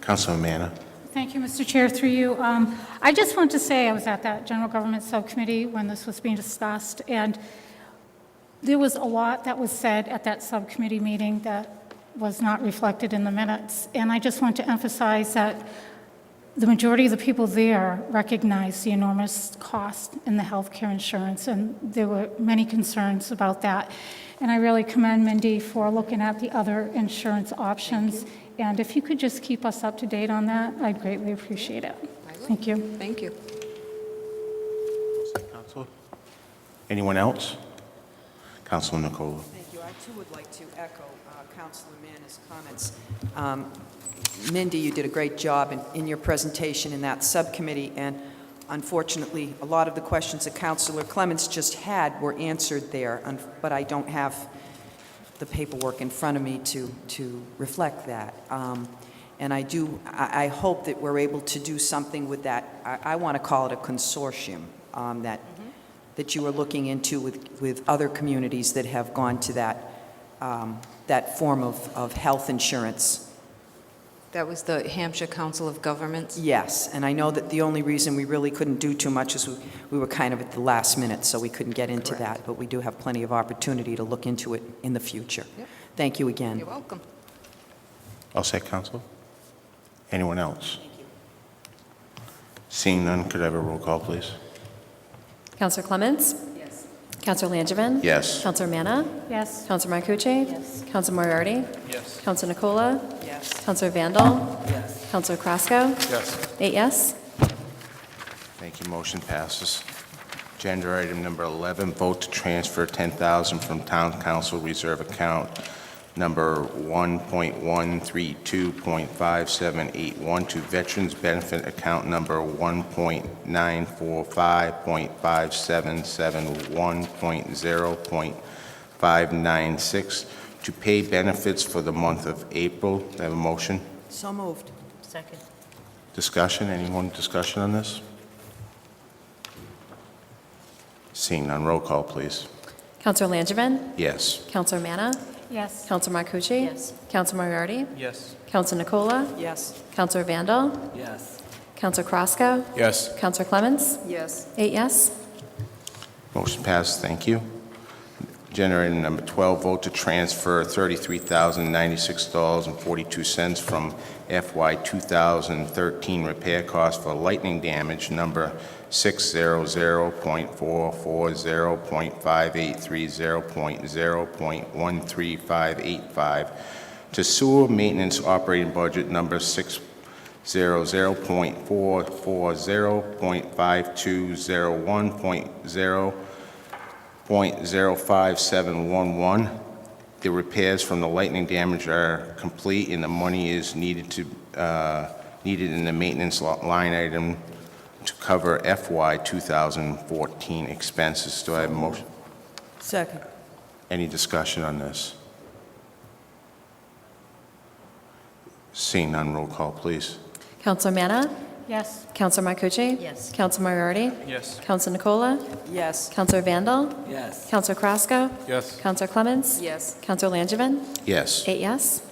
Councilman Manna. Thank you, Mr. Chair, through you. I just want to say I was at that General Government Subcommittee when this was being discussed, and there was a lot that was said at that subcommittee meeting that was not reflected in the minutes. And I just want to emphasize that the majority of the people there recognized the enormous cost in the health care insurance, and there were many concerns about that. And I really commend Mindy for looking at the other insurance options. And if you could just keep us up to date on that, I'd greatly appreciate it. Thank you. Thank you. Council? Anyone else? Councilman Nicola. Thank you. I, too, would like to echo Councilor Manna's comments. Mindy, you did a great job in your presentation in that subcommittee, and unfortunately, a lot of the questions that Councilor Clements just had were answered there, but I don't have the paperwork in front of me to reflect that. And I hope that we're able to do something with that. I want to call it a consortium that you are looking into with other communities that have gone to that form of health insurance. That was the Hampshire Council of Governments? Yes, and I know that the only reason we really couldn't do too much is we were kind of at the last minute, so we couldn't get into that, but we do have plenty of opportunity to look into it in the future. Yep. Thank you again. You're welcome. All set, Council? Anyone else? Seeing none, could I have a roll call, please? Counselor Clements? Yes. Counselor Langevin? Yes. Counselor Manna? Yes. Counselor Marcucci? Yes. Counselor Moriarty? Yes. Counselor Nicola? Yes. Counselor Vandal? Yes. Counselor Krasko? Yes. 8 yes. Thank you. Motion passes. Agenda item number 11, vote to transfer $10,000 from Town Council Reserve Account number 1.132.5781 to Veterans Benefit Account number 1.945.5771.0.596 to pay benefits for the month of April. Do I have a motion? So moved. Second. Discussion? Anyone discussion on this? Seeing none, roll call, please. Counselor Langevin? Yes. Counselor Manna? Yes. Counselor Marcucci? Yes. Counselor Moriarty? Yes. Counselor Nicola? Yes. Counselor Vandal? Yes. Counselor Krasko? Yes. Counselor Clements? Yes. 8 yes. Motion passes, thank you. Agenda item number 12, vote to transfer $33,096.42 from FY 2013 repair cost for lightning damage number 600.440.5830.0.13585 to sewer maintenance operating budget number 600.440.5201.0.05711. The repairs from the lightning damage are complete, and the money is needed in the maintenance line item to cover FY 2014 expenses. Do I have a motion? Second. Any discussion on this? Seeing none, roll call, please. Counselor Manna? Yes. Counselor Marcucci? Yes. Counselor Moriarty? Yes. Counselor Nicola? Yes. Counselor Vandal? Yes. Counselor Krasko? Yes. Counselor Clements? Yes. Counselor Langevin? Yes. 8 yes.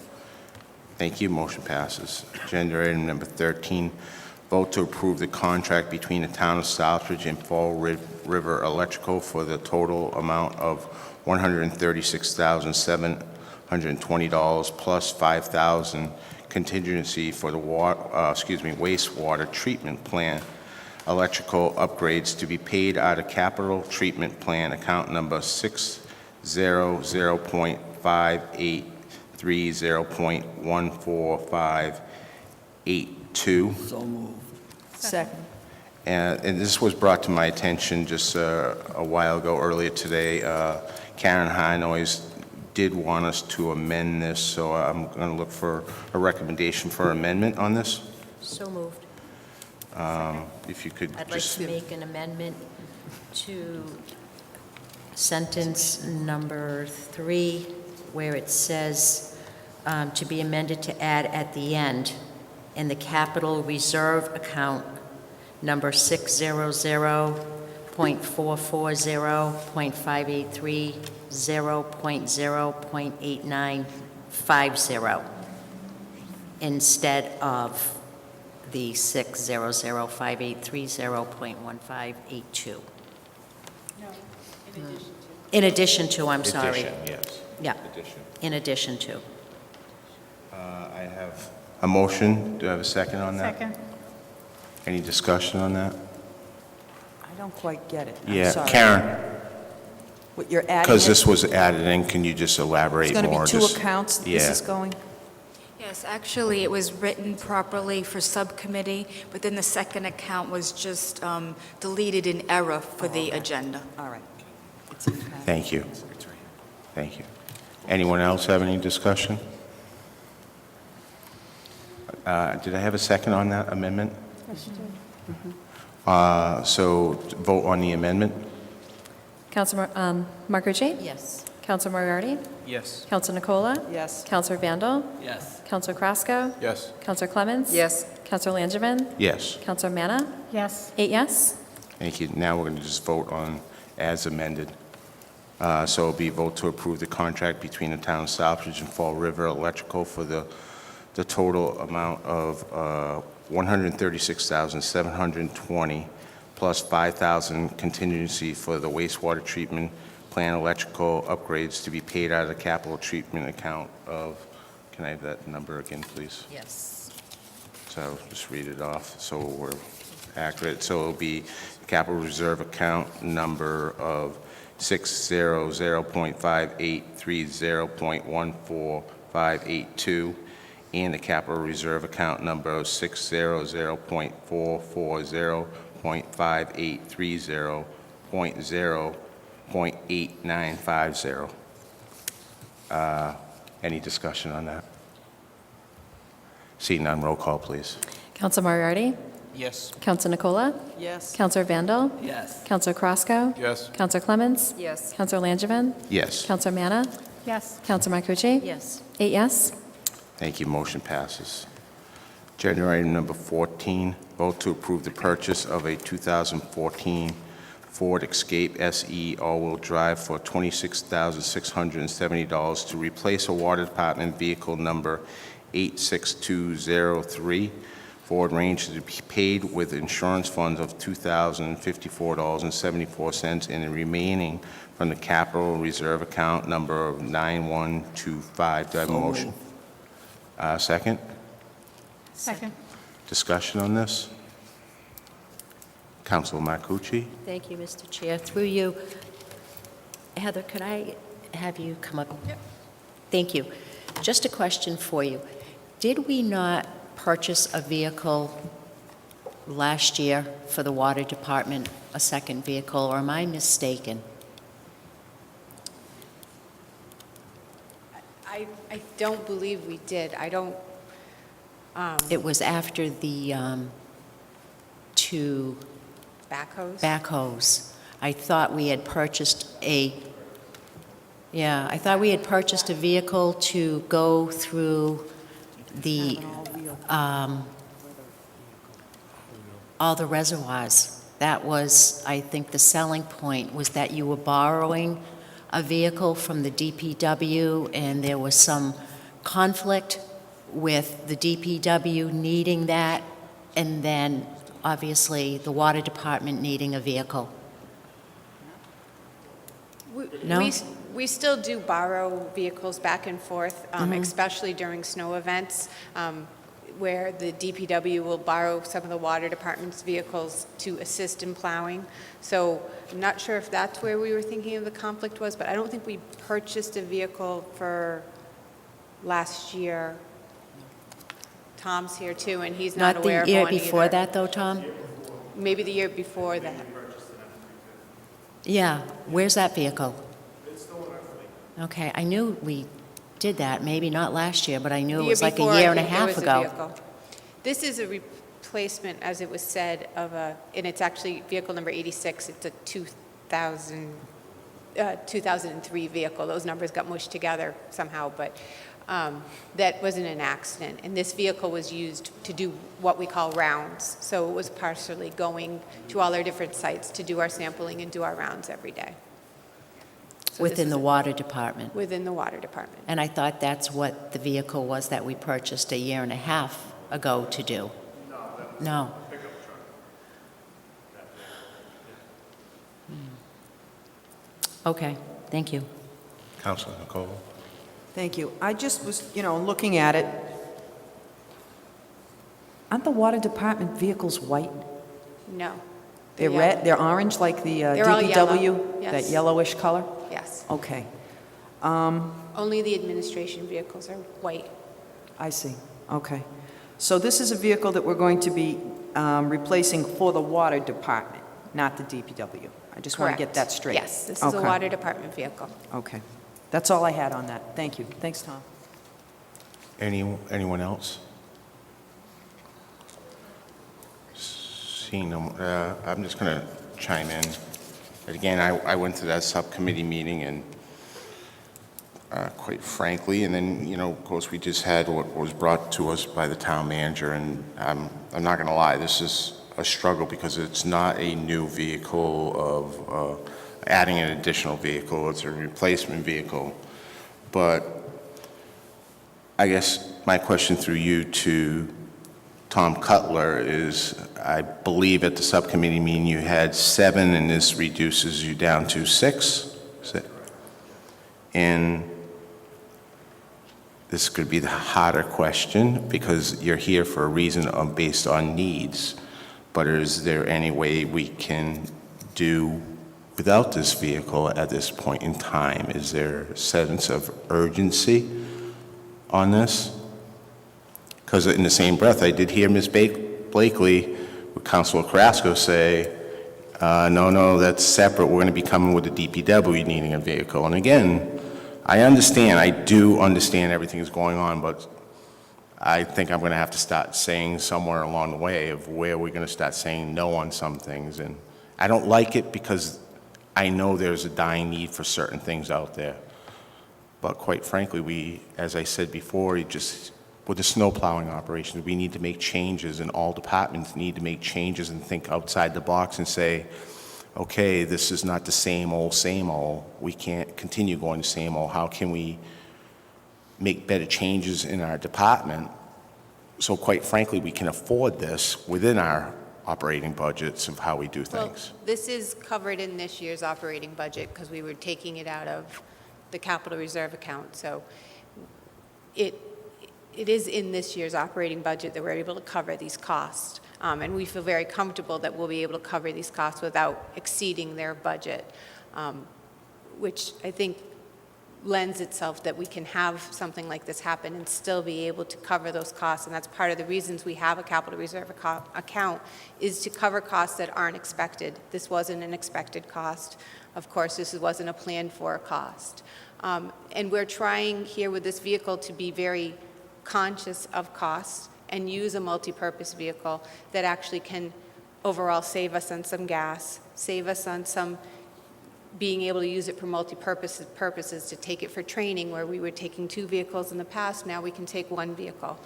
Thank you. Motion passes. Agenda item number 13, vote to approve the contract between the Town of Southbridge and Fall River Electrical for the total amount of $136,720 plus $5,000 contingency for the wastewater treatment plant electrical upgrades to be paid out of capital treatment plan account number 600.583.14582. So moved. Second. And this was brought to my attention just a while ago, earlier today. Karen Hinoys did want us to amend this, so I'm going to look for a recommendation for amendment on this. So moved. If you could I'd like just... to make an amendment to sentence number 3, where it says to be amended to add at the end, in the capital reserve account, number 600.440.583.0.0.8950 instead of the 600.583.0.1582. In addition to, I'm sorry. Addition, yes. Yeah, Addition. in addition to. I have a motion. Do I have a second on that? Second. Any discussion on that? I don't quite get it. I'm Yeah, sorry. Karen, What you're adding? because it- this was added in, can you just elaborate It's more? going to be two Just- accounts this Yeah. is going? Yes, actually, it was written properly for subcommittee, but then the second account was just deleted in error for the agenda. All right. Thank you. Thank you. Anyone else have any discussion? Did I have a second on that amendment? Yes, you did. So vote on the amendment? Counselor Marcucci? Yes. Counselor Moriarty? Yes. Counselor Nicola? Yes. Counselor Vandal? Yes. Counselor Krasko? Yes. Counselor Clements? Yes. Counselor Langevin? Yes. Counselor Manna? Yes. 8 yes. Thank you. Now we're going to just vote on as amended. So it'll be vote to approve the contract between the Town of Southbridge and Fall River Electrical for the total amount of $136,720 plus $5,000 contingency for the wastewater treatment plant electrical upgrades to be paid out of the capital treatment account of, can I have that number again, please? Yes. So I'll just read it off so we're accurate. So it'll be capital reserve account number of 600.5830.14582, and the capital reserve account number 600.440.5830.0.8950. Any discussion on that? Seeing none, roll call, please. Counsel Moriarty? Yes. Counsel Nicola? Yes. Counselor Vandal? Yes. Counselor Croscoe? Yes. Counselor Clemens? Yes. Counselor Langevin? Yes. Counselor Manna? Yes. Counselor Marcucci? Yes. 8 yes. Thank you. Motion passes. Agenda item number 14, vote to approve the purchase of a 2014 Ford Escape SE all-wheel drive for $26,670 to replace a Water Department vehicle number 86203. Ford Ranger to be paid with insurance funds of $2,054.74 and the remaining from the capital reserve account number 9125. Do I have a motion? Second? Second. Discussion on this? Councilor Marcucci? Thank you, Mr. Chair. Through you, Heather, could I have you come up? Yep. Thank you. Just a question for you. Did we not purchase a vehicle last year for the Water Department, a second vehicle, or am I mistaken? I don't believe we did. I don't, It was after the two backhoes? backhoes. I thought we had purchased a vehicle to go through the, all the reservoirs. That was, I think, the selling point, was that you were borrowing a vehicle from the DPW, and there was some conflict with the DPW needing that, and then, obviously, the Water Department needing a vehicle. No? We still do borrow vehicles back and forth, especially during snow events, where the DPW will borrow some of the Water Department's vehicles to assist in plowing. So I'm not sure if that's where we were thinking of the conflict was, but I don't think we purchased a vehicle for last year. Tom's here too, and he's not aware of one either. Not the year before that, though, Tom? Maybe the year before that. Yeah. Where's that vehicle? Okay, I knew we did that, maybe not last year, but I knew it was like a year and a half ago. This is a replacement, as it was said, of a, and it's actually vehicle number 86. It's a 2003 vehicle. Those numbers got mushed together somehow, but that wasn't an accident. And this vehicle was used to do what we call rounds. So it was partially going to all our different sites to do our sampling and do our rounds every day. So Within the Water Department? Within the Water Department. And I thought that's what the vehicle was that we purchased a year and a half ago to do. No. Okay, thank you. Councilor Nicola? Thank you. I just was, looking at it. Aren't the Water Department vehicles white? No. They're red, they're orange like the They're all DPW? yellow, yes. That yellowish color? Yes. Okay. Only the administration vehicles are white. I see. Okay. So this is a vehicle that we're going to be replacing for the Water Department, not the DPW. I just want to get that straight. Yes, this is a Okay. Water Department vehicle. Okay. That's all I had on that. Thank you. Thanks, Tom. Anyone else? Seeing no, I'm just going to chime in. But again, I went to that subcommittee meeting, and quite frankly, and then, of course, we just had what was brought to us by the town manager, and I'm not going to lie, this is a struggle because it's not a new vehicle of adding an additional vehicle. It's a replacement vehicle. But I guess my question through you to Tom Cutler is, I believe at the subcommittee meeting you had 7, and this reduces you down to 6? And this could be the harder question because you're here for a reason based on needs. But is there any way we can do without this vehicle at this point in time? Is there a sense of urgency on this? Because in the same breath, I did hear Ms. Blakely with Councilor Carrasco say, no, that's separate. We're going to be coming with the DPW needing a vehicle. And again, I do understand everything is going on, but I think I'm going to have to start saying somewhere along the way of where we're going to start saying no on some things. And I don't like it because I know there's a dying need for certain things out there. But quite frankly, as I said before, with the snow plowing operations, we need to make changes, and all departments need to make changes and think outside the box and say, okay, this is not the same old. We can't continue going the same old. How can we make better changes in our department so, quite frankly, we can afford this within our operating budgets of how we do things? Well, this is covered in this year's operating budget because we were taking it out of the capital reserve account. So it is in this year's operating budget that we're able to cover these costs. And we feel very comfortable that we'll be able to cover these costs without exceeding their budget, which I think lends itself that we can have something like this happen and still be able to cover those costs. And that's part of the reasons we have a capital reserve account, is to cover costs that aren't expected. This wasn't an expected cost. Of course, this wasn't a planned for cost. And we're trying here with this vehicle to be very conscious of costs and use a multi-purpose vehicle that actually can overall save us on some gas, save us on some being able to use it for purposes to take it for training, where we were taking 2 vehicles in the past. Now we can take 1 vehicle.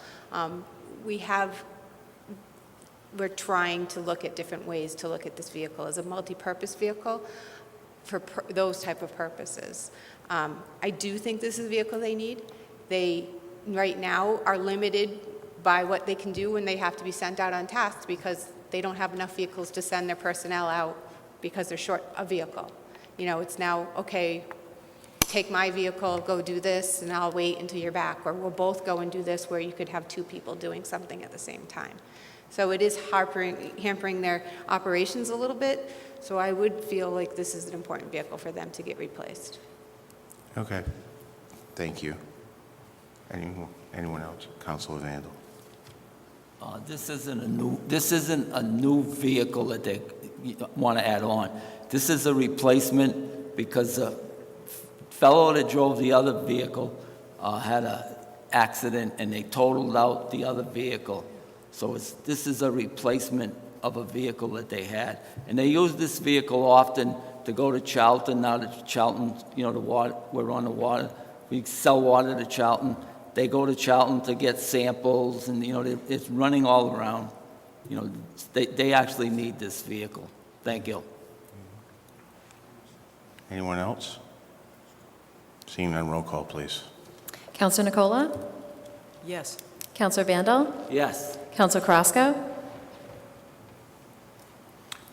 We're trying to look at different ways to look at this vehicle as a multi-purpose vehicle for those type of purposes. I do think this is a vehicle they need. They right now are limited by what they can do when they have to be sent out on tasks, because they don't have enough vehicles to send their personnel out because they're short a vehicle. You know, it's now, okay, take my vehicle, go do this, and I'll wait until you're back. Or we'll both go and do this, where you could have 2 people doing something at the same time. So it is hampering their operations a little bit. So I would feel like this is an important vehicle for them to get replaced. Okay. Thank you. Anyone else? Councilor Vandal. This isn't a new vehicle that they want to add on. This is a replacement because the fellow that drove the other vehicle had an accident, and they totaled out the other vehicle. So this is a replacement of a vehicle that they had. And they use this vehicle often to go to Charlton. Now that Charlton, the water, we're on the water. We sell water to Charlton. They go to Charlton to get samples, and, it's running all around. They actually need this vehicle. Thank you. Anyone else? Seeing none, roll call, please. Counselor Nicola? Yes. Counselor Vandal? Yes. Counselor Carrasco?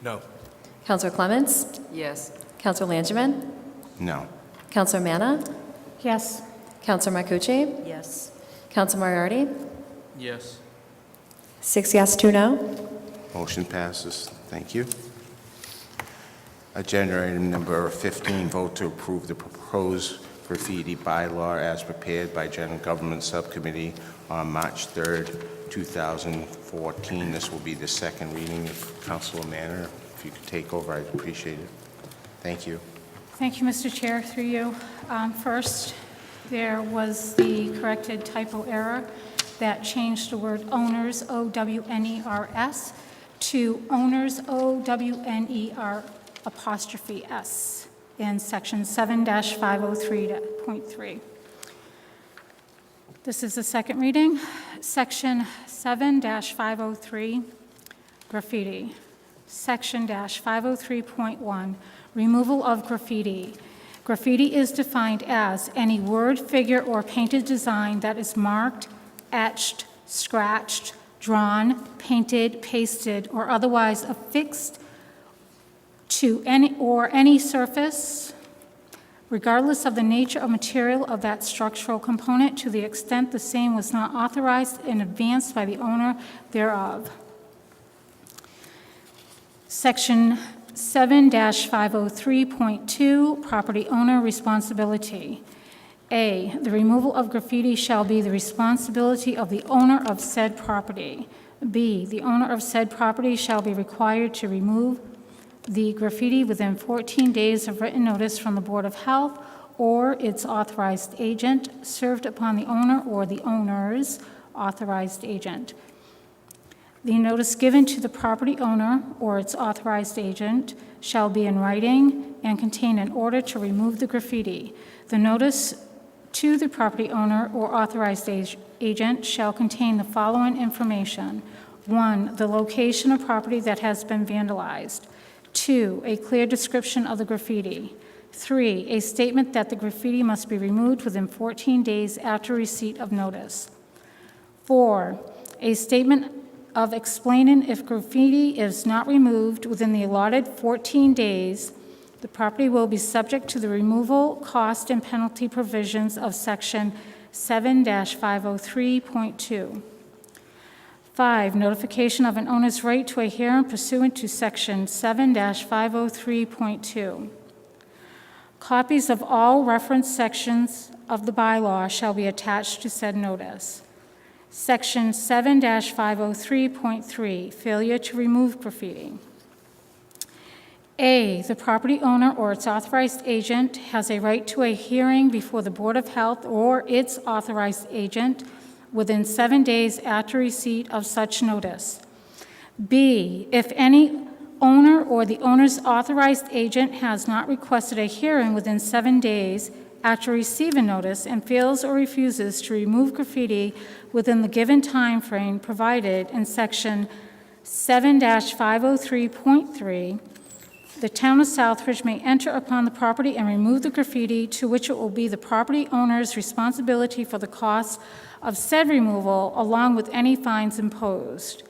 No. Counselor Clements? Yes. Counselor Langevin? No. Counselor Manna? Yes. Counselor Marcucci? Yes. Counselor Moriarty? Yes. 6 yes, 2 no. Motion passes. Thank you. Agenda item number 15, vote to approve the proposed graffiti bylaw as prepared by General Government Subcommittee on March 3rd, 2014. This will be the second reading. If Councilor Manna, if you could take over, I'd appreciate it. Thank you. Thank you, Mr. Chair, through you. First, there was the corrected typo error that changed the word owners, O-W-N-E-R-S, to owners, O-W-N-E-R''S, in section 7-503.3. This is the second reading. Section 7-503, graffiti. Section -503.1, removal of graffiti. Graffiti is defined as any word, figure, or painted design that is marked, etched, scratched, drawn, painted, pasted, or otherwise affixed to any surface, regardless of the nature or material of that structural component, to the extent the same was not authorized in advance by the owner thereof. Section 7-503.2, property owner responsibility. A, the removal of graffiti shall be the responsibility of the owner of said property. B, the owner of said property shall be required to remove the graffiti within 14 days of written notice from the Board of Health or its authorized agent served upon the owner or the owner's authorized agent. The notice given to the property owner or its authorized agent shall be in writing and contain an order to remove the graffiti. The notice to the property owner or authorized agent shall contain the following information. 1, the location of property that has been vandalized. 2, a clear description of the graffiti. 3, a statement that the graffiti must be removed within 14 days after receipt of notice. 4, a statement of explaining if graffiti is not removed within the allotted 14 days, the property will be subject to the removal, cost, and penalty provisions of Section 7-503.2. 5, notification of an owner's right to a hearing pursuant to Section 7-503.2. Copies of all referenced sections of the bylaw shall be attached to said notice. Section 7-503.3, failure to remove graffiti. A, the property owner or its authorized agent has a right to a hearing before the Board of Health or its authorized agent within 7 days after receipt of such notice. B, if any owner or the owner's authorized agent has not requested a hearing within 7 days after receiving notice and fails or refuses to remove graffiti within the given time frame provided in Section 7-503.3, the town of Southbridge may enter upon the property and remove the graffiti, to which it will be the property owner's responsibility for the cost of said removal, along with any fines imposed.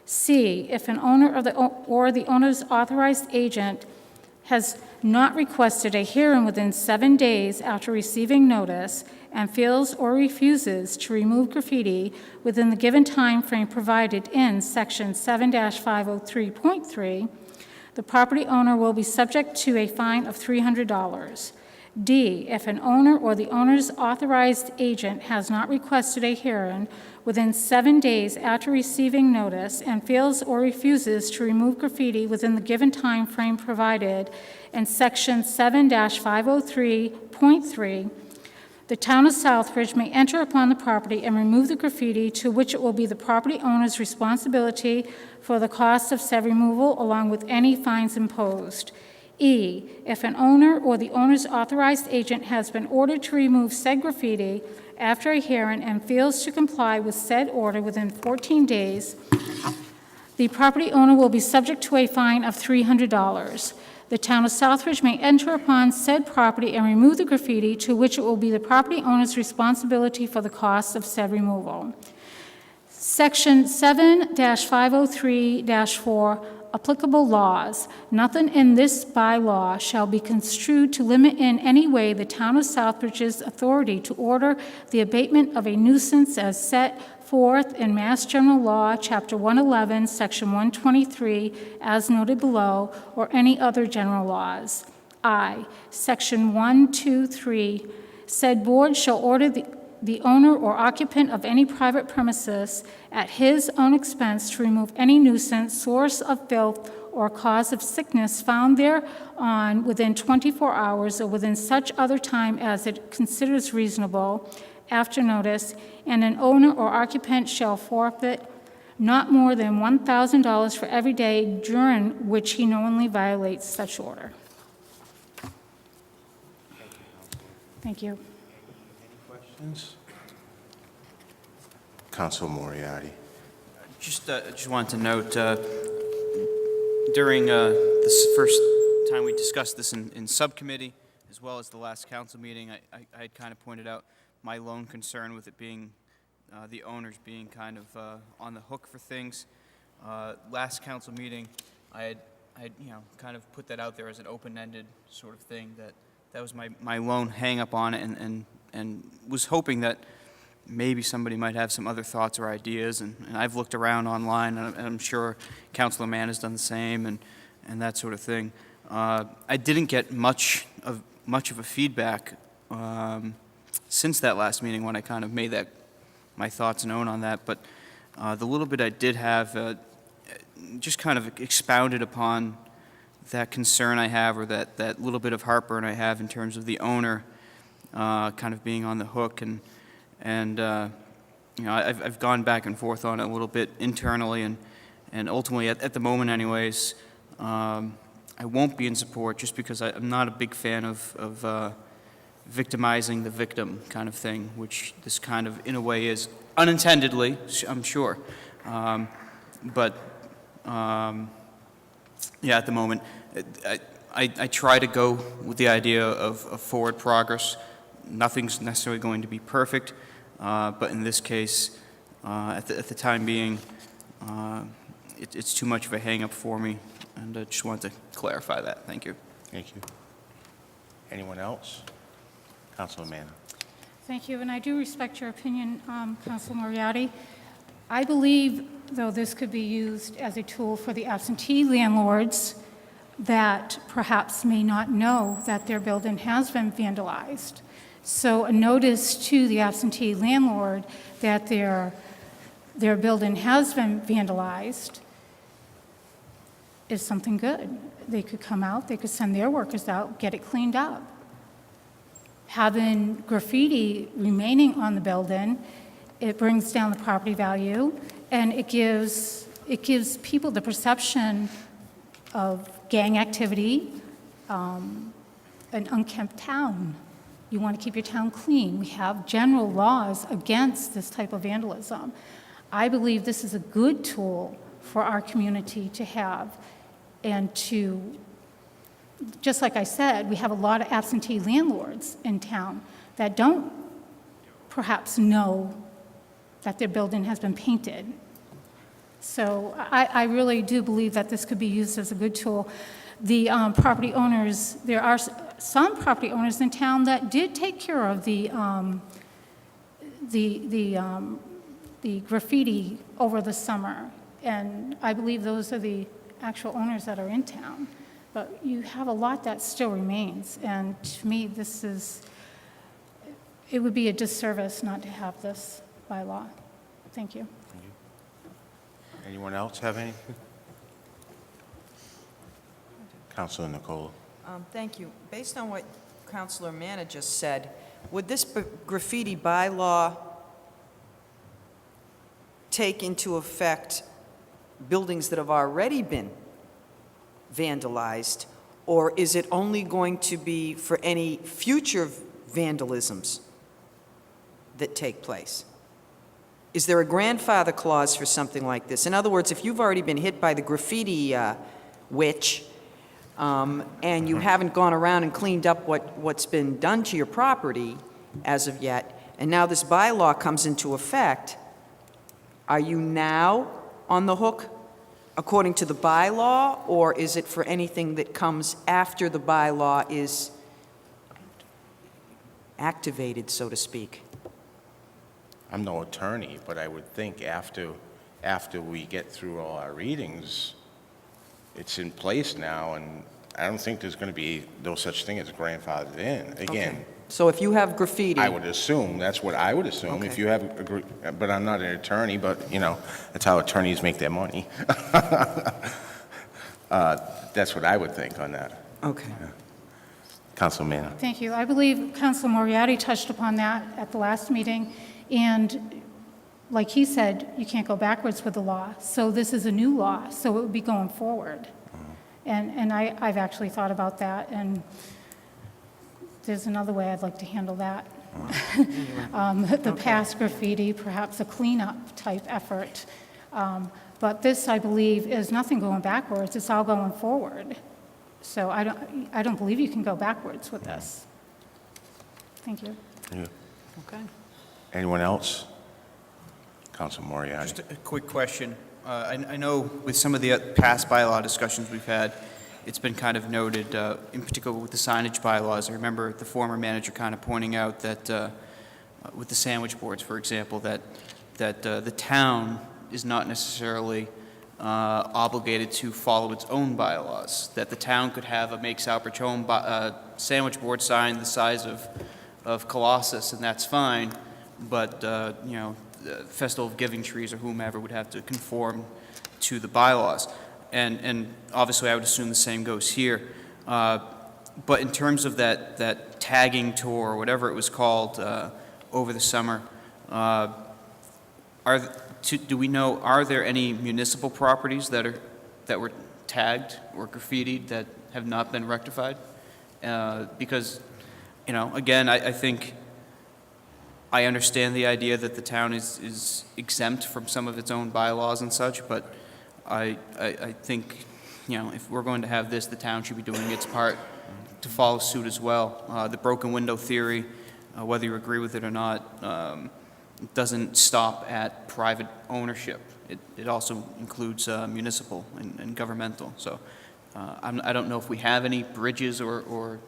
C, if an owner or the owner's authorized agent has not requested a hearing within 7 days after receiving notice and fails or refuses to remove graffiti within the given time frame provided in Section 7-503.3, the property owner will be subject to a fine of $300. D, if an owner or the owner's authorized agent has not requested a hearing within 7 days after receiving notice and fails or refuses to remove graffiti within the given time frame provided in Section 7-503.3, the town of Southbridge may enter upon the property and remove the graffiti, to which it will be the property owner's responsibility for the cost of said removal, along with any fines imposed. E, if an owner or the owner's authorized agent has been ordered to remove said graffiti after a hearing and fails to comply with said order within 14 days, the property owner will be subject to a fine of $300. The town of Southbridge may enter upon said property and remove the graffiti, to which it will be the property owner's responsibility for the cost of said removal. Section 7-503-4, applicable laws. Nothing in this bylaw shall be construed to limit in any way the town of Southbridge's authority to order the abatement of a nuisance as set forth in Mass General Law, Chapter 111, Section 123, as noted below, or any other general laws. I, Section 123, said board shall order the owner or occupant of any private premises at his own expense to remove any nuisance, source of filth, or cause of sickness found thereon within 24 hours or within such other time as it considers reasonable after notice, and an owner or occupant shall forfeit not more than $1,000 for every day during which he knowingly violates such order. Thank you. Questions? Council Moriarty. Just wanted to note, during this first time we discussed this in subcommittee, as well as the last council meeting, I had kind of pointed out my lone concern with it being the owners being kind of on the hook for things. Last council meeting, I had kind of put that out there as an open-ended sort of thing, that was my lone hang-up on it, and was hoping that maybe somebody might have some other thoughts or ideas, and I've looked around online, and I'm sure Councilor Mann has done the same, and and that sort of thing. I didn't get much of a feedback since that last meeting when I kind of made my thoughts known on that, but the little bit I did have just kind of expounded upon that concern I have, or that little bit of heartburn I have in terms of the owner kind of being on the hook, and I've gone back and forth on it a little bit internally, and ultimately, at the moment anyways, I won't be in support just because I'm not a big fan of victimizing the victim kind of thing, which this kind of, in a way, is unintendedly, I'm sure. Yeah, at the moment, I try to go with the idea of forward progress. Nothing's necessarily going to be perfect, but in this case, at the time being, it's too much of a hang-up for me, and I just wanted to clarify that. Thank you. Thank you. Anyone else? Councilor Manna. Thank you, and I do respect your opinion, Councilor Moriarty. I believe, though, this could be used as a tool for the absentee landlords that perhaps may not know that their building has been vandalized. So a notice to the absentee landlord that their building has been vandalized is something good. They could come out, they could send their workers out, get it cleaned up. Having graffiti remaining on the building, it brings down the property value, and it gives people the perception of gang activity, an unkempt town. You want to keep your town clean. We have general laws against this type of vandalism. I believe this is a good tool for our community to have, and to, just like I said, we have a lot of absentee landlords in town that don't perhaps know that their building has been painted. So I really do believe that this could be used as a good tool. The property owners, there are some property owners in town that did take care of the graffiti over the summer, and I believe those are the actual owners that are in town. But you have a lot that still remains, and to me, it would be a disservice not to have this by law. Thank you. Anyone else have anything? Councilor Nicola. Thank you. Based on what Councilor Manna just said, would this graffiti bylaw take into effect buildings that have already been vandalized, or is it only going to be for any future vandalisms that take place? Is there a grandfather clause for something like this? In other words, if you've already been hit by the graffiti witch, and you haven't gone around and cleaned up what's been done to your property as of yet, and now this bylaw comes into effect, are you now on the hook according to the bylaw, or is it for anything that comes after the bylaw is activated, so to speak? I'm no attorney, but I would think after we get through all our readings, it's in place now, and I don't think there's going to be no such thing as grandfathered in. Again, Okay. So if you have graffiti... I would assume, that's what I would assume. Okay. If you have, but I'm not an attorney, but, that's how attorneys make their money. That's what I would think on that. Okay. Councilor Manna. Thank you. I believe Councilor Moriarty touched upon that at the last meeting, and like he said, you can't go backwards with the law. So this is a new law, so it would be going forward. And I've actually thought about that, and there's another way I'd like to handle that. The past graffiti, perhaps a cleanup type effort. But this, I believe, is nothing going backwards, it's all going forward. So I don't believe you can go backwards with this. Thank you. Yeah. Okay. Anyone else? Councilor Moriarty. Just a quick question. I know with some of the past bylaw discussions we've had, it's been kind of noted, in particular with the signage bylaws. I remember the former manager kind of pointing out that with the sandwich boards, for example, that the town is not necessarily obligated to follow its own bylaws, that the town could have a Make Southbridge Home sandwich board sign the size of Colossus, and that's fine, but, the Festival of Giving Trees or whomever would have to conform to the bylaws. And obviously, I would assume the same goes here. But in terms of that tagging tour, or whatever it was called, over the summer, do we know, are there any municipal properties that were tagged or graffitied that have not been rectified? Because, again, I think I understand the idea that the town is exempt from some of its own bylaws and such, but I think, if we're going to have this, the town should be doing its part to follow suit as well. The broken window theory, whether you agree with it or not, doesn't stop at private ownership. It also includes municipal and governmental. So I don't know if we have any bridges or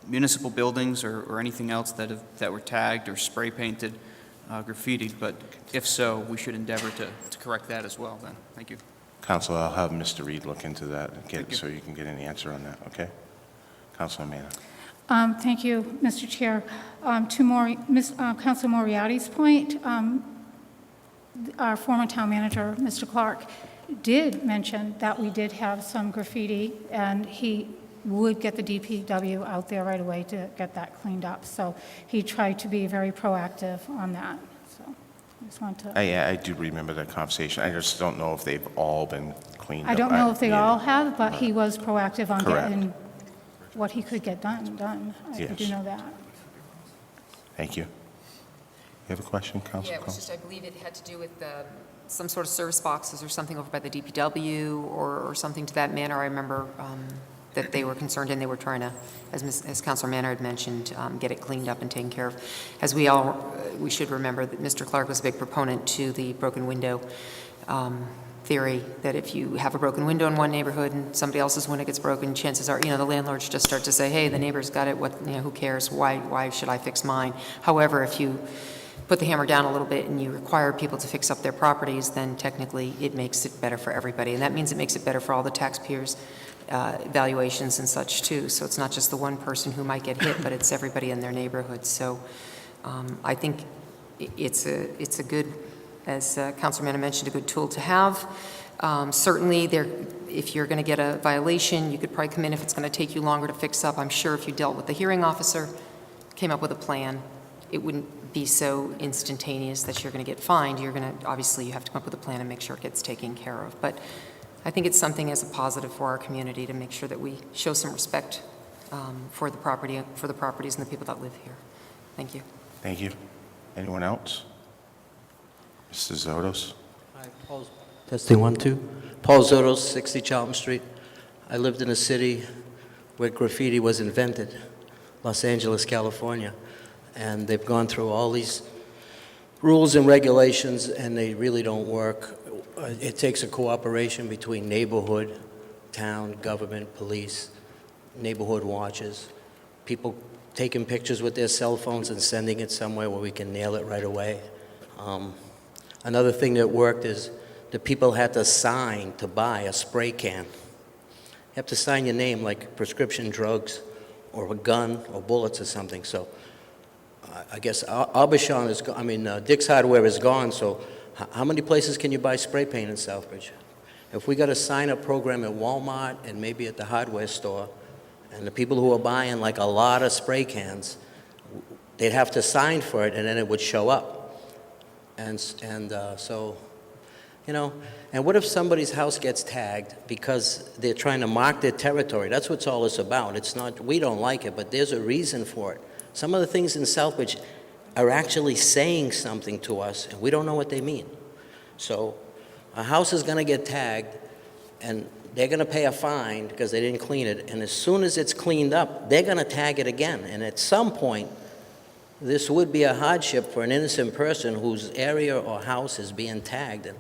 municipal buildings or anything else that were tagged or spray painted, graffitied, but if so, we should endeavor to correct that as well then. Thank you. Councilor, I'll have Mr. Reed look into that so you can get an answer on that, okay? Councilor Manna. Thank you, Mr. Chair. To Councilor Moriarty's point, our former town manager, Mr. Clark, did mention that we did have some graffiti, and he would get the DPW out there right away to get that cleaned up. So he tried to be very proactive on that. So I just want to... I do remember that conversation. I just don't know if they've all been cleaned up. I don't know if they all have, but he was proactive on Correct. getting what he could get done. I Yes. do know that. Thank you. You have a question, Councilor? Yeah, it was just, I believe it had to do with some sort of service boxes or something over by the DPW or something to that manner. I remember that they were concerned and they were trying to, as Councilor Manor had mentioned, get it cleaned up and taken care of. As we should remember that Mr. Clark was a big proponent to the broken window theory, that if you have a broken window in one neighborhood and somebody else's window gets broken, chances are, the landlords just start to say, hey, the neighbor's got it, who cares, why should I fix mine? However, if you put the hammer down a little bit and you require people to fix up their properties, then technically it makes it better for everybody. And that means it makes it better for all the taxpayers' valuations and such too. So it's not just the one person who might get hit, but it's everybody in their neighborhood. So I think it's a good, as Councilor Manna mentioned, a good tool to have. Certainly, if you're going to get a violation, you could probably come in if it's going to take you longer to fix up. I'm sure if you dealt with the hearing officer, came up with a plan, it wouldn't be so instantaneous that you're going to get fined. You're going to, obviously, you have to come up with a plan and make sure it gets taken care of. But I think it's something as a positive for our community to make sure that we show some respect for the properties and the people that live here. Thank you. Thank you. Anyone else? Mr. Zotos? Hi, Paul. Testing 1, 2. Paul Zotos, 60 Charlton Street. I lived in a city where graffiti was invented, Los Angeles, California. And they've gone through all these rules and regulations, and they really don't work. It takes a cooperation between neighborhood, town, government, police, neighborhood watches, people taking pictures with their cell phones and sending it somewhere where we can nail it right away. Another thing that worked is the people had to sign to buy a spray can. You have to sign your name, like prescription drugs or a gun or bullets or something. So I guess Aubuchon is, Dick's Hardware is gone, so how many places can you buy spray paint in Southbridge? If we got a sign-up program at Walmart and maybe at the hardware store, and the people who are buying like a lot of spray cans, they'd have to sign for it, and then it would show up. And what if somebody's house gets tagged because they're trying to mark their territory? That's what all this about. It's not, we don't like it, but there's a reason for it. Some of the things in Southbridge are actually saying something to us, and we don't know what they mean. So a house is going to get tagged, and they're going to pay a fine because they didn't clean it, and as soon as it's cleaned up, they're going to tag it again. And at some point, this would be a hardship for an innocent person whose area or house is being tagged. And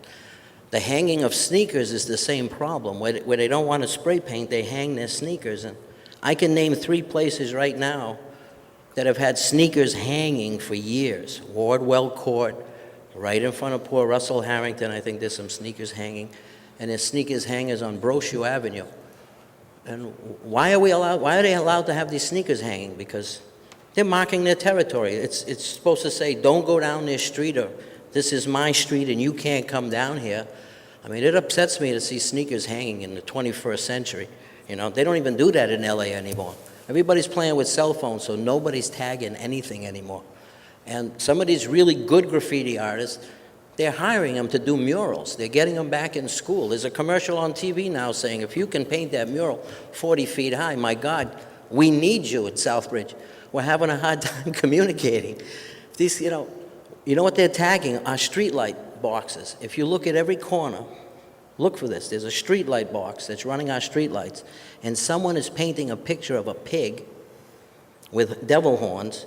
the hanging of sneakers is the same problem. Where they don't want to spray paint, they hang their sneakers. And I can name 3 places right now that have had sneakers hanging for years. Wardwell Court, right in front of poor Russell Harrington, I think there's some sneakers hanging. and there's sneakers hangers on Brochu Avenue. And why are they allowed to have these sneakers hanging? Because they're marking their territory. It's supposed to say, don't go down this street, or this is my street and you can't come down here. I mean, it upsets me to see sneakers hanging in the 21st century. You know, they don't even do that in LA anymore. Everybody's playing with cell phones, so nobody's tagging anything anymore. And some of these really good graffiti artists, they're hiring them to do murals. They're getting them back in school. There's a commercial on TV now saying, if you can paint that mural 40 feet high, my God, we need you at Southbridge. We're having a hard time communicating. These, you know what they're tagging? Are streetlight boxes. If you look at every corner, look for this. There's a streetlight box that's running our streetlights, and someone is painting a picture of a pig with devil horns,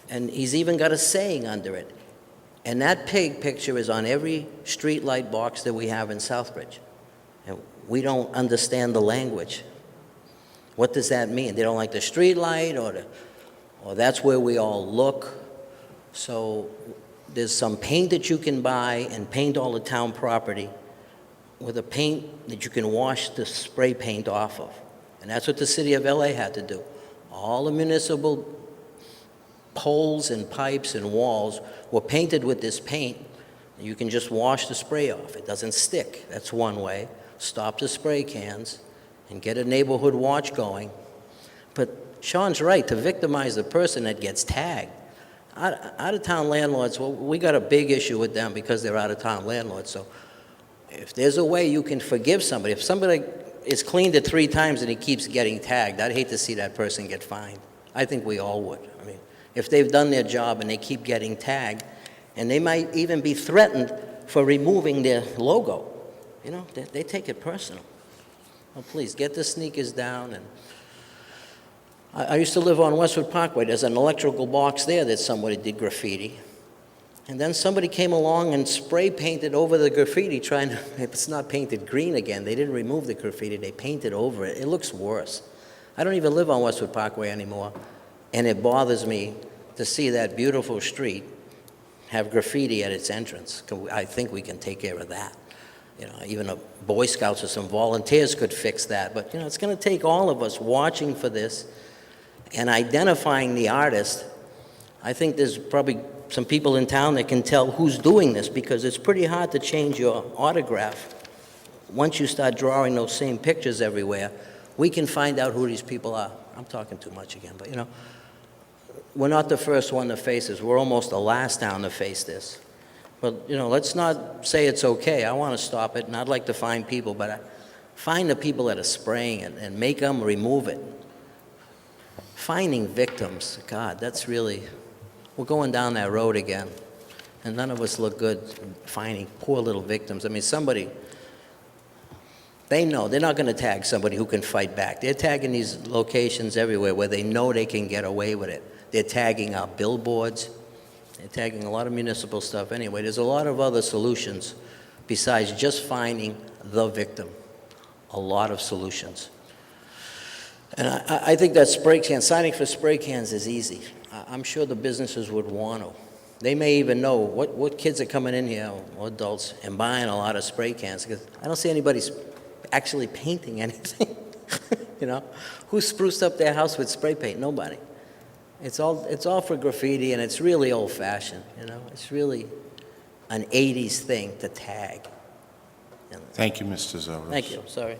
and he's even got a saying under it. And that pig picture is on every streetlight box that we have in Southbridge. And we don't understand the language. What does that mean? They don't like the streetlight, or that's where we all look. So there's some paint that you can buy and paint all the town property with a paint that you can wash the spray paint off of. And that's what the city of LA had to do. All the municipal poles and pipes and walls were painted with this paint. You can just wash the spray off. It doesn't stick. That's one way. Stop the spray cans and get a neighborhood watch going. But Sean's right, to victimize the person that gets tagged. Out-of-town landlords, well, we got a big issue with them because they're out-of-town landlords. So if there's a way you can forgive somebody, if somebody is cleaned it 3 times and he keeps getting tagged, I'd hate to see that person get fined. I think we all would. I mean, if they've done their job and they keep getting tagged, and they might even be threatened for removing their logo, you know, they take it personal. Well, please, get the sneakers down. And I used to live on Westwood Parkway. There's an electrical box there that somebody did graffiti. And then somebody came along and spray painted over the graffiti, trying to, if it's not painted green again, they didn't remove the graffiti, they painted over it. It looks worse. I don't even live on Westwood Parkway anymore, and it bothers me to see that beautiful street have graffiti at its entrance. I think we can take care of that. You know, even a Boy Scouts or some volunteers could fix that. But, you know, it's going to take all of us watching for this and identifying the artist. I think there's probably some people in town that can tell who's doing this, because it's pretty hard to change your autograph. Once you start drawing those same pictures everywhere, we can find out who these people are. I'm talking too much again, but, you know, we're not the first one to face this. We're almost the last town to face this. But, you know, let's not say it's okay. I want to stop it, and I'd like to find people, but find the people that are spraying it and make them remove it. Finding victims, God, that's really, we're going down that road again, and none of us look good finding poor little victims. I mean, somebody, they know they're not going to tag somebody who can fight back. They're tagging these locations everywhere where they know they can get away with it. They're tagging our billboards. They're tagging a lot of municipal stuff anyway. There's a lot of other solutions besides just finding the victim. A lot of solutions. And I think that spray can, signing for spray cans is easy. I'm sure the businesses would want to. They may even know what kids are coming in here, or adults, and buying a lot of spray cans, because I don't see anybody actually painting anything. You know, who spruced up their house with spray paint? Nobody. It's all for graffiti, and it's really old-fashioned. You know, it's really an '80s thing to tag. You know. Thank you, Mr. Zotos. Thank you. Sorry.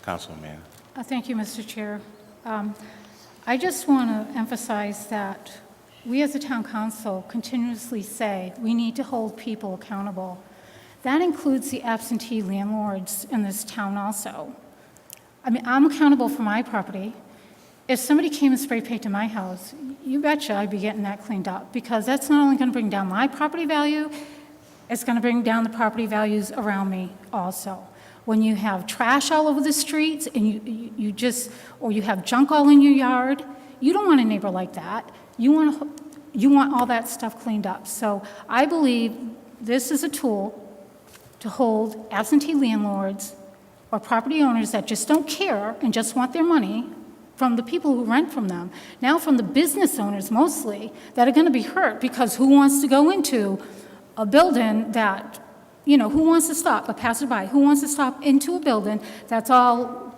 Councilman Mann. Thank you, Mr. Chair. I just want to emphasize that we as a town council continuously say we need to hold people accountable. That includes the absentee landlords in this town also. I mean, I'm accountable for my property. If somebody came and spray painted my house, you betcha I'd be getting that cleaned up, because that's not only going to bring down my property value, it's going to bring down the property values around me also. When you have trash all over the streets and you just, or you have junk all in your yard, you don't want a neighbor like that. You want all that stuff cleaned up. So I believe this is a tool to hold absentee landlords or property owners that just don't care and just want their money from the people who rent from them. Now from the business owners mostly that are going to be hurt, because who wants to go into a building that who wants to stop, a passerby, who wants to stop into a building that's all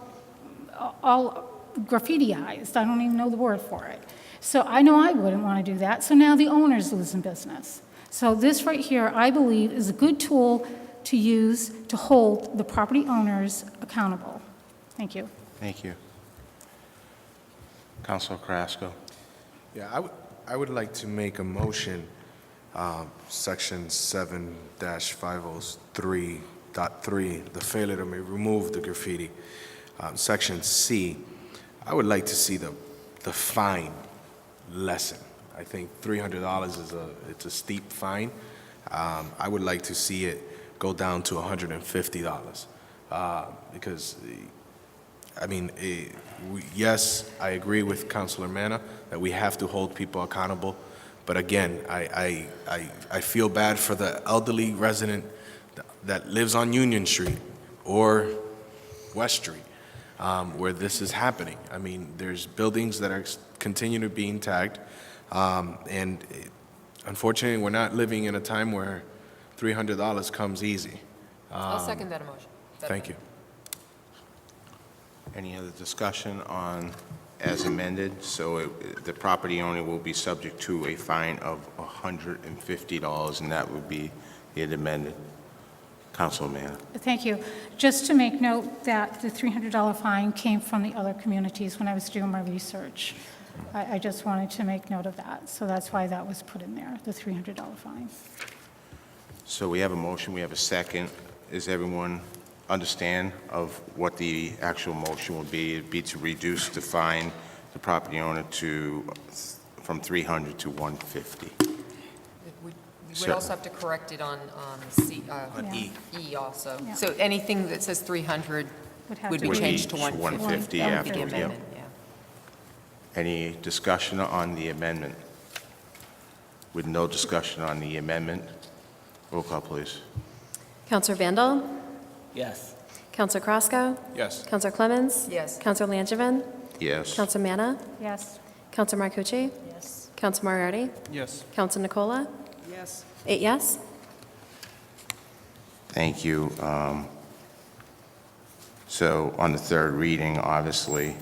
graffitiized? I don't even know the word for it. So I know I wouldn't want to do that. So now the owner's losing business. So this right here, I believe, is a good tool to use to hold the property owners accountable. Thank you. Thank you. Councilor Carrasco. Yeah, I would like to make a motion, section 7-503.3, the failure to remove the graffiti. Section C, I would like to see the fine lessen. I think $300 it's a steep fine. I would like to see it go down to $150 because, I mean, yes, I agree with Councilor Manna that we have to hold people accountable, but again, I feel bad for the elderly resident that lives on Union Street or West Street where this is happening. I mean, there's buildings that are continue being tagged, and unfortunately, we're not living in a time where $300 comes easy. I'll second that emotion. Thank you. Any other discussion on as amended? So the property owner will be subject to a fine of $150, and that would be it amended. Councilman. Thank you. Just to make note that the $300 fine came from the other communities when I was doing my research. I just wanted to make note of that. So that's why that was put in there, the $300 fine. So we have a motion, we have a second. Does everyone understand of what the actual motion will be? It'd be to reduce the fine the property owner from $300 to $150. We'd also have to correct it on C, On E. E also. Yeah. So anything that says 300 would be changed to 150. 150 That would be the after, amendment, yeah. Any discussion on the amendment? With no discussion on the amendment, roll call, please. Counselor Vandal? Yes. Counselor Krasko? Yes. Counselor Clemens? Yes. Counselor Langevin? Yes. Counselor Manna? Yes. Counselor Marcucci? Yes. Counselor Moriarty? Yes. Counselor Nicola? Yes. 8 yes. Thank you. So on the third reading, obviously,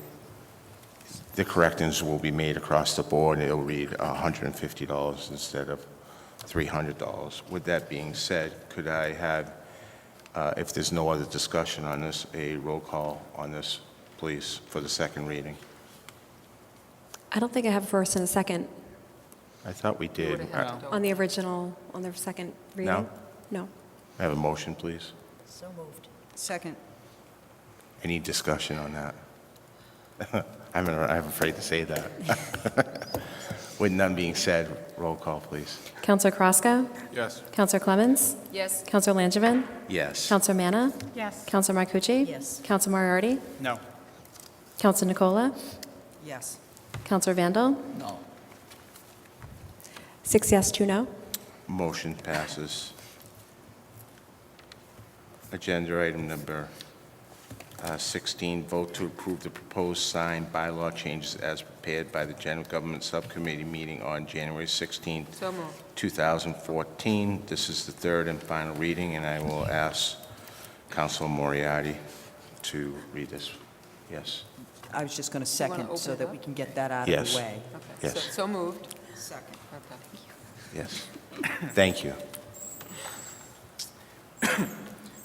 the corrections will be made across the board. It'll read $150 instead of $300. With that being said, could I have, if there's no other discussion on this, a roll call on this, please, for the second reading? I don't think I have a first and a second I thought we did. on the original, on the second reading. No? No. I have a motion, please. So moved. Second. Any discussion on that? I'm afraid to say that. With none being said, roll call, please. Counselor Krasko? Yes. Counselor Clemens? Yes. Counselor Langevin? Yes. Counselor Manna? Yes. Counselor Marcucci? Yes. Counselor Moriarty? No. Counselor Nicola? Yes. Counselor Vandal? No. 6 yes, 2 no. Motion passes. Agenda item number 16, vote to approve the proposed sign bylaw changes as prepared by the General Government Subcommittee meeting on January 16, So moved. 2014. This is the third and final reading, and I will ask Councilor Moriarty to read this. Yes. I was just going to You wanna second so open it that up? we can get that out Yes. of the way. Okay. Yes. So moved. Second. Okay. Yes. Thank you.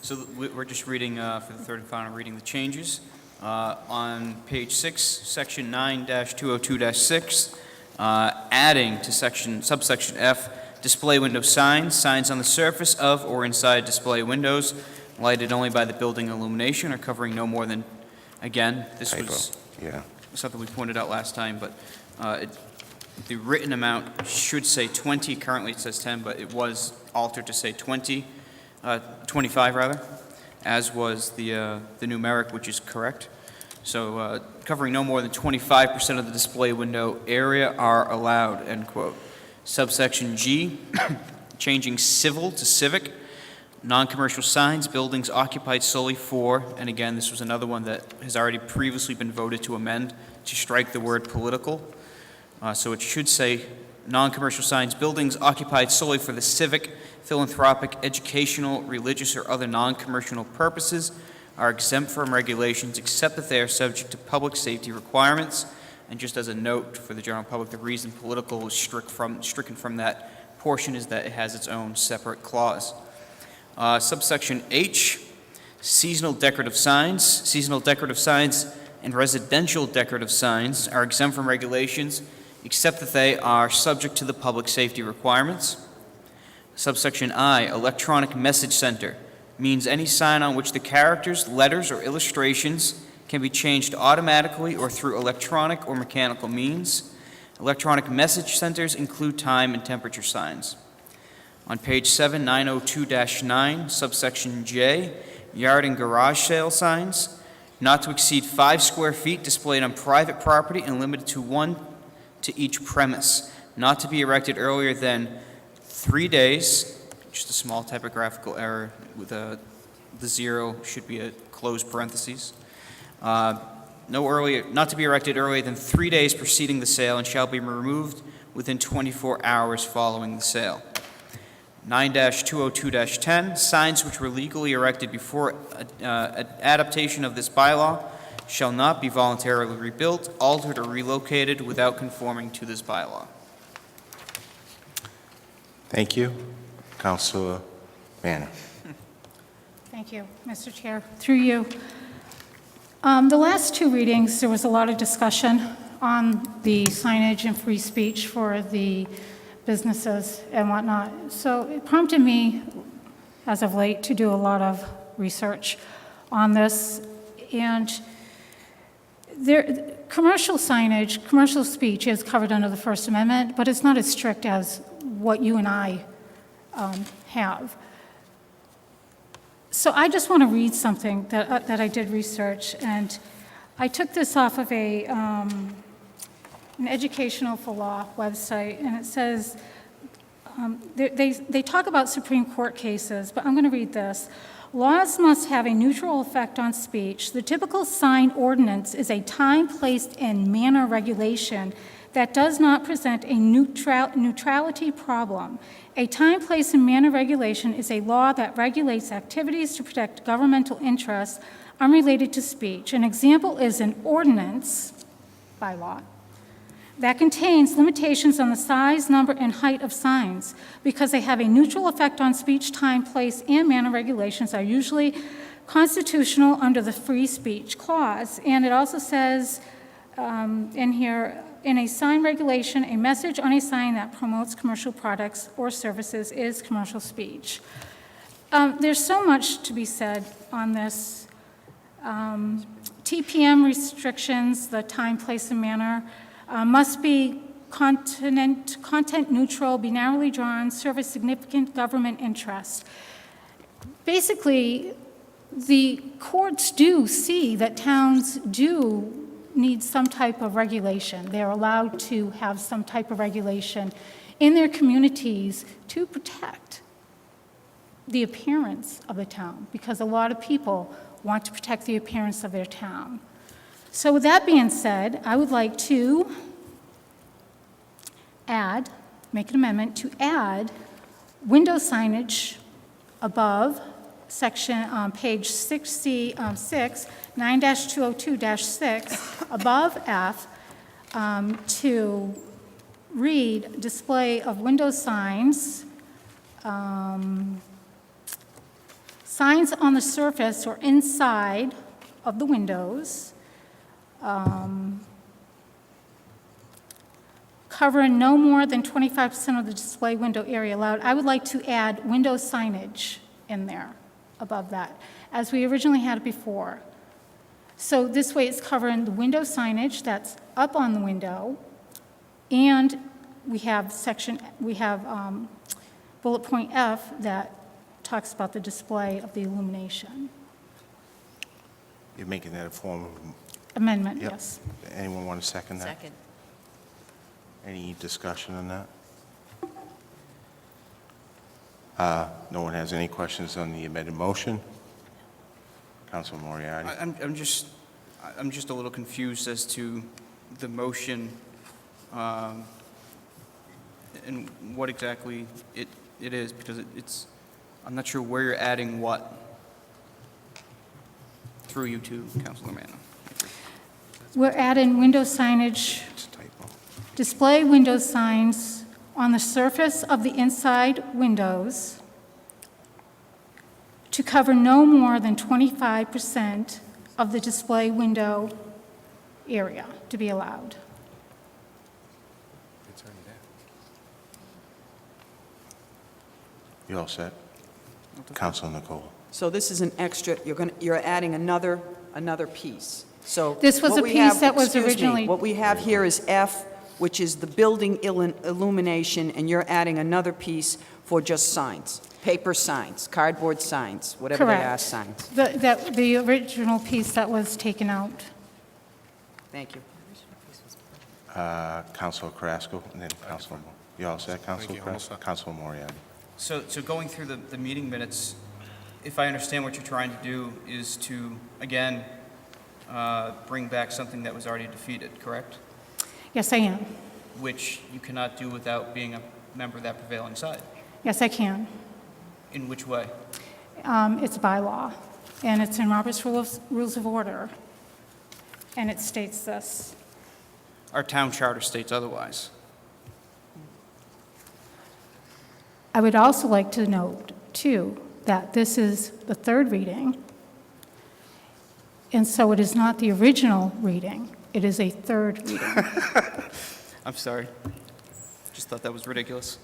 So we're just reading, for the third and final reading, the changes. On page 6, section 9-202-6, adding to subsection F, display window signs, signs on the surface of or inside display windows, lighted only by the building illumination or covering no more than, again, this Typo. was Yeah. something we pointed out last time, but the written amount should say 20. Currently, it says 10, but it was altered to say 25 rather, as was the numeric, which is correct. So covering no more than 25% of the display window area are allowed, end quote. Subsection G, changing civil to civic, non-commercial signs, buildings occupied solely for, and again, this was another one that has already previously been voted to amend, to strike the word political. So it should say non-commercial signs, buildings occupied solely for the civic philanthropic, educational, religious, or other non-commercial purposes are exempt from regulations except that they are subject to public safety requirements. And just as a note for the general public, the reason political is stricken from that portion is that it has its own separate clause. Subsection H, seasonal decorative signs. Seasonal decorative signs and residential decorative signs are exempt from regulations except that they are subject to the public safety requirements. Subsection I, electronic message center, means any sign on which the characters, letters, or illustrations can be changed automatically or through electronic or mechanical means. Electronic message centers include time and temperature signs. On page 7, 902-9, subsection J, yard and garage sale signs, not to exceed 5 square feet displayed on private property and limited to 1 to each premise, not to be erected earlier than 3 days, just a small typographical error with the 0 should be a closed parentheses. Not to be erected earlier than 3 days preceding the sale and shall be removed within 24 hours following the sale. 9-202-10, signs which were legally erected before adaptation of this bylaw shall not be voluntarily rebuilt, altered, or relocated without conforming to this bylaw. Thank you. Councilor Banner. Thank you, Mr. Chair. Through you. The last 2 readings, there was a lot of discussion on the signage and free speech for the businesses and whatnot. So it prompted me, as of late, to do a lot of research on this. And commercial signage, commercial speech is covered under the First Amendment, but it's not as strict as what you and I have. So I just want to read something that I did research, and I took this off of an Educational for Law website, and it says, they talk about Supreme Court cases, but I'm going to read this. Laws must have a neutral effect on speech. The typical sign ordinance is a time, place, and manner regulation that does not present a neutrality problem. A time, place, and manner regulation is a law that regulates activities to protect governmental interests unrelated to speech. An example is an ordinance bylaw that contains limitations on the size, number, and height of signs. Because they have a neutral effect on speech, time, place, and manner regulations are usually constitutional under the free speech clause. And it also says in here, in a sign regulation, a message on a sign that promotes commercial products or services is commercial speech. There's so much to be said on this. TPM restrictions, the time, place, and manner, must be content neutral, be narrowly drawn, serve a significant government interest. Basically, the courts do see that towns do need some type of regulation. They're allowed to have some type of regulation in their communities to protect the appearance of the town, because a lot of people want to protect the appearance of their town. So with that being said, I would like to make an amendment to add window signage above section, page 6C, 9-202-6, above F, to read display of window signs, signs on the surface or inside of the windows, covering no more than 25% of the display window area allowed. I would like to add window signage in there above that, as we originally had it before. So this way it's covering the window signage that's up on the window, and we have bullet point F that talks about the display of the illumination. You're making that a form of Amendment, Yep. yes. Anyone want to second that? Second. Any discussion on that? No one has any questions on the amended motion? Councilor Moriarty? I'm just a little confused as to the motion and what exactly it it is, because I'm not sure where you're adding what. Through you to Councilor Manna. We're adding window signage, display window signs on the surface of the inside windows to cover no more than 25% of the display window area to be allowed. You all set? Councilor Nicola. So this is an extra, you're adding another piece. So This was what a we piece have- that was excuse me, originally- What we have here is F, which is the building illumination, and you're adding another piece for just signs, paper signs, cardboard signs, whatever they are, Correct. signs. The original piece that was taken out. Thank you. Councilor Carrasco, and then Councilor, you all set, Councilor Carrasco? Councilor Moriarty. So going through the meeting minutes, if I understand what you're trying to do is to, again, bring back something that was already defeated, correct? Yes, I am. Which you cannot do without being a member of that prevailing side. Yes, I can. In which way? It's by law, and it's in Robert's Rules of Order, and it states this. Our town charter states otherwise. I would also like to note, too, that this is the third reading, and so it is not the original reading. It is a third reading. I'm sorry. Just thought that was ridiculous.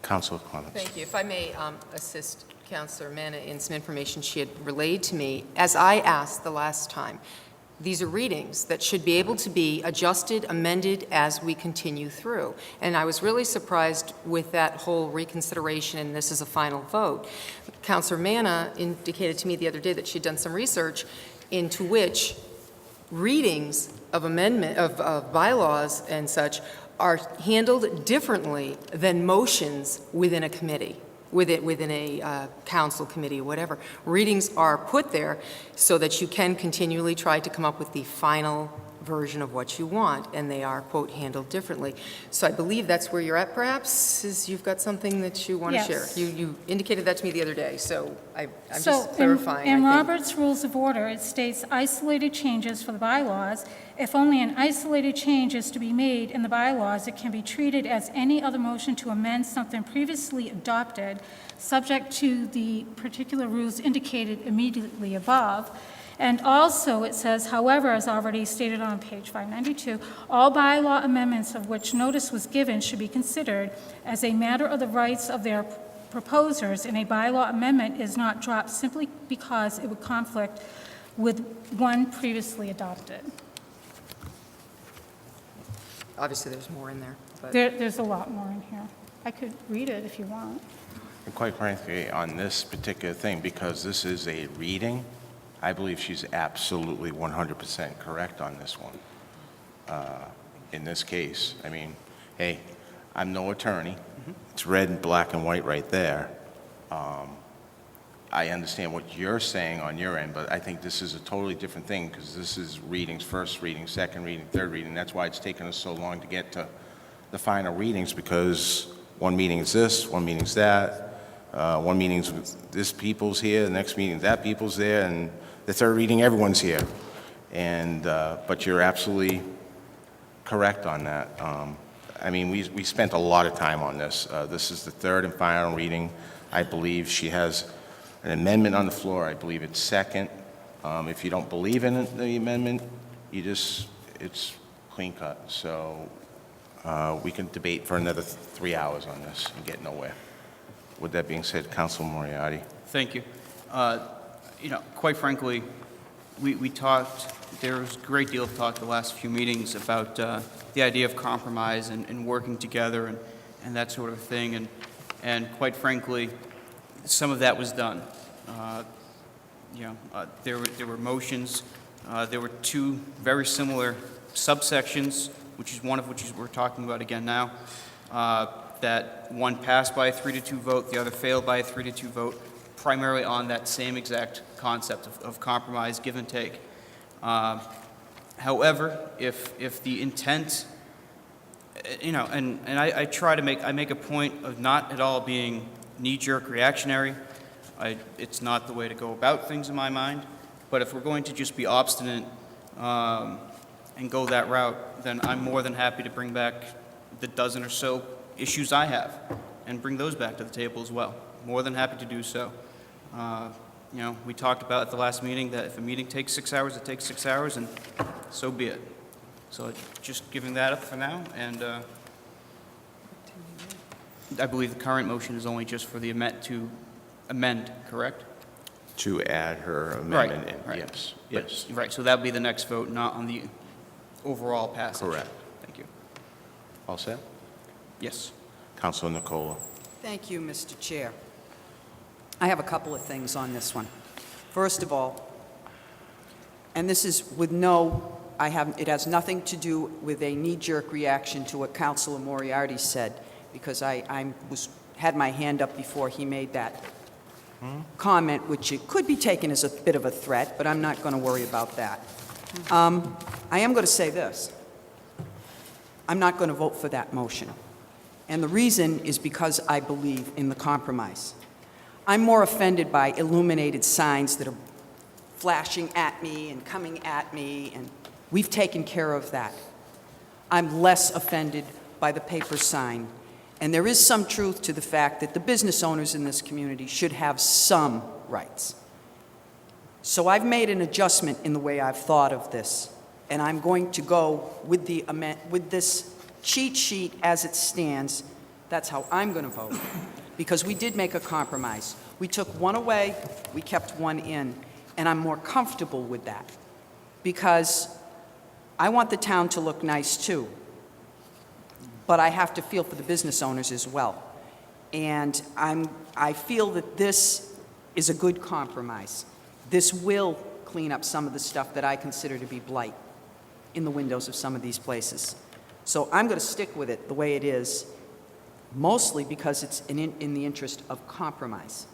Councilor Clements. Thank you. If I may assist Councilor Manna in some information she had relayed to me, as I asked the last time, these are readings that should be able to be adjusted, amended as we continue through. And I was really surprised with that whole reconsideration, and this is a final vote. Councilor Manna indicated to me the other day that she'd done some research into which readings of amendment, of bylaws and such are handled differently than motions within a committee, within a council committee or whatever. Readings are put there so that you can continually try to come up with the final version of what you want, and they are, quote, handled differently. So I believe that's where you're at, perhaps, is you've got something that you want to share. Yes. You indicated that to me the other day, so I'm So just clarifying. in I think. Robert's Rules of Order, it states isolated changes for the bylaws. If only an isolated change is to be made in the bylaws, it can be treated as any other motion to amend something previously adopted, subject to the particular rules indicated immediately above. And also, it says, however, as already stated on page 592, all bylaw amendments of which notice was given should be considered as a matter of the rights of their proposers, and a bylaw amendment is not dropped simply because it would conflict with one previously adopted. Obviously, there's more in there, but There's a lot more in here. I could read it if you want. And quite frankly, on this particular thing, because this is a reading, I believe she's absolutely 100% correct on this one. In this case, I mean, hey, I'm no attorney. It's red and black and white right there. I understand what you're saying on your end, but I think this is a totally different thing because this is readings, first reading, second reading, third reading. That's why it's taken us so long to get to the final readings, because one meeting is this, one meeting's that, one meeting's this people's here, the next meeting that people's there, and the third reading everyone's here. And but you're absolutely correct on that. I mean, we spent a lot of time on this. This is the third and final reading. I believe she has an amendment on the floor. I believe it's second. If you don't believe in the amendment, it's clean cut. So we can debate for another 3 hours on this and get nowhere. With that being said, Councilor Moriarty. Thank you. Quite frankly, we talked, there was a great deal of talk the last few meetings about the idea of compromise and working together and that sort of thing. And quite frankly, some of that was done. There were motions. There were two very similar subsections, one of which we're talking about again now, that one passed by a 3-2 vote, the other failed by a 3-2 vote, primarily on that same exact concept of compromise, give and take. However, if the intent, and I try to make a point of not at all being knee-jerk reactionary. It's not the way to go about things in my mind. But if we're going to just be obstinate and go that route, then I'm more than happy to bring back the dozen or so issues I have and bring those back to the table as well. More than happy to do so. We talked about at the last meeting that if a meeting takes 6 hours, it takes 6 hours, and so be it. So just giving that up for now, and I believe the current motion is only just for the amend, correct? To add her amendment in, Right. yes, But- yes. Right, so that would be the next vote, not on the overall passage. Correct. Thank you. All set? Yes. Councilor Nicola. Thank you, Mr. Chair. I have a couple of things on this one. First of all, and this is with it has nothing to do with a knee-jerk reaction to what Councilor Moriarty said, because I had my hand up before he made that comment, which it could be taken as a bit of a threat, but I'm not going to worry about that. I am going to say this. I'm not going to vote for that motion. And the reason is because I believe in the compromise. I'm more offended by illuminated signs that are flashing at me and coming at me, and we've taken care of that. I'm less offended by the paper sign. And there is some truth to the fact that the business owners in this community should have some rights. So I've made an adjustment in the way I've thought of this, and I'm going to go with this cheat sheet as it stands. That's how I'm going to vote, because we did make a compromise. We took one away, we kept one in, and I'm more comfortable with that, because I want the town to look nice too, but I have to feel for the business owners as well. And I feel that this is a good compromise. This will clean up some of the stuff that I consider to be blight in the windows of some of these places. So I'm going to stick with it the way it is, mostly because it's in the interest of compromise.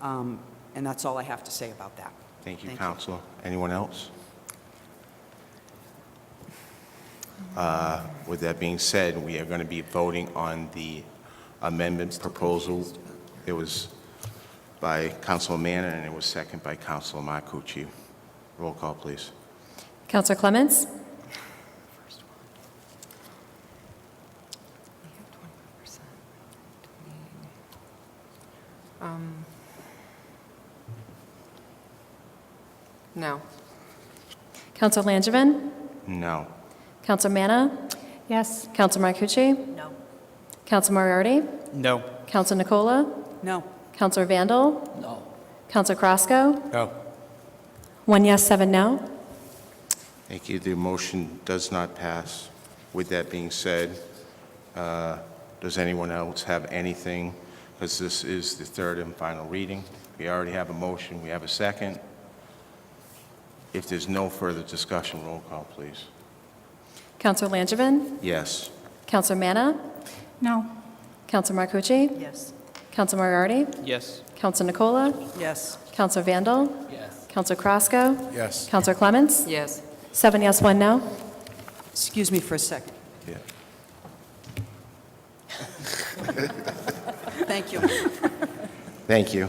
And that's all I have to say about that. Thank you, Councilor. Anyone else? With that being said, we are going to be voting on the amendment proposal. It was by Councilor Manna, and it was seconded by Councilor Marcucci. Roll call, please. Counselor Clements? No. Counselor Langevin? No. Counselor Manna? Yes. Counselor Marcucci? No. Counselor Moriarty? No. Counselor Nicola? No. Counselor Vandal? No. Counselor Crosco? No. 1 yes, 7 no. Thank you. The motion does not pass. With that being said, does anyone else have anything? Because this is the third and final reading. We already have a motion. We have a second. If there's no further discussion, roll call, please. Counselor Langevin? Yes. Counselor Manna? No. Counselor Marcucci? Yes. Counselor Moriarty? Yes. Counselor Nicola? Yes. Counselor Vandal? Yes. Counselor Crosco? Yes. Counselor Clements? Yes. 7 yes, 1 no. Excuse me for a second. Yeah. Thank you. Thank you.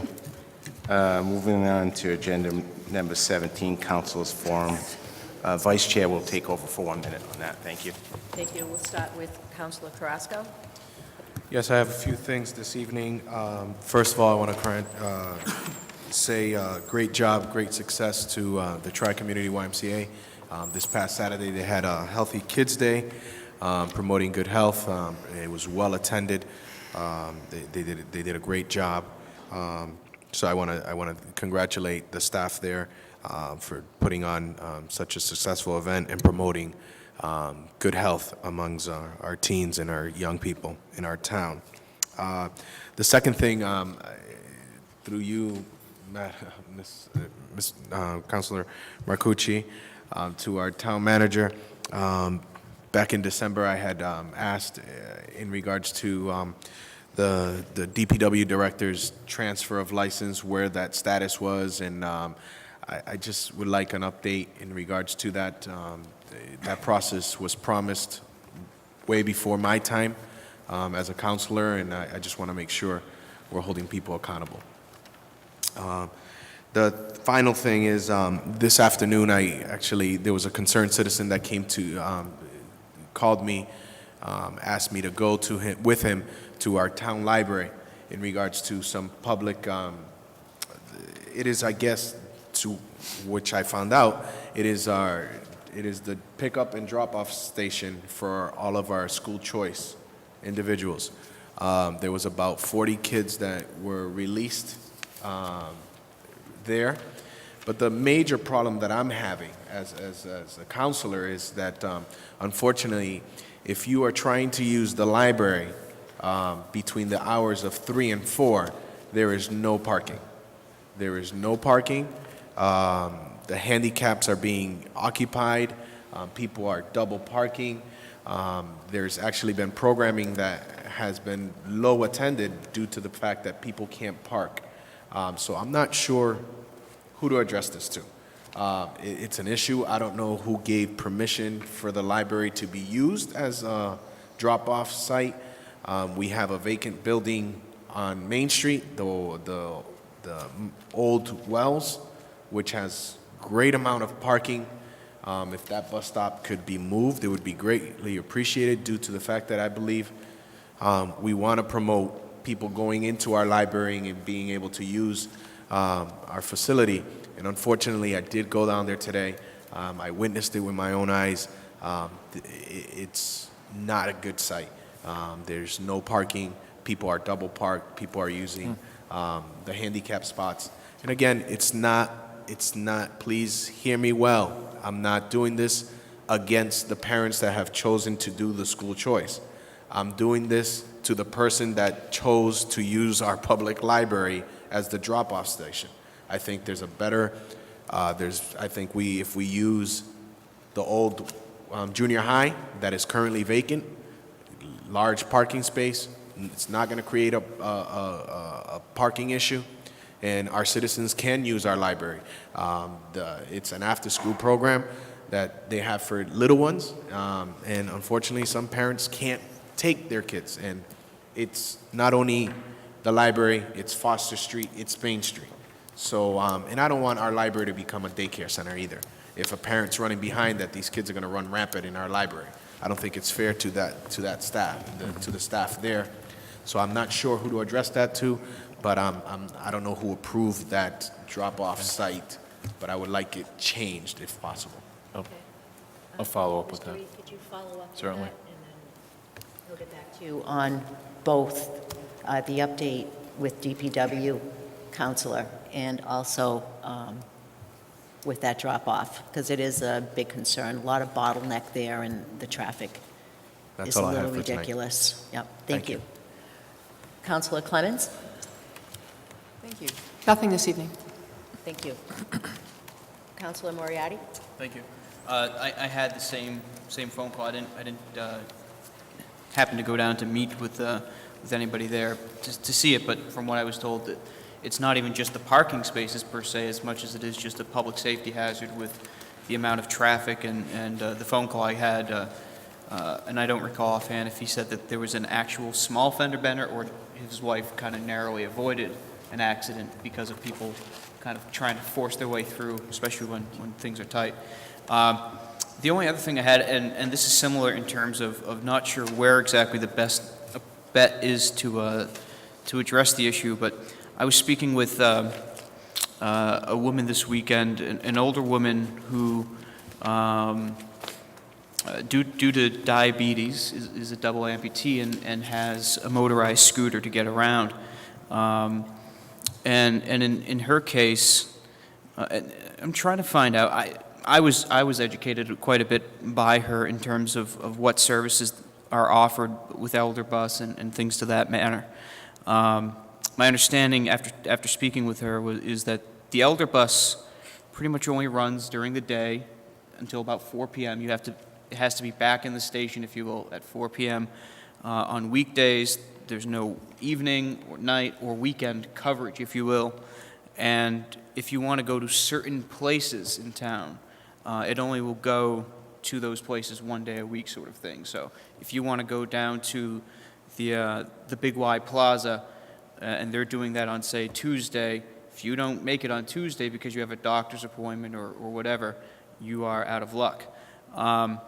Moving on to agenda number 17, Councilors Forum. Vice Chair will take over for 1 minute on that. Thank you. Thank you. We'll start with Councilor Carrasco. Yes, I have a few things this evening. First of all, I want to say great job, great success to the Tri-Community YMCA. This past Saturday, they had a Healthy Kids Day, promoting good health. It was well attended. They did a great job. So I want to congratulate the staff there for putting on such a successful event and promoting good health amongst our teens and our young people in our town. The second thing, through you, Councilor Marcucci, to our town manager, back in December I had asked in regards to the DPW director's transfer of license, where that status was, and I just would like an update in regards to that. That process was promised way before my time as a counselor, and I just want to make sure we're holding people accountable. The final thing is, this afternoon, there was a concerned citizen that came to, called me, asked me to go to him, with him to our town library in regards to some public, it is, I guess, to which I found out, it is the pickup and drop-off station for all of our school choice individuals. There was about 40 kids that were released there. But the major problem that I'm having as a counselor is that, unfortunately, if you are trying to use the library between the hours of 3 and 4, there is no parking. There is no parking. The handicaps are being occupied. People are double parking. There's actually been programming that has been low attended due to the fact that people can't park. So I'm not sure who to address this to. It's an issue. I don't know who gave permission for the library to be used as a drop-off site. We have a vacant building on Main Street, the old Wells, which has great amount of parking. If that bus stop could be moved, it would be greatly appreciated due to the fact that I believe we want to promote people going into our library and being able to use our facility. And unfortunately, I did go down there today. I witnessed it with my own eyes. It's not a good site. There's no parking. People are double parked. People are using the handicap spots. And again, it's not, please hear me well. I'm not doing this against the parents that have chosen to do the school choice. I'm doing this to the person that chose to use our public library as the drop-off station. I think there's a better, if we use the old junior high that is currently vacant, large parking space, it's not going to create a parking issue, and our citizens can use our library. It's an after-school program that they have for little ones, and unfortunately some parents can't take their kids, and it's not only the library, it's Foster Street, it's Main Street. So, and I don't want our library to become a daycare center either. If a parent's running behind that, these kids are going to run rampant in our library. I don't think it's fair to that staff, to the staff there. So I'm not sure who to address that to, but I don't know who approved that drop-off site, but I would like it changed if possible. I'll follow up with Mr. that. Reed, could you follow up Certainly. with that? And then we'll get back to you on both the update with DPW counselor and also with that drop-off, because it is a big concern. A lot of bottleneck there, and the traffic That's is all a I have little for tonight. ridiculous. Yep, thank you. you. Councilor Clemens? Thank you. Nothing this evening. Thank you. Councilor Moriarty? Thank you. I had the same phone call. I didn't happen to go down to meet with anybody there to see it, but from what I was told, that it's not even just the parking spaces per se, as much as it is just a public safety hazard with the amount of traffic. And the phone call I had, and I don't recall offhand if he said that there was an actual small fender bender or his wife kind of narrowly avoided an accident because of people kind of trying to force their way through, especially when things are tight. The only other thing I had, and this is similar in terms of not sure where exactly the best bet is to address the issue, but I was speaking with a woman this weekend, an older woman who, due to diabetes, is a double amputee and has a motorized scooter to get around. And in her case, I'm trying to find out. I was educated quite a bit by her in terms of what services are offered with Elder Bus and things to that manner. My understanding after speaking with her is that the Elder Bus pretty much only runs during the day until about 4 p.m. It has to be back in the station, if you will, at 4 p.m. On weekdays, there's no evening or night or weekend coverage, if you will. And if you want to go to certain places in town, it only will go to those places one day a week sort of thing. So if you want to go down to the Big Y Plaza, and they're doing that on, say, Tuesday, if you don't make it on Tuesday because you have a doctor's appointment or whatever, you are out of luck. And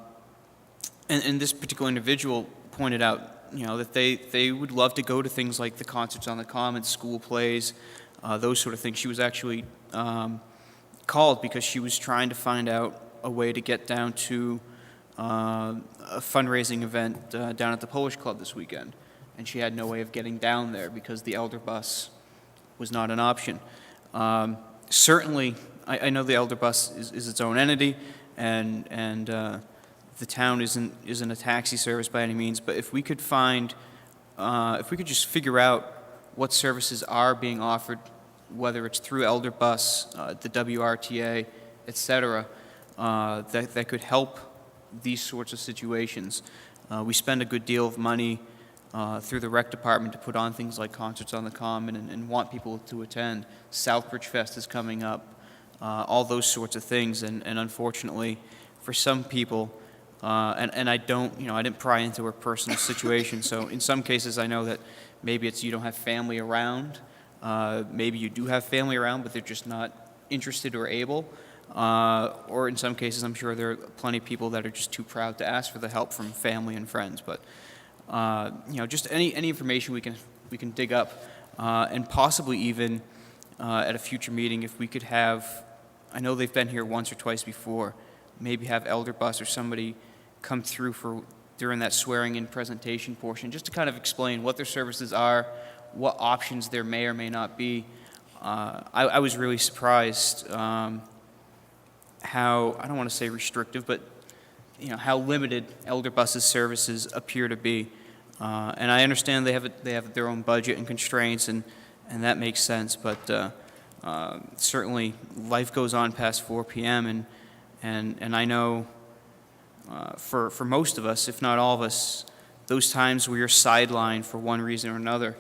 this particular individual pointed out, that they would love to go to things like the concerts on the Common, school plays, those sort of things. She was actually called because she was trying to find out a way to get down to a fundraising event down at the Polish Club this weekend. And she had no way of getting down there because the elder bus was not an option. Certainly, I know the elder bus is its own entity, and the town isn't a taxi service by any means, but if we could just figure out what services are being offered, whether it's through elder bus, the WRTA, et cetera, that could help these sorts of situations. We spend a good deal of money through the rec department to put on things like concerts on the Common and want people to attend. Southbridge Fest is coming up, all those sorts of things, and unfortunately, for some people, and I didn't pry into her personal situation, so in some cases I know that maybe it's you don't have family around, maybe you do have family around, but they're just not interested or able, or in some cases I'm sure there are plenty of people that are just too proud to ask for the help from family and friends, but just any information we can dig up, and possibly even at a future meeting if we could have, I know they've been here once or twice before, maybe have Elder Bus or somebody come through during that swearing-in presentation portion, just to kind of explain what their services are, what options there may or may not be. I was really surprised how, I don't want to say restrictive, but how limited Elder Bus's services appear to be. And I understand they have their own budget and constraints, and that makes sense, but certainly life goes on past 4 p.m., and I know for most of us, if not all of us, those times where you're sidelined for one reason or another,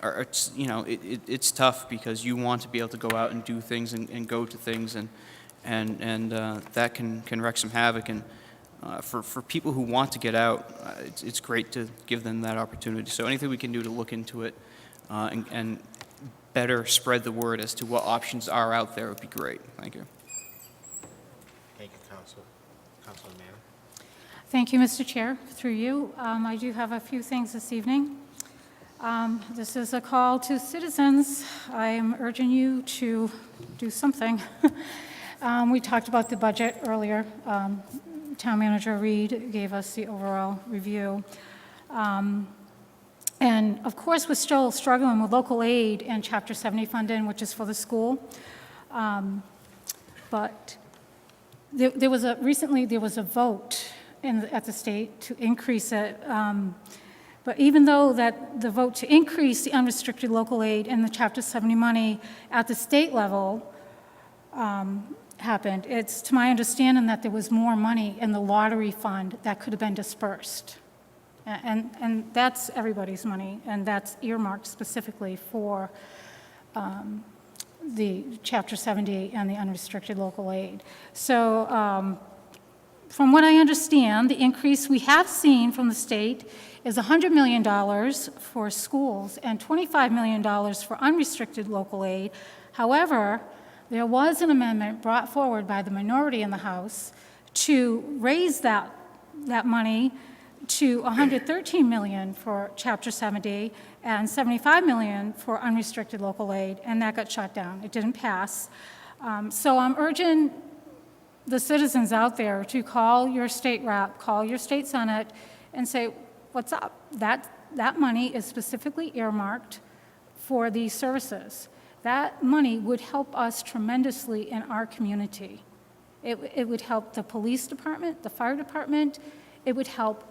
it's tough because you want to be able to go out and do things and go to things, and that can wreak some havoc. And for people who want to get out, it's great to give them that opportunity. So anything we can do to look into it and better spread the word as to what options are out there would be great. Thank you. Thank you, Councilor Mann. Thank you, Mr. Chair. Through you, I do have a few things this evening. This is a call to citizens. I am urging you to do something. We talked about the budget earlier. Town Manager Reed gave us the overall review. And of course, we're still struggling with local aid and Chapter 70 funding, which is for the school. But recently there was a vote at the state to increase it. But even though that the vote to increase the unrestricted local aid and the Chapter 70 money at the state level happened, it's to my understanding that there was more money in the lottery fund that could have been dispersed. And that's everybody's money, and that's earmarked specifically for the Chapter 70 and the unrestricted local aid. So from what I understand, the increase we have seen from the state is $100 million for schools and $25 million for unrestricted local aid. However, there was an amendment brought forward by the minority in the House to raise that money to $113 million for Chapter 70 and $75 million for unrestricted local aid, and that got shot down. It didn't pass. So I'm urging the citizens out there to call your state rep, call your state senate, and say, what's up? That money is specifically earmarked for these services. That money would help us tremendously in our community. It would help the police department, the fire department. It would help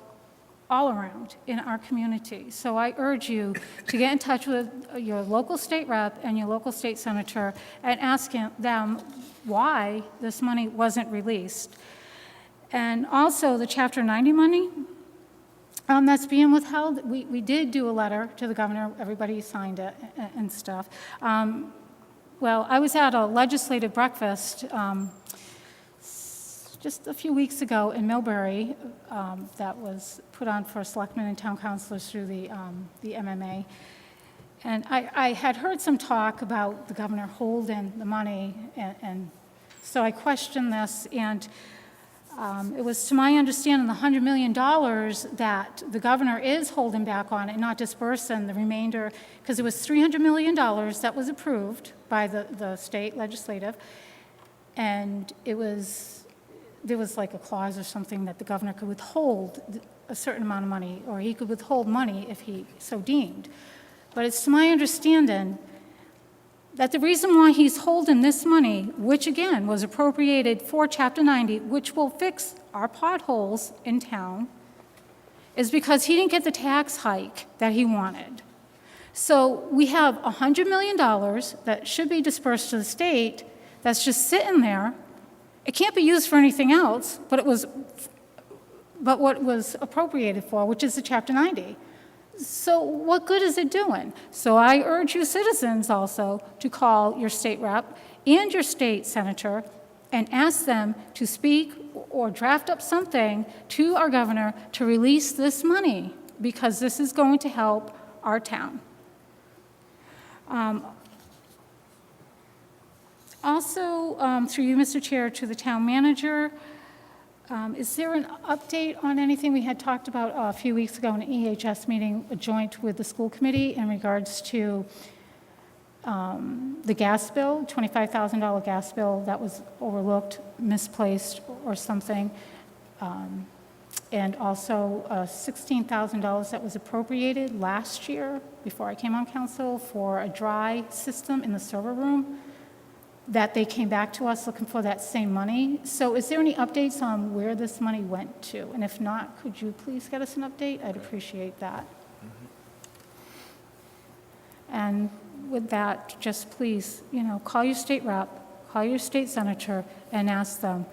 all around in our community. So I urge you to get in touch with your local state rep and your local state senator and ask them why this money wasn't released. And also the Chapter 90 money that's being withheld, we did do a letter to the governor. Everybody signed it and stuff. Well, I was at a legislative breakfast just a few weeks ago in Millbury that was put on for selectmen and town councilors through the MMA. And I had heard some talk about the governor holding the money, and so I questioned this, and it was to my understanding the $100 million that the governor is holding back on and not dispersing the remainder, because it was $300 million that was approved by the state legislative, and there was like a clause or something that the governor could withhold a certain amount of money, or he could withhold money if he so deemed. But it's to my understanding that the reason why he's holding this money, which again was appropriated for Chapter 90, which will fix our potholes in town, is because he didn't get the tax hike that he wanted. So we have $100 million that should be dispersed to the state that's just sitting there. It can't be used for anything else, but what was appropriated for, which is the Chapter 90. So what good is it doing? So I urge you citizens also to call your state rep and your state senator and ask them to speak or draft up something to our governor to release this money, because this is going to help our town. Also, through you, Mr. Chair, to the town manager, is there an update on anything we had talked about a few weeks ago in an EHS meeting, a joint with the school committee, in regards to the gas bill, $25,000 gas bill that was overlooked, misplaced, or something, and also $16,000 that was appropriated last year before I came on council for a dry system in the server room, that they came back to us looking for that same money. So is there any updates on where this money went to? And if not, could you please get us an update? I'd appreciate that. And with that, just please, call your state rep, call your state senator, and ask them,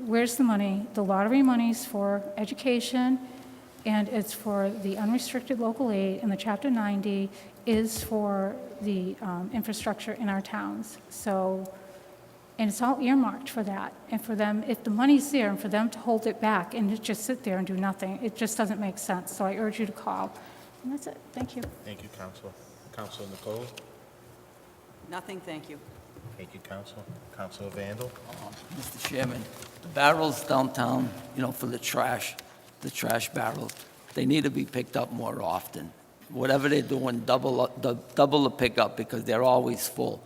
where's the money? The lottery money's for education, and it's for the unrestricted local aid, and the Chapter 90 is for the infrastructure in our towns. So, and it's all earmarked for that. And for them, if the money's there, and for them to hold it back and just sit there and do nothing, it just doesn't make sense. So I urge you to call. And that's it. Thank you. Thank you, Council. Councilor Nicole? Nothing, thank you. Thank you, Council. Councilor Vandal? Mr. Chairman, the barrels downtown, for the trash barrels, they need to be picked up more often. Whatever they're doing, double the pickup, because they're always full.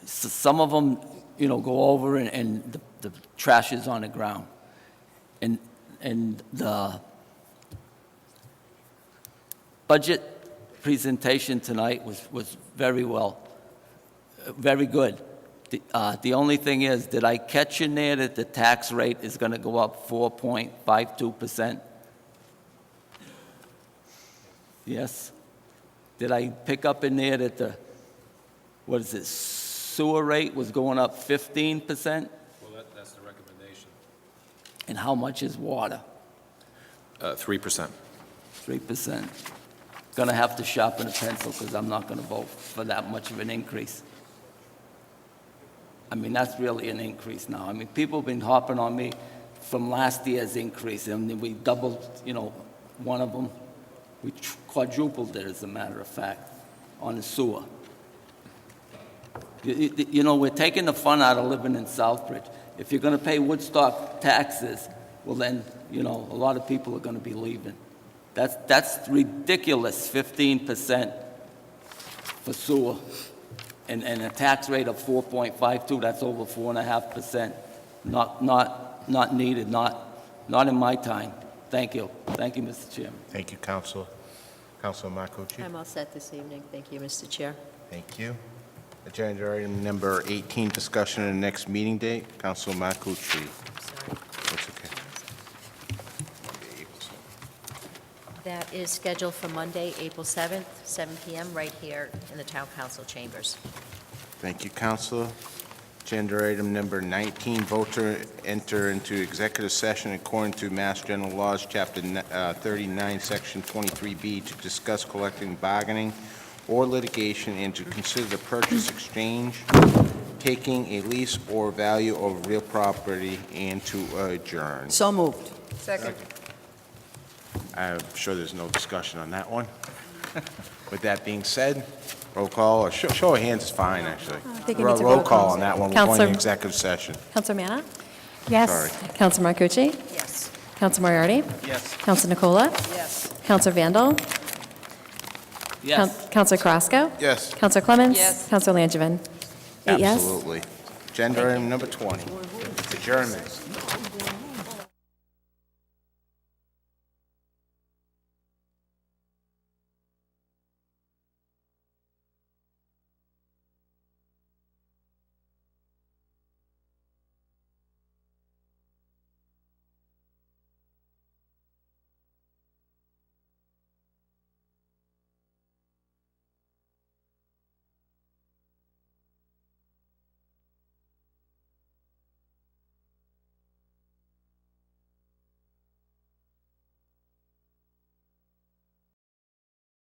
So some of them, go over and the trash is on the ground. And the budget presentation tonight was very good. The only thing is, did I catch in there that the tax rate is going to go up 4.52%? Yes? Did I pick up in there that sewer rate was going up 15%? Well, that's the recommendation. And how much is water? 3%. 3%. Gonna have to sharpen a pencil, because I'm not gonna vote for that much of an increase. I mean, that's really an increase now. I mean, people have been hopping on me from last year's increase, and we doubled, one of them. We quadrupled it, as a matter of fact, on the sewer. We're taking the fun out of living in Southbridge. If you're going to pay Woodstock taxes, well then, a lot of people are going to be leaving. That's ridiculous, 15% for sewer. And a tax rate of 4.52, that's over 4.5%. Not needed, not in my time. Thank you. Thank you, Mr. Chairman. Thank you, Councilor. Councilor Marcucci? I'm all set this evening. Thank you, Mr. Chair. Thank you. Agenda item number 18, discussion of the next meeting date. Councilor Marcucci. That's okay. That is scheduled for Monday, April 7th, 7 p.m., right here in the Town Council chambers. Thank you, Councilor. Agenda item number 19, vote to enter into executive session according to Mass General Laws, Chapter 39, Section 23B, to discuss collective bargaining or litigation and to consider the purchase, exchange, taking a lease or value of real property, and to adjourn. So moved. Second. I'm sure there's no discussion on that one. With that being said, roll call, or show of hands is fine, actually. think it needs a Roll roll call call. on that one, we're going Counselor- to executive session. Counselor Manna? Yes. Sorry. Counselor Marcucci? Yes. Counselor Moriarty? Yes. Counselor Nicola? Yes. Counselor Vandal? Yes. Counselor Carrasco? Yes. Counselor Clements? Yes. Counselor Langevin? 8 yes? Absolutely. Agenda item number 20, adjournment.